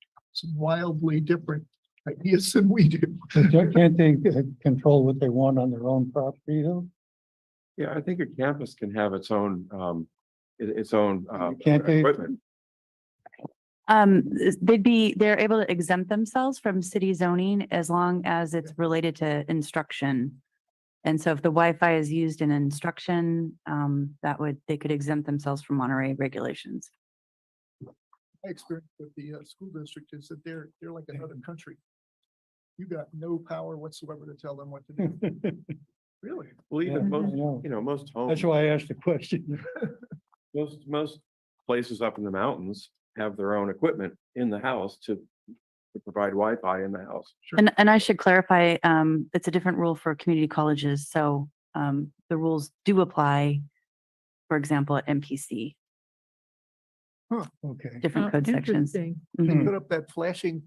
wildly different ideas than we do. Can't they control what they want on their own property though? Yeah, I think a campus can have its own Can't they? equipment. They're able to exempt themselves from city zoning as long as it's related to instruction. And so if the Wi-Fi is used in instruction, they could exempt themselves from Monterey regulations. My experience with the school district is that they're like another country. You got no power whatsoever to tell them what to do. Really? Well, Yeah, even I most, know. most homes. That's why I asked the question. Most places up in the mountains have their own equipment in the house to provide Wi-Fi in the house. And I should clarify, it's a different rule for community colleges. So the rules do apply, for example, at MPC, Okay. different code sections. Interesting. They Mhm. put up that flashing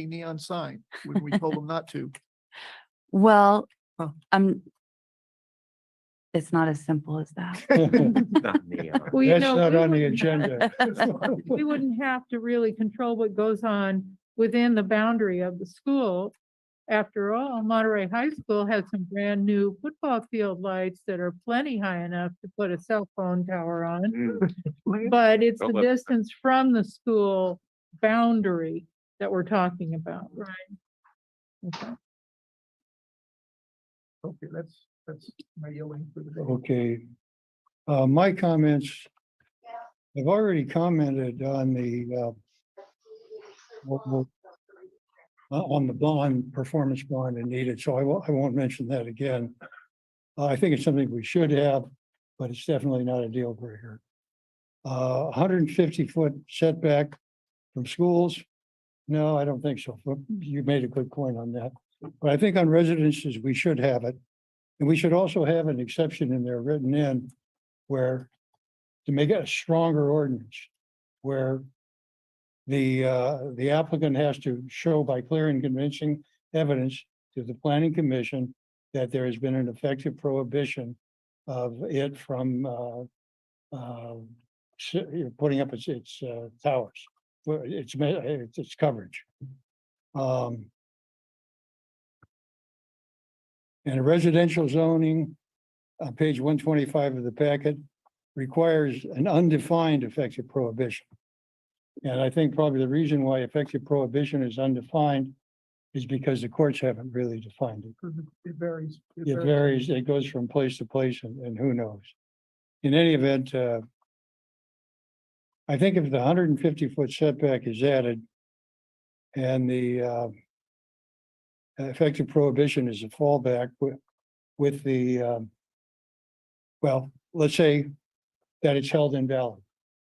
neon sign when we told them not to. Well, Huh. it's not as simple as that. Not neon. Well, you That's know, not we on the wouldn't- agenda. We wouldn't have to really control what goes on within the boundary of the school. After all, Monterey High School has some brand new football field lights that are plenty high enough to put a cell phone tower on. But it's the Don't let- distance from the school boundary that we're talking about, right? Okay. Okay, that's my yelling for the day. Okay. My comments, I've already commented on the on the bond, performance bond and needed, so I won't mention that again. I think it's something we should have, but it's definitely not a deal breaker. 150-foot setback from schools. No, I don't think so. But you made a good point on that. But I think on residences, we should have it. And we should also have an exception in there written in where to make it a stronger ordinance, where the applicant has to show by clear and convincing evidence to the planning commission that there has been an effective prohibition of it from putting up its towers, its coverage. And a residential zoning on page 125 of the packet requires an undefined effective prohibition. And I think probably the reason why effective prohibition is undefined is because the courts haven't really defined it. It varies. It varies, it goes from place to place and who knows. In any event, I think if the 150-foot setback is added and the effective prohibition is a fallback with the, well, let's say that it's held invalid.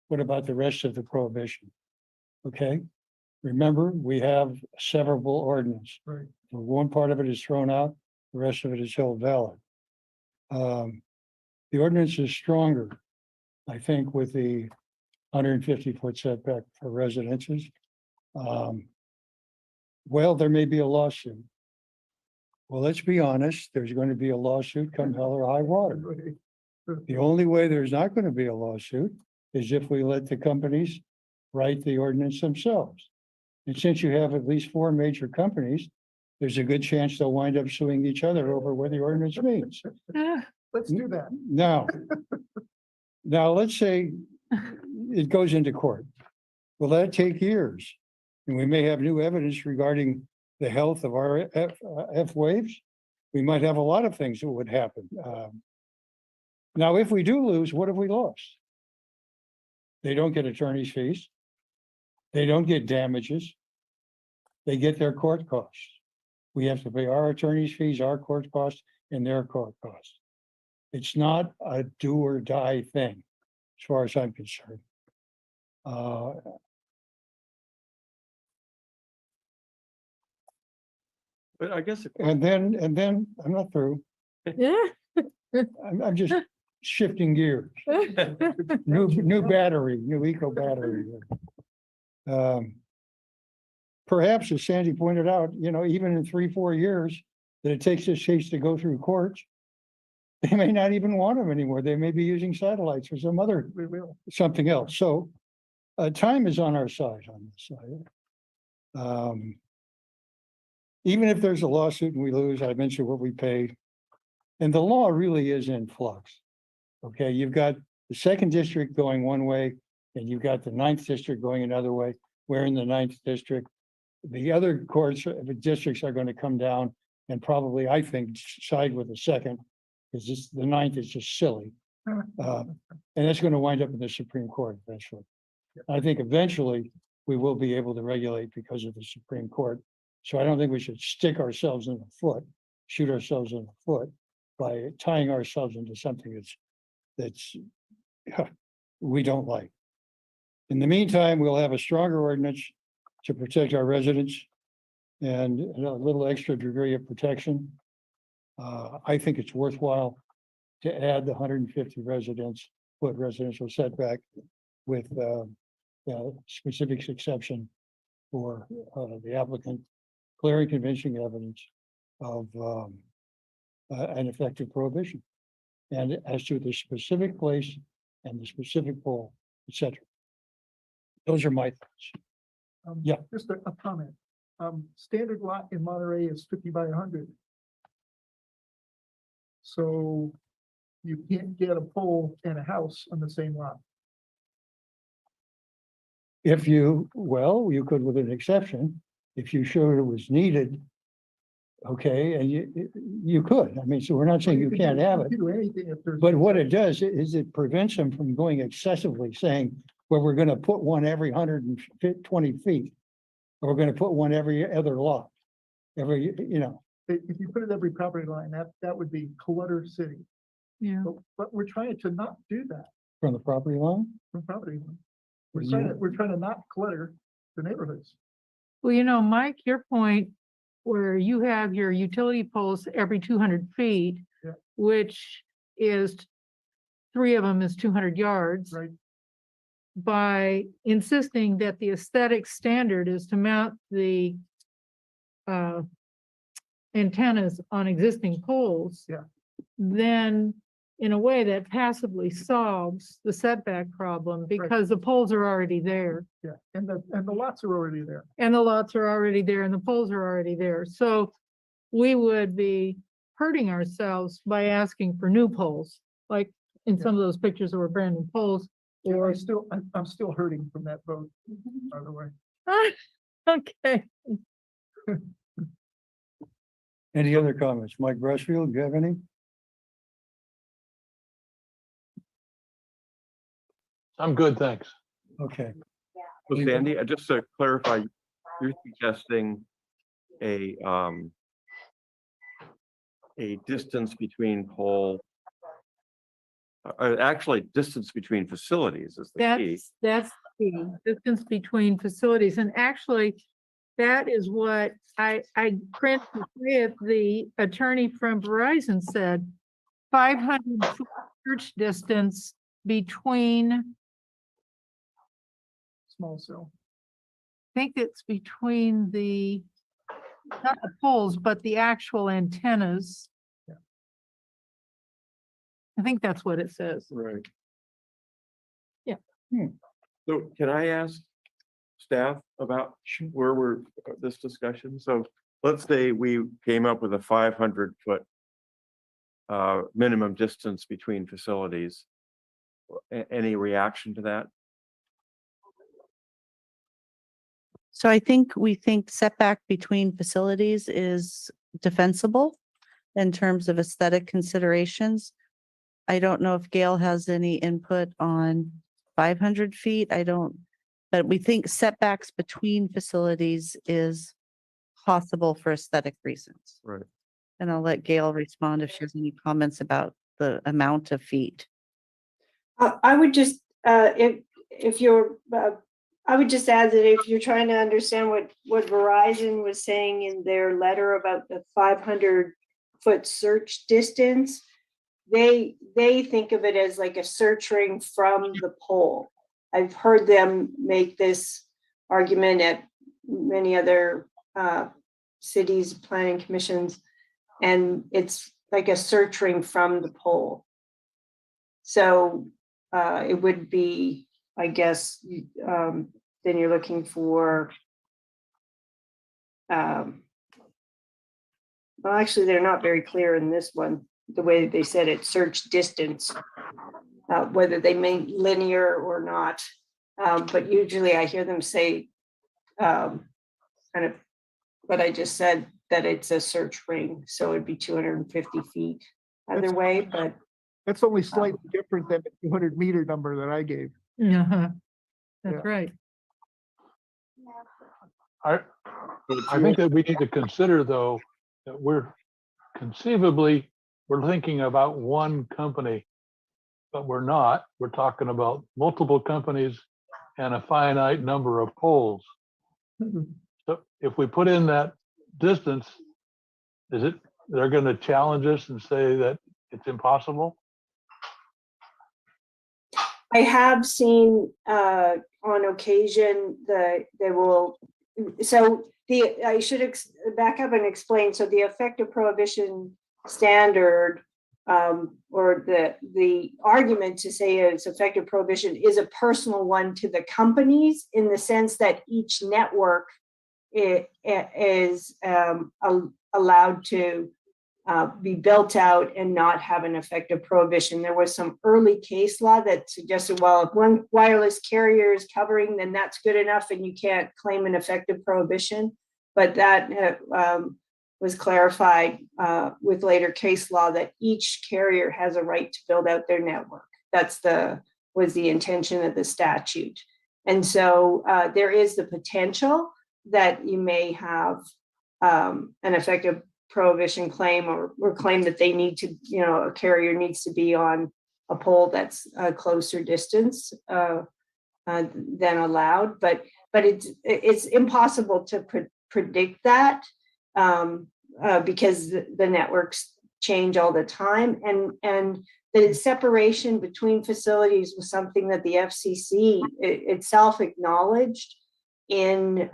What about the rest of the prohibition? Okay, remember, we have a severable ordinance. Right. One part of it is thrown out, the rest of it is held valid. The ordinance is stronger, I think, with the 150-foot setback for residences. Well, there may be a lawsuit. Well, let's be honest, there's going to be a lawsuit come hell or high water. The only way there's not going to be a lawsuit is if we let the companies write the ordinance themselves. And since you have at least 4 major companies, there's a good chance they'll wind up suing each other over what the ordinance means. Let's do that. Now let's say it goes into court. Will that take years? And we may have new evidence regarding the health of our F waves. We might have a lot of things that would happen. Now, if we do lose, what have we lost? They don't get attorney's fees. They don't get damages. They get their court costs. We have to pay our attorney's fees, our court costs, and their court costs. It's not a do or die thing, as far as I'm concerned. But I guess, And then I'm not through. Yeah. I'm just shifting gears. New battery, new eco battery. Perhaps as Sandy pointed out, even in 3-4 years that it takes this case to go through courts, they may not even want them anymore. They may be using satellites or something else. So time is on our side on this side. Even if there's a lawsuit and we lose, I mentioned what we pay. And the law really is in flux. Okay, you've got the 2nd district going one way, and you've got the 9th district going another way. We're in the 9th district. The other courts, the districts are going to come down and probably, I think, side with the second, because this, the ninth is just silly. And that's going to wind up in the Supreme Court eventually. I think eventually we will be able to regulate because of the Supreme Court. So I don't think we should stick ourselves in the foot, shoot ourselves in the foot by tying ourselves into something that's we don't like. In the meantime, we'll have a stronger ordinance to protect our residents and a little extra degree of protection. I think it's worthwhile to add the 150 foot residential setback with specific exception for the applicant, clear and convincing evidence of an effective prohibition. And as to the specific place and the specific pole, etc. Those are my thoughts. Yeah. Just a comment. Standard lot in Monterey is 50 by 100. So you can't get a pole and a house on the same lot. If you, well, you could with an exception, if you showed it was needed. Okay, and you could, I mean, so we're not saying you can't have it. Do anything if there's. But what it does is it prevents them from going excessively saying, well, we're gonna put one every 120 feet. Or we're gonna put one every other lot. Every, you know, If you put it every property line, that would be clutter city. Yeah. But we're trying to not do that from the property line. from property line. Yeah. We're trying to not clutter the neighborhoods. Well, you know, Mike, your point where you have your utility poles every 200 feet, Yeah. which is 3 of them is 200 yards. Right. By insisting that the aesthetic standard is to mount the antennas on existing poles. Yeah. Then in a way that passively solves the setback problem because the poles are already there. Yeah, and the lots are already there. And the lots are already there and the poles are already there. So we would be hurting ourselves by asking for new poles, like in some of those pictures that were brand new poles. Or I'm still hurting from that vote, by the way. Okay. Any other comments? Mike Brushfield, do you have any? I'm good, thanks. Okay. So Sandy, just to clarify, you're suggesting a distance between pole, actually distance between facilities is the key. That's the distance between facilities. And actually, that is what I printed with the attorney from Verizon said, 500 foot search distance between, Small cell. I think it's between the, not the poles, but the actual antennas. Yeah. I think that's what it says. Right. Yeah. So can I ask staff about where we're this discussion? So let's say we came up with a 500 foot minimum distance between facilities. Any reaction to that? So we think setback between facilities is defensible in terms of aesthetic considerations. I don't know if Gail has any input on 500 feet. But we think setbacks between facilities is possible for aesthetic reasons. Right. And I'll let Gail respond if she has any comments about the amount of feet. I would just, if you're, I would just add that if you're trying to understand what Verizon was saying in their letter about the 500 foot search distance, they think of it as like a search ring from the pole. I've heard them make this argument at many other cities, planning commissions, and it's like a search ring from the pole. So it would be, I guess, then you're looking for, well, actually, they're not very clear in this one, the way that they said it, search distance, whether they mean linear or not. But usually I hear them say kind of what I just said, that it's a search ring, so it'd be 250 feet either That's- way, but That's only slightly different than the 200-meter number that I gave. Uh-huh. Yeah. That's right. I think that we need to consider, though, that we're thinking about one company, but we're not. We're talking about multiple companies and a finite number of poles. So if we put in that distance, they're going to challenge us and say that it's impossible? I have seen on occasion they will, so I should back up and explain. So the effective prohibition standard, or the argument to say it's effective prohibition is a personal one to the companies, in the sense that each network is allowed to be built out and not have an effective prohibition. There was some early case law that suggested, well, if one wireless carrier is covering, then that's good enough and you can't claim an effective prohibition. But that was clarified with later case law, that each carrier has a right to build out their network. Was the intention of the statute. And so there is the potential that you may have an effective prohibition claim, or claim that they need to, a carrier needs to be on a pole that's a closer distance than allowed. But it's impossible to predict that because the networks change all the time, and the separation between facilities was something that the FCC itself acknowledged in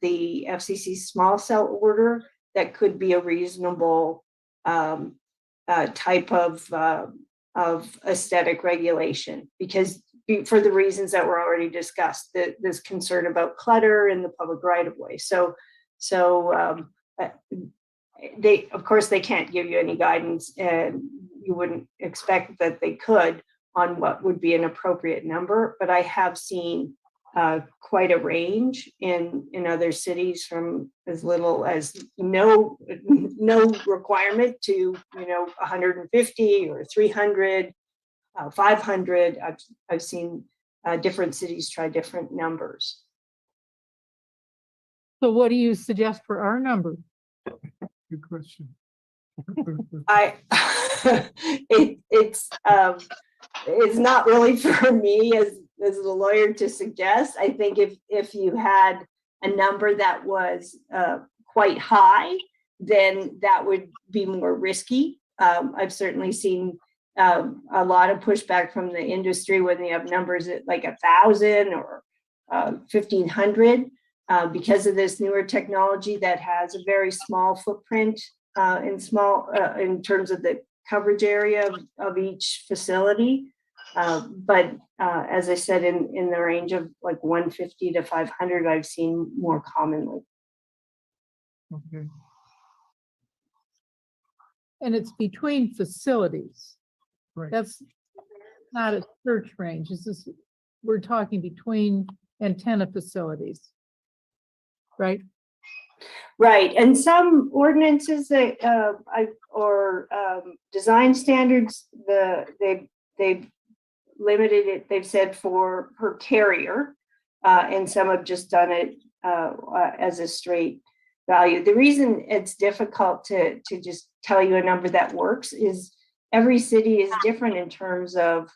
the FCC small cell order. That could be a reasonable type of aesthetic regulation, because for the reasons that were already discussed, there's concern about clutter in the public right of way. So they, of course, they can't give you any guidance, and you wouldn't expect that they could on what would be an appropriate number. But I have seen quite a range in other cities, from as little as no requirement to 150 or 300, 500. I've seen different cities try different numbers. So what do you suggest for our number? Good question. It's not really for me as a lawyer to suggest. I think if you had a number that was quite high, then that would be more risky. I've certainly seen a lot of pushback from the industry when they have numbers at like 1,000 or 1,500 because of this newer technology that has a very small footprint in terms of the coverage area of each facility. But as I said, in the range of like 150 to 500, I've seen more commonly. Okay. And it's between facilities. Right. That's not a search range. It's just, we're talking between antenna facilities. Right? Right, and some ordinances that design standards, they've limited it. They've said per carrier, and some have just done it as a straight value. The reason it's difficult to just tell you a number that works is every city is different in terms of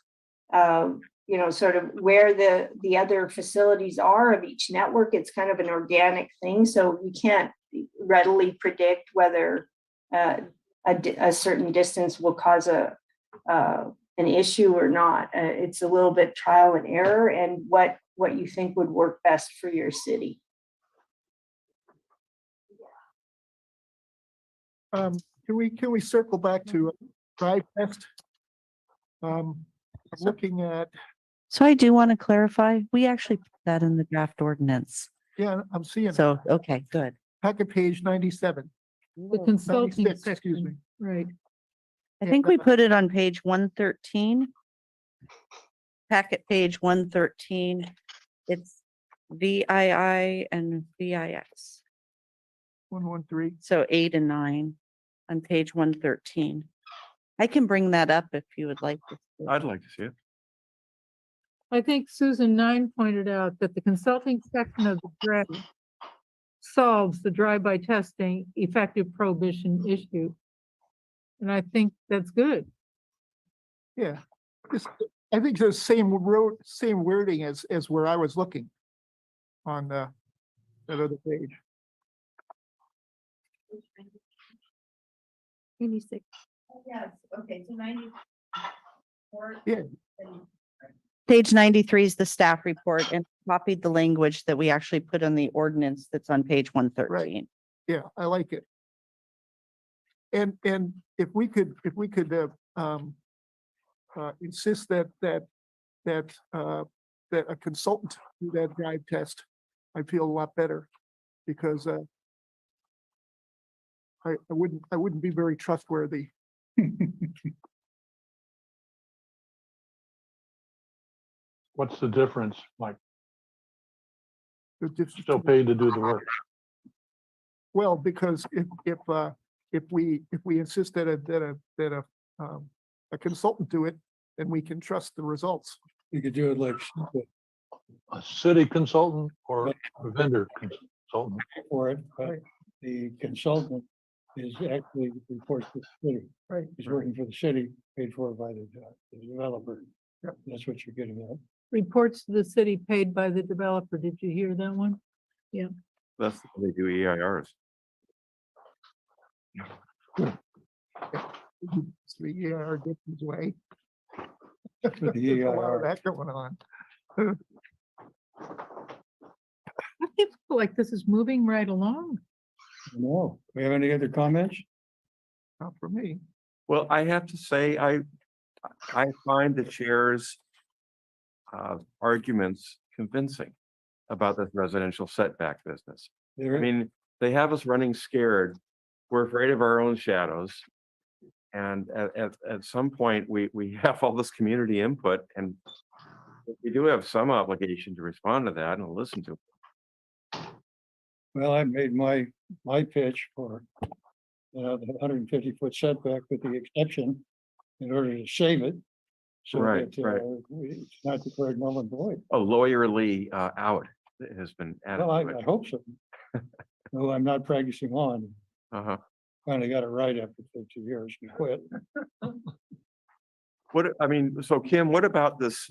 sort of where the other facilities are of each network. It's kind of an organic thing, so you can't readily predict whether a certain distance will cause an issue or not. It's a little bit trial and error, and what you think would work best for your city. Can we circle back to drive test? Looking at. So I do want to clarify, we actually put that in the draft ordinance. Yeah, I'm seeing. So, okay, good. Packet page 97. The consulting 96, excuse me. section, right? I think we put it on page 113. Packet page 113. It's VII and VIX. 113. So 8 and 9 on page 113. I can bring that up if you would like. I'd like to see it. I think Susan 9 pointed out that the consulting section of the draft solves the drive-by testing effective prohibition issue. And I think that's good. Yeah, I think the same wording as where I was looking on that other page. 96. Yes, okay, so 94. Yeah. Page 93 is the staff report and copied the language that we actually put on the ordinance that's on page 113. Yeah, I like it. And if we could insist that a consultant do that drive test, I feel a lot better, because I wouldn't be very trustworthy. What's the difference, Mike? The difference- Still paid to do the work. Well, because if we insist that a consultant do it, then we can trust the results. You could do it like A city consultant or a vendor consultant? for it, but the consultant is actually reports to the city. Right. He's working for the city, paid for by the developer. Yep. That's what you're getting at. Reports to the city paid by the developer. Did you hear that one? Yeah. That's the way they do EIRs. It's the EIR Dixon's way. With the There's a lot of EIR. that going on. I feel like this is moving right along. No, we have any other comments? Not for me. Well, I have to say, I find the chair's arguments convincing about this residential setback business. I mean, they have us running scared. We're afraid of our own shadows. And at some point, we have all this community input, and we do have some obligation to respond to that and listen to it. Well, I made my pitch for, the 150-foot setback with the exception in order to save it. So Right, that, right. it's not declared null and void. A lawyerly out has been added. Well, to I it. hope so. No, I'm not practicing law. And Uh-huh. finally got it right after 50 years and quit. So Kim, what about this,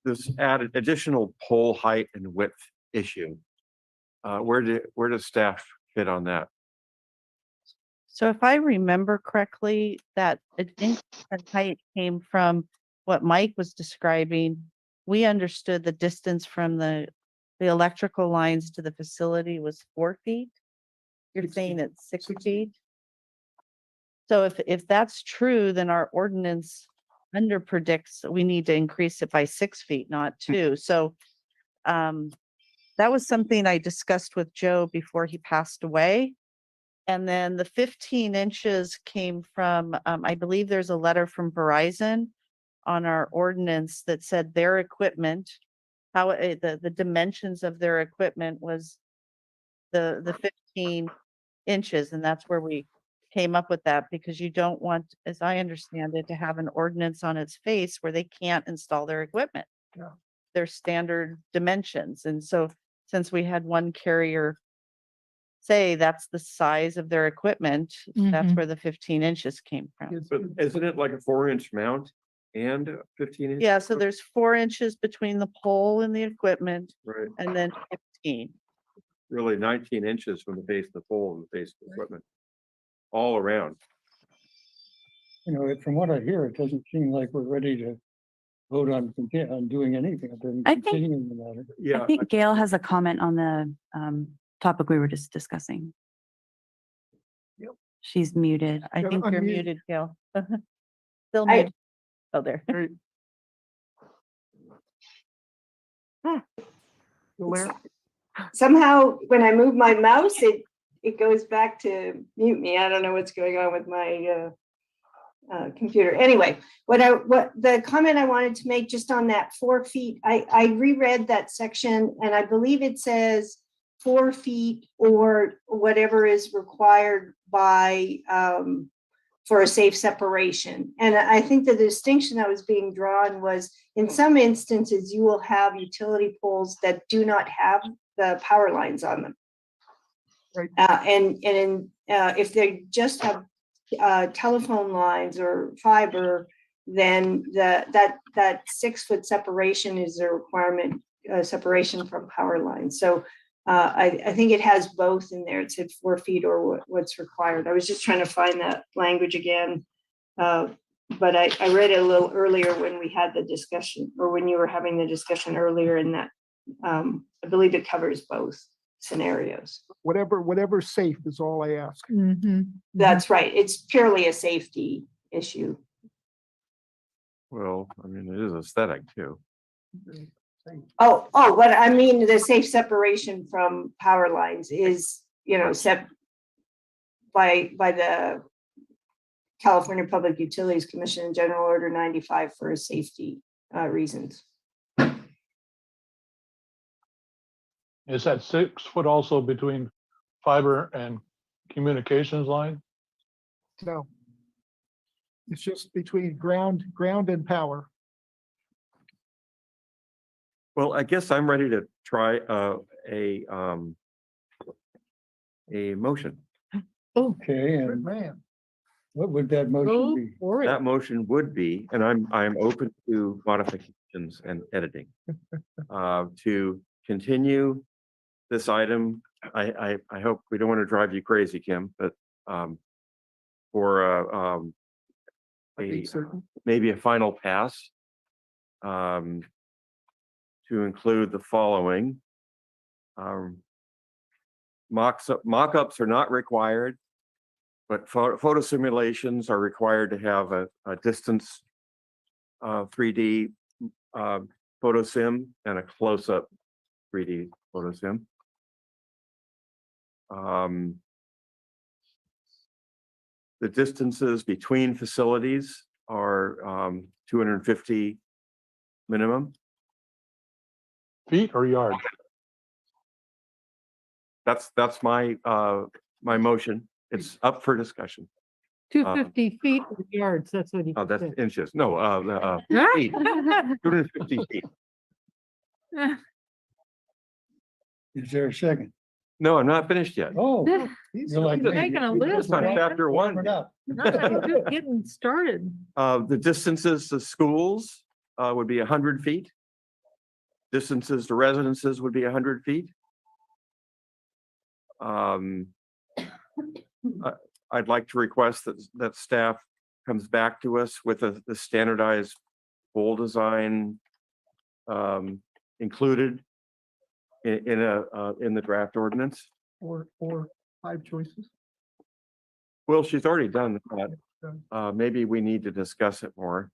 this added additional pole height and width issue? Where does staff fit on that? So if I remember correctly, that increase in height came from what Mike was describing. We understood the distance from the electrical lines to the facility was 4 feet. You're saying it's 6 feet? So if that's true, then our ordinance under predicts we need to increase it by 6 feet, not 2. So that was something I discussed with Joe before he passed away. And then the 15 inches came from, I believe there's a letter from Verizon on our ordinance that said their equipment, the dimensions of their equipment was the 15 inches. And that's where we came up with that, because you don't want, as I understand it, to have an ordinance on its face where they can't install their equipment. Yeah. Their standard dimensions. And so since we had one carrier say that's the size of their equipment, that's Mhm. where the 15 inches came from. But isn't it like a 4-inch mount and 15 inch? Yeah, so there's 4 inches between the pole and the equipment, Right, and then 15. really 19 inches from the base of the pole and the base of the equipment. All around. From what I hear, it doesn't seem like we're ready to vote on doing anything. I think- Continuing the matter. Yeah. I think Gail has a comment on the topic we were just discussing. Yep. She's muted. I Yeah, think you're unmute. muted, Gail. Still I- muted. Oh, there. Blair? Somehow, when I move my mouse, it goes back to mute me. I don't know what's going on with my computer. Anyway, what the comment I wanted to make just on that 4 feet, I reread that section, and I believe it says 4 feet or whatever is required by, for a safe separation. And I think the distinction that was being drawn was, in some instances, you will have utility poles that do not have the power lines on them. Right. If they just have telephone lines or fiber, then that 6 foot separation is a requirement, separation from power lines. So I think it has both in there. It said 4 feet or what's required. I was just trying to find that language again. But I read it a little earlier when we had the discussion, or when you were having the discussion earlier, in that I believe it covers both scenarios. Whatever's safe is all I ask. That's right. It's purely a safety issue. Well, I mean, it is aesthetic too. Oh, but I mean, the safe separation from power lines is, set by the California Public Utilities Commission, General Order 95, for safety reasons. Is that 6 foot also between fiber and communications line? No. It's just between ground and power. Well, I guess I'm ready to try a motion. Okay, Good and man. what would that motion be? That motion would be, and I'm open to modifications and editing. To continue this item, I hope we don't want to drive you crazy, Kim, but for maybe a final pass, to include the following. Mock-ups are not required, but photo simulations are required to have a distance 3D photo sim and a close-up 3D photo sim. The distances between facilities are 250 minimum. Feet or yards? That's my my motion. It's up for discussion. 250 feet or yards, that's what he Oh, that's said. inches. No, feet. 250 feet. Is there a second? No, I'm not finished yet. Oh, you're like me. Making a You list, just on man. chapter one. warmed up. Just getting started. The distances to schools would be 100 feet. Distances to residences would be 100 feet. I'd like to request that staff comes back to us with the standardized pole design included in the draft ordinance. Or 5 choices. Well, she's already done that. Maybe we need to discuss it more.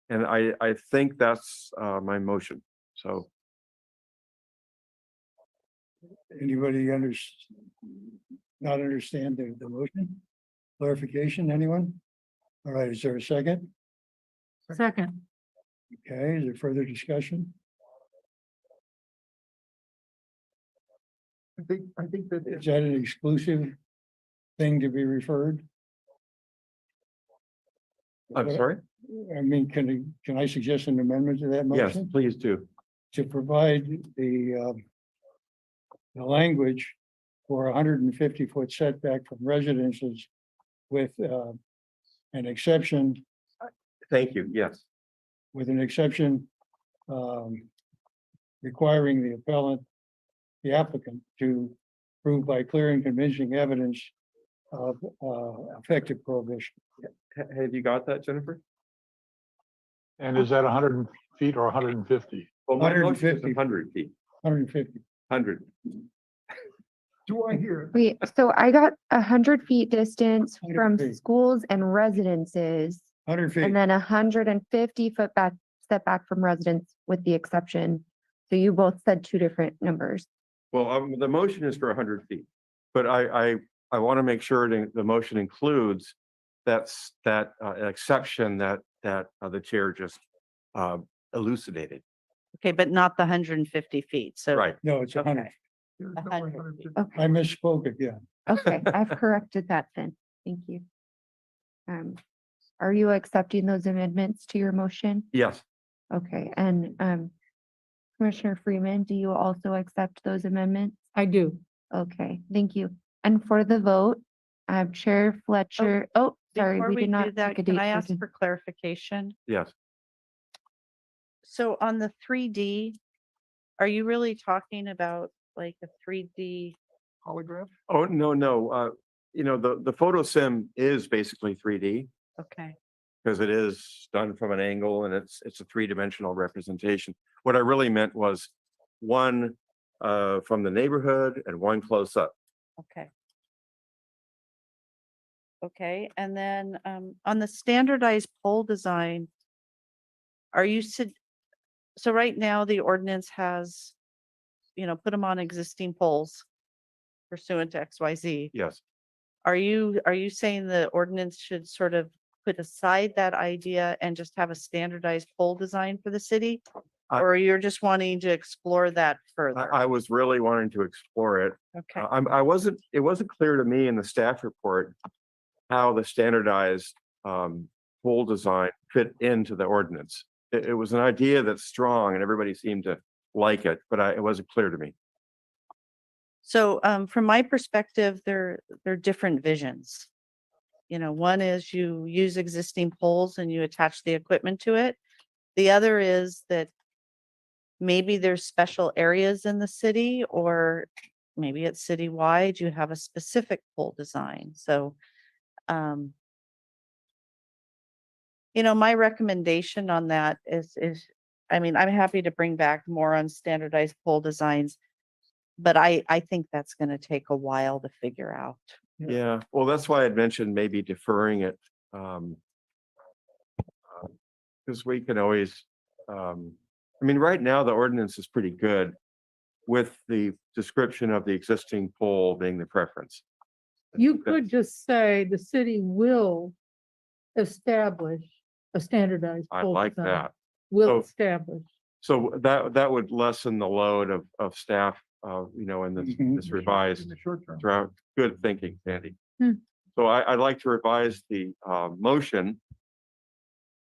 And I think that's my motion. So Anybody not understand the motion? Clarification, anyone? All right, is there a second? Second. Okay, is there further discussion? I think that Is that an exclusive thing to be referred? I'm sorry? I mean, can I suggest an amendment to that Yes, motion? please do. To provide the language for 150-foot setback from residences with an exception, Thank you. Yes. with an exception requiring the applicant to prove by clear and convincing evidence of effective prohibition. Have you got that, Jennifer? And is that 100 feet or 150? Well, my motion is 150. 100 feet. 150. 100. Do I hear it? Wait, so I got 100 feet distance 100 from feet. schools and residences, 100 feet. and then 150-foot setback from residents with the exception. So you both said two different numbers. Well, the motion is for 100 feet, but I want to make sure the motion includes that exception that the chair just elucidated. Okay, but not the 150 feet. So. Right. No, it's 100. Okay. 100 feet. Okay, I misspoke again. okay, I've corrected that then. Thank you. Are you accepting those amendments to your motion? Yes. Okay, and Commissioner Freeman, do you also accept those amendments? I do. Okay, thank you. And for the vote, Chair Fletcher, oh, sorry, Before we we did do not that, take a can date. I for ask the- for clarification? Yes. So on the 3D, are you really talking about like a 3D? Holograph? Oh, no. The photo sim is basically 3D Okay, because it is done from an angle and it's a three-dimensional representation. What I really meant was one from the neighborhood and one close up. okay. Okay, and then on the standardized pole design, are you so right now the ordinance has, put them on existing poles pursuant to XYZ. Yes. Are you saying the ordinance should sort of put aside that idea and just have a standardized pole design for the city? Or you're just wanting to explore that further? I was really wanting to explore it. Okay, It wasn't clear to me in the staff report how the standardized pole design fit into the ordinance. It was an idea that's strong and everybody seemed to like it, but it wasn't clear to me. so from my perspective, they're different visions. One is you use existing poles and you attach the equipment to it. The other is that maybe there's special areas in the city, or maybe it's citywide, you have a specific pole design. So, my recommendation on that is, I'm happy to bring back more on standardized pole designs, but I think that's going to take a while to figure out. Yeah, well, that's why I'd mentioned maybe deferring it. Because we can always, right now the ordinance is pretty good with the description of the existing pole being the preference. You could just say the city will establish a standardized. I pole like design. that. Will So- establish. So that would lessen the load of staff, in this revised draft. Good thinking, Sandy. Hmm. So I'd like to revise the motion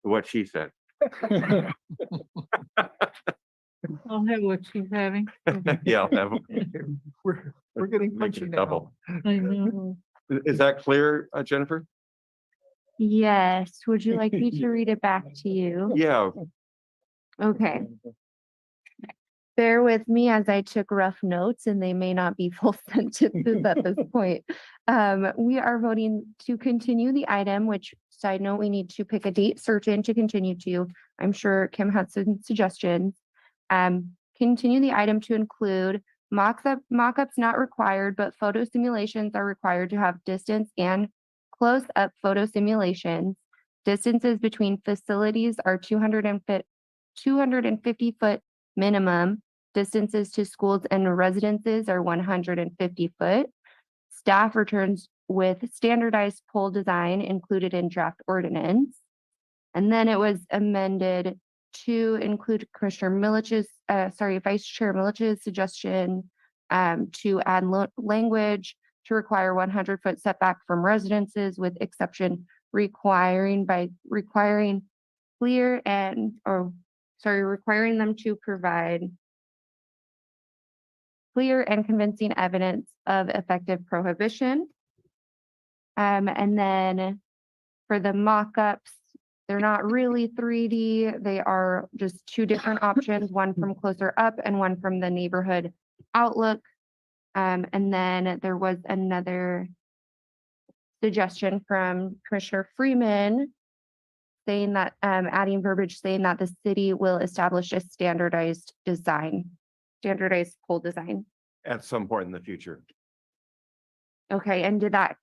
to what she said. I'll have what she's having. Yeah, I'll have We're getting make punchy it now. double. I know. Is that clear, Jennifer? Yes, would you like me to read it back to you? Yeah. Okay. Bear with me as I took rough notes and they may not be full sentences at this point. We are voting to continue the item, which, side note, we need to pick a date certain to continue to. I'm sure Kim had some suggestions. Continue the item to include mock-ups not required, but photo simulations are required to have distance and close-up photo simulations. Distances between facilities are 250 foot minimum. Distances to schools and residences are 150 foot. Staff returns with standardized pole design included in draft ordinance. And then it was amended to include Vice Chair Millich's suggestion to add language to require 100-foot setback from residences, with exception requiring them to provide clear and convincing evidence of effective prohibition. And then for the mock-ups, they're not really 3D. They are just two different options, one from closer up and one from the neighborhood outlook. And then there was another suggestion from Commissioner Freeman saying that, adding verbiage saying that the city will establish a standardized pole design. At some point in the future. Okay, and did that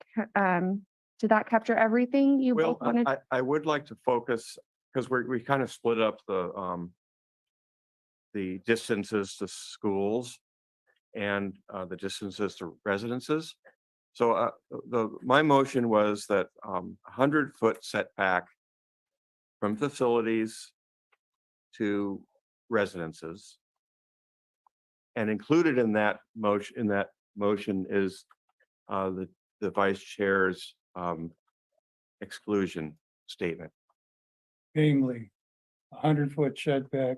capture everything you Well, both wanted? I would like to focus, because we kind of split up the distances to schools and the distances to residences. So my motion was that 100-foot setback from facilities to residences. And included in that motion is the vice chair's exclusion statement. Namely, 100-foot setback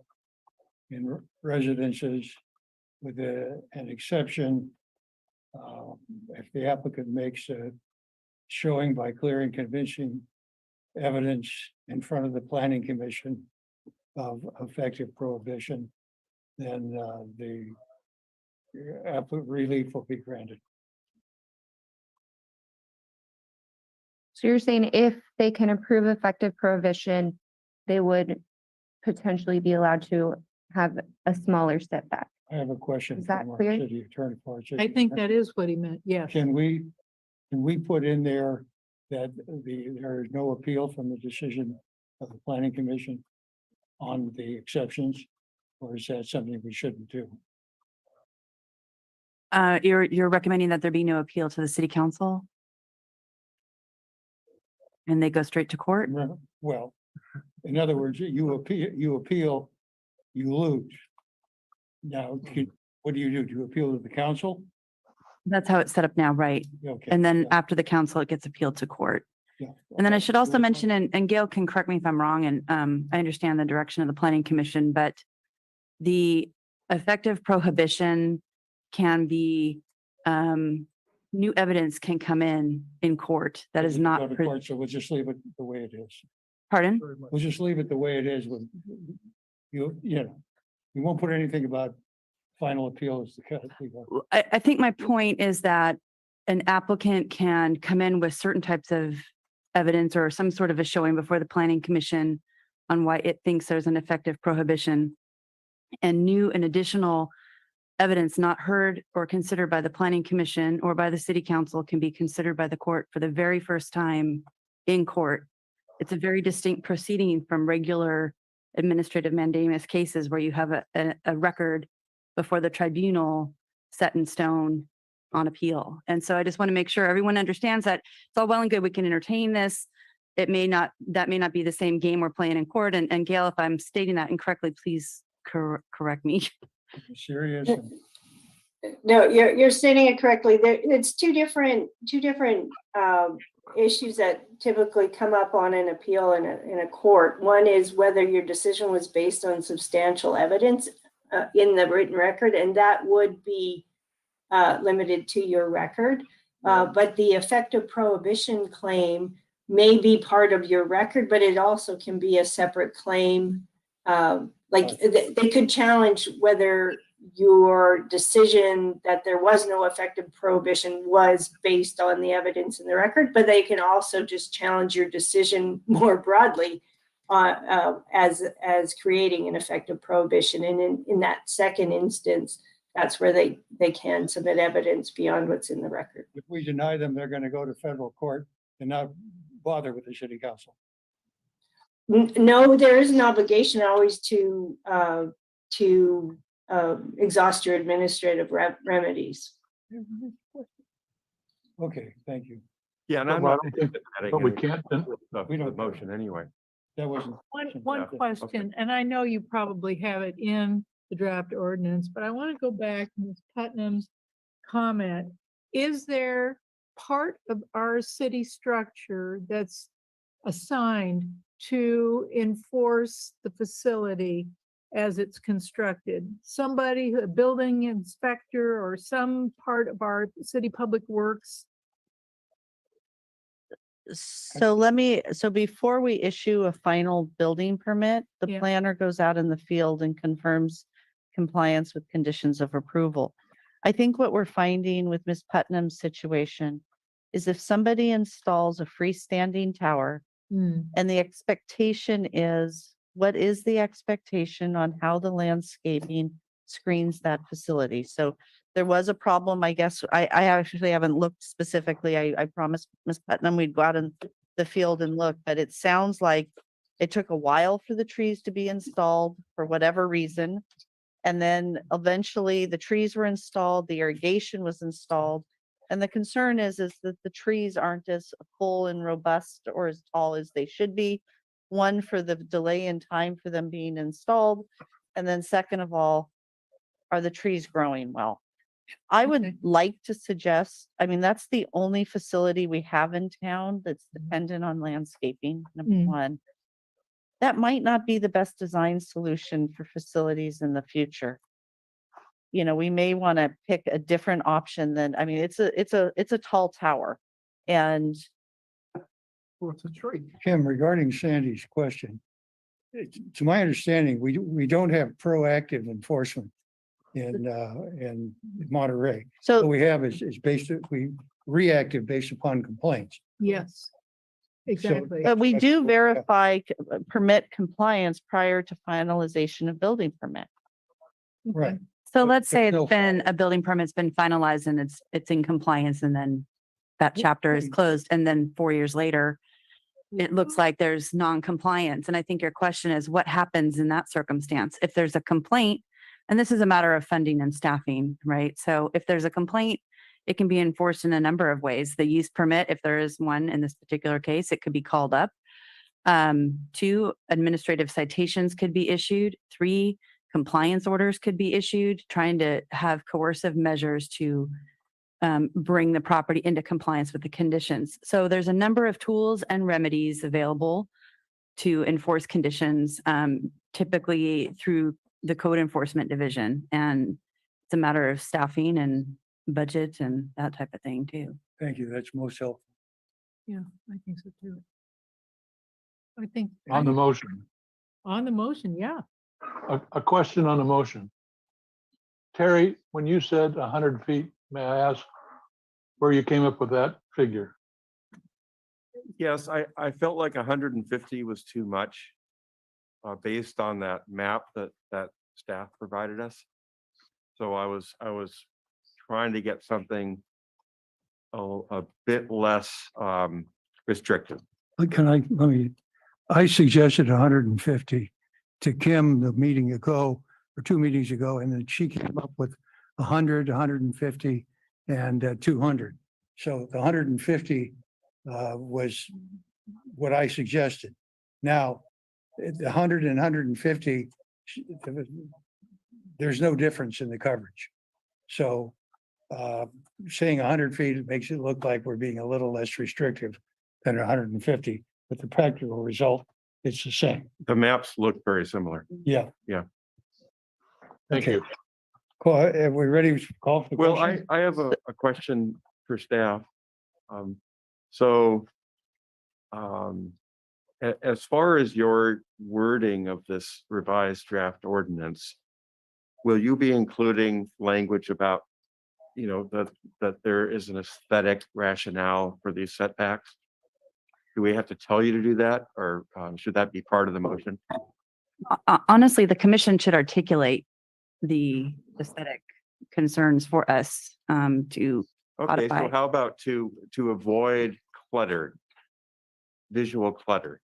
in residences with an exception. If the applicant makes a showing by clear and convincing evidence in front of the planning commission of effective prohibition, then the relief will be granted. So you're saying if they can approve effective prohibition, they would potentially be allowed to have a smaller setback? I have a question. Is that from our clear? city attorney for our city I think attorney. that is what he meant. Yes. Can we put in there that there is no appeal from the decision of the planning commission on the exceptions? Or is that something we shouldn't do? You're recommending that there be no appeal to the city council? And they go straight to court? Well, in other words, you appeal, you lose. Now, what do? Do you appeal to the council? That's how it's set up now, right? Okay. And then after the council, it gets appealed to court. Yeah. And then I should also mention, and Gail can correct me if I'm wrong, and I understand the direction of the planning commission, but the effective prohibition can be, new evidence can come in court that is not. Go to court, so we'll just leave it the way it is. Pardon? We'll just leave it the way it is with you know, we won't put anything about final appeal as the cut. I think my point is that an applicant can come in with certain types of evidence or some sort of a showing before the planning commission on why it thinks there's an effective prohibition, and new and additional evidence not heard or considered by the planning commission or by the city council can be considered by the court for the very first time in court. It's a very distinct proceeding from regular administrative mandamus cases where you have a record before the tribunal set in stone on appeal. And so I just want to make sure everyone understands that it's all well and good. We can entertain this. That may not be the same game we're playing in court. And Gail, if I'm stating that incorrectly, please correct me. Serious. No, you're stating it correctly. It's two different issues that typically come up on an appeal in a court. One is whether your decision was based on substantial evidence in the written record, and that would be limited to your record. But the effective prohibition claim may be part of your record, but it also can be a separate claim. They could challenge whether your decision that there was no effective prohibition was based on the evidence in the record, but they can also just challenge your decision more broadly as creating an effective prohibition. And in that second instance, that's where they can submit evidence beyond what's in the record. If we deny them, they're going to go to federal court and not bother with the city council. No, there is an obligation always to exhaust your administrative remedies. Okay, thank you. Yeah, and But I'm I not. don't think- but we can't- We The don't- motion anyway. That wasn't. One Okay. question, and I know you probably have it in the draft ordinance, but I want to go back to Ms. Putnam's comment. Is there part of our city structure that's assigned to enforce the facility as it's constructed? Somebody, a building inspector, or some part of our city public works? So before we issue a final building permit, the Yeah. planner goes out in the field and confirms compliance with conditions of approval. I think what we're finding with Ms. Putnam's situation is if somebody installs a freestanding tower and the expectation is, what is the expectation on how the landscaping screens that facility? So there was a problem, I guess, I actually haven't looked specifically. I promised Ms. Putnam we'd go out in the field and look, but it sounds like it took a while for the trees to be installed for whatever reason. And then eventually the trees were installed, the irrigation was installed. And the concern is that the trees aren't as full and robust or as tall as they should be. One, for the delay in time for them being installed. And then second of all, are the trees growing well? I would like to suggest, I mean, that's the only facility we have in town that's dependent on landscaping, number one. That might not be the best design solution for facilities in the future. You know, we may want to pick a different option than, I mean, it's a tall tower. And Well, it's a tree. Kim, regarding Sandy's question, to my understanding, we don't have proactive enforcement in Monterey. So What we have is reactive based upon complaints. Yes. Exactly. but we That's do what- verify permit compliance prior to finalization of building permit. Right. So But let's say there's no it's been, a building permit's been finalized and it's in compliance and then that chapter is closed and then 4 years later, it looks like there's non-compliance. And I think your question is what happens in that circumstance? If there's a complaint, and this is a matter of funding and staffing, right? So if there's a complaint, it can be enforced in a number of ways. The use permit, if there is one in this particular case, it could be called up. 2, administrative citations could be issued. 3, compliance orders could be issued, trying to have coercive measures to bring the property into compliance with the conditions. So there's a number of tools and remedies available to enforce conditions, typically through the code enforcement division. And it's a matter of staffing and budget and that type of thing too. Thank you. That's most helpful. Yeah, I think so too. I think. On the motion, On the motion, yeah. a question on the motion. Terry, when you said 100 feet, may I ask where you came up with that figure? Yes, I felt like 150 was too much. Based on that map that staff provided us. So I was trying to get something a bit less restrictive. I suggested 150 to Kim the meeting ago or 2 meetings ago, and then she came up with 100, 150 and 200. So the 150 was what I suggested. Now, the 100 and 150, there's no difference in the coverage. So saying 100 feet, it makes it look like we're being a little less restrictive than 150, but the practical result, it's the same. The maps look very similar. Yeah. Yeah. Thank you. Cool. Are we ready to call for the Well, question? I have a question for staff. So as far as your wording of this revised draft ordinance, will you be including language about, you know, that there is an aesthetic rationale for these setbacks? Do we have to tell you to do that, or should that be part of the motion? Honestly, the commission should articulate the aesthetic concerns for us to Okay, so codify. how about to avoid clutter, visual clutter?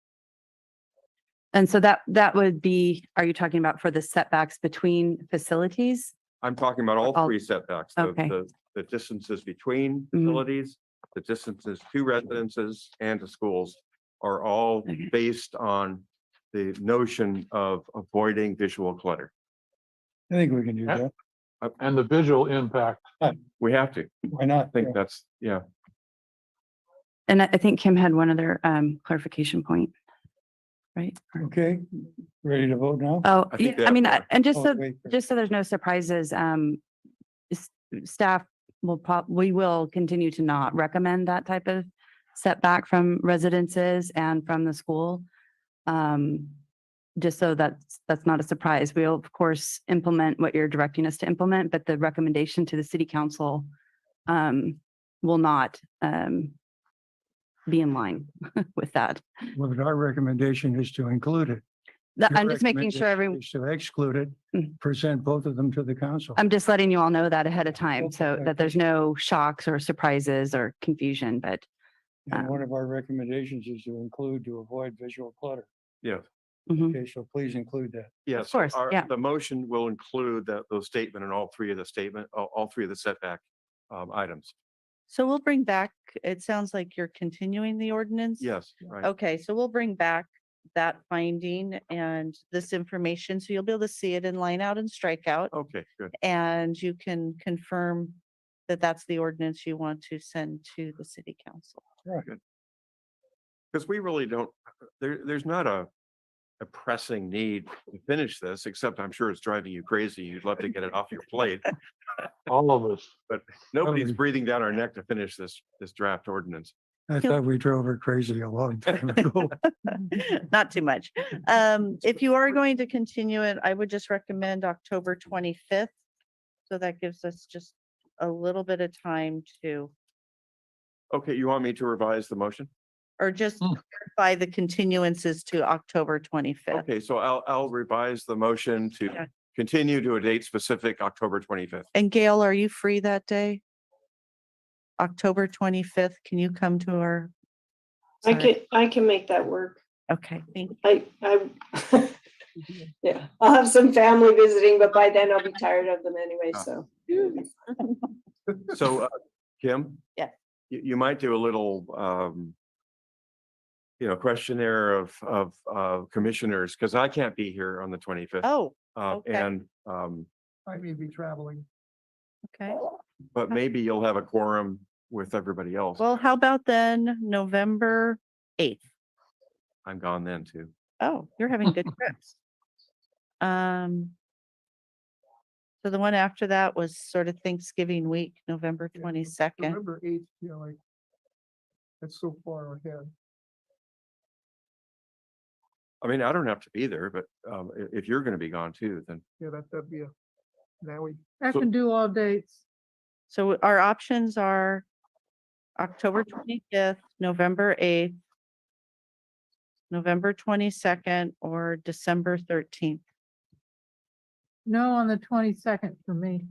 And so that would be, are you talking about for the setbacks between facilities? I'm talking about all All- 3 setbacks, Okay. the distances between Mhm. facilities, the distances to residences and to schools are all Okay. based on the notion of avoiding visual clutter. I think we can do that. And the visual impact. We have to. Why not? I think that's, yeah. And I think Kim had one other clarification point, right? Or- Okay, ready to vote now? Oh, I think yeah, I that mean, part- and just Oh, so, wait. just so there's no surprises, staff we will continue to not recommend that type of setback from residences and from the school. Just so that's not a surprise. We'll of course implement what you're directing us to implement, but the recommendation to the city council will not be in line with that. Well, but our recommendation is to include it. Your I'm just making sure recommendation is to exclude it, Mm. present both of them to the council. I'm just letting you all know that ahead of time so Okay. that there's no shocks or surprises or confusion, but And one of our recommendations is to avoid visual clutter. Yes. mhm. Okay, so please include that. Yes. course, yeah. The motion will include those statement and all 3 of the setback items. So we'll bring back, it sounds like you're continuing the ordinance? Yes, right. Okay, so we'll bring back that finding and this information, so you'll be able to see it in line out and strike out. Okay, good. And you can confirm that that's the ordinance you want to send to the city council. Because we really don't, there's not a pressing need to finish this, except I'm sure it's driving you crazy. You'd love to get it off your plate. All of us. But nobody's breathing down our neck to finish this draft ordinance. I thought we drove her crazy a long time ago. Not too much. If you are going to continue it, I would just recommend October 25th. So that gives us just a little bit of time to, Okay, you want me to revise the motion? or just clarify the continuances to October 25th. Okay, so I'll revise the motion to Yeah. continue to a date specific, October 25th. And Gail, are you free that day? October 25th, can you come to our? I can make that work. Okay, thank you. Yeah, I'll have some family visiting, but by then I'll be tired of them anyway, so. So, Kim? Yeah. You might do a little, questionnaire of commissioners, because I can't be here on the 25th. Oh, okay. And, I may be traveling. Okay. but maybe you'll have a quorum with everybody else. Well, how about then November 8th? I'm gone then too. Oh, you're having good trips. So the one after that was sort of Thanksgiving week, November 22nd. November 8th, that's so far ahead. I mean, I don't have to be there, but if you're going to be gone too, then Yeah, that'd be now we. I can do all dates. So our options are October 25th, November 8th, November 22nd, or December 13th. No, on the 22nd for me.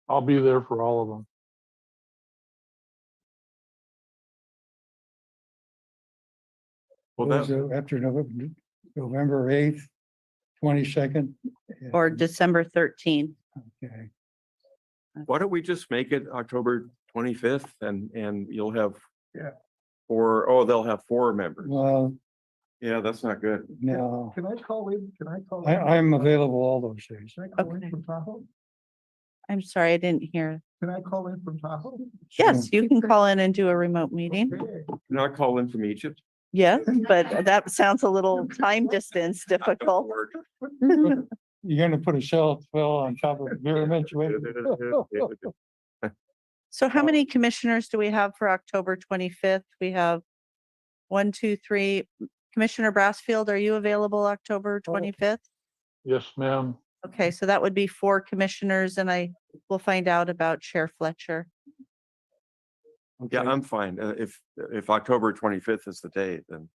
I'll be there for all of them. well, Those that, are after November 8th, 22nd. Or December 13th. Okay. why don't we just make it October 25th and you'll have Yeah. they'll have 4 members. Well, Yeah, that's not good. no, Can I call in? I'm available all those days. Can I call Okay. in from Tahoe? I'm sorry, I didn't hear. Can I call in from Tahoe? Yes, you can call in and do a remote meeting. Okay. Can I call in from Egypt? Yes, but that sounds a little time distance difficult. You're gonna put a cell phone on top of the pyramid? So how many commissioners do we have for October 25th? We have 1, 2, 3. Commissioner Brassfield, are you available October 25th? Yes, ma'am. Okay, so that would be 4 commissioners, and I will find out about Chair Fletcher. Yeah, I'm fine. If October 25th is the day, then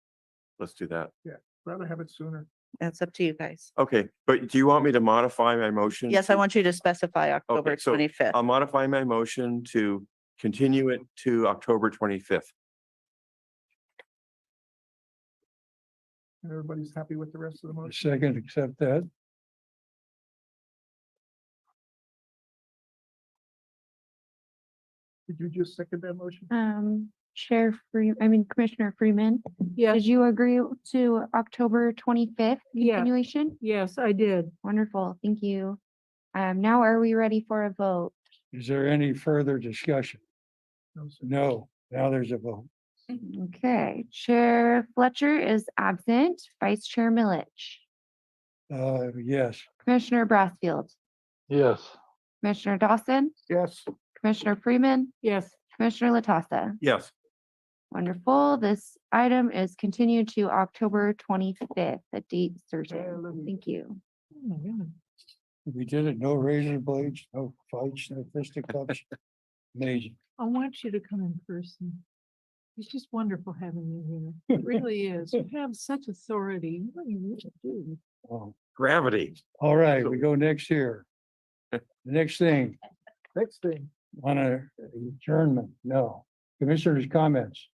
let's do that. Yeah, rather have it sooner. That's up to you guys. Okay, but do you want me to modify my motion? Yes, I want you to specify October Okay, so 25th. I'll modify my motion to continue it to October 25th. Everybody's happy with the rest of the motion. Second, accept that. Did you just second that motion? Commissioner Freeman, Yes, did you agree to October 25th yes, continuation? yes, I did. Wonderful, thank you. Now are we ready for a vote? Is there any further discussion? No, sir. No, now there's a vote. Okay, Chair Fletcher is absent, Vice Chair Milich, Yes, Commissioner Brassfield, Yes. Commissioner Dawson, Yes. Commissioner Freeman, Yes, Commissioner Latassa. Yes. Wonderful. This item is continued to October 25th, a date certain. Thank you. oh my God. we did it. No razor blades, no fights, no fisticuffs. Amazing. I want you to come in person. It's just wonderful having you here. It really is. You have such authority. What do you really do? Oh, Gravity. all right, we go next year. The next thing, Next thing. on a adjournment, no. Commissioners' comments.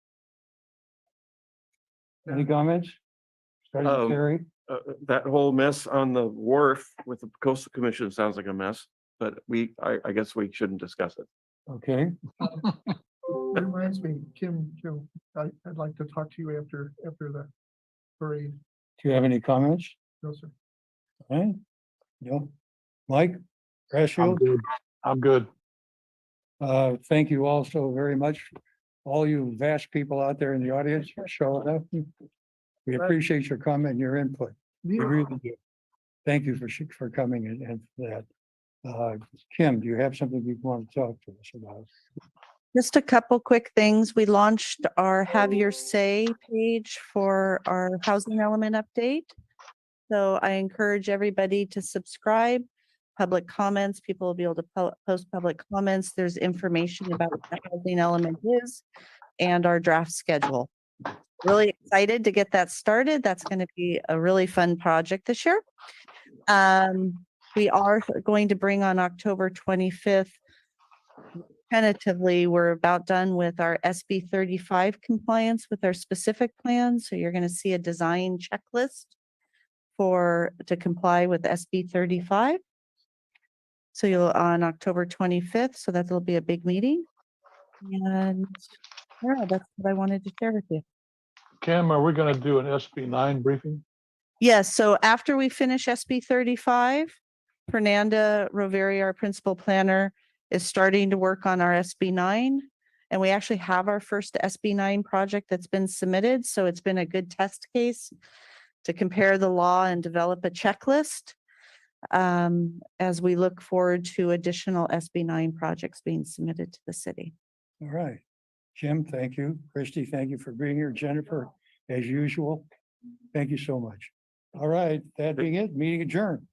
Any comments? Starting with Terry? That whole mess on the wharf with the coastal commission sounds like a mess, but I guess we shouldn't discuss it. Okay. reminds me, Kim, I'd like to talk to you after the parade. Do you have any comments? No, sir. All right. No. Mike? I'm Crashfield? good. I'm good. Thank you also very much. All you vast people out there in the audience for showing up. We appreciate your comment and your input. We really do. Thank you for coming and for that. Kim, do you have something you want to talk to us about? Just a couple quick things. We launched our Have Your Say page for our housing element update. So I encourage everybody to subscribe. Public comments, people will be able to post public comments. There's information about what the housing element is and our draft schedule. Really excited to get that started. That's going to be a really fun project this year. We are going to bring on October 25th. Tentatively, we're about done with our SB 35 compliance with our specific plan. So you're going to see a design checklist to comply with SB 35. So you'll on October 25th. So that'll be a big meeting. And yeah, that's what I wanted to share with you. Kim, are we going to do an SB 9 briefing? Yes, so after we finish SB 35, Fernanda Roveri, our principal planner, is starting to work on our SB 9. And we actually have our first SB 9 project that's been submitted. So it's been a good test case to compare the law and develop a checklist as we look forward to additional SB 9 projects being submitted to the city. All right. Jim, thank you. Christy, thank you for being here. Jennifer, as usual, thank you so much. All right, that being it, meeting adjourned.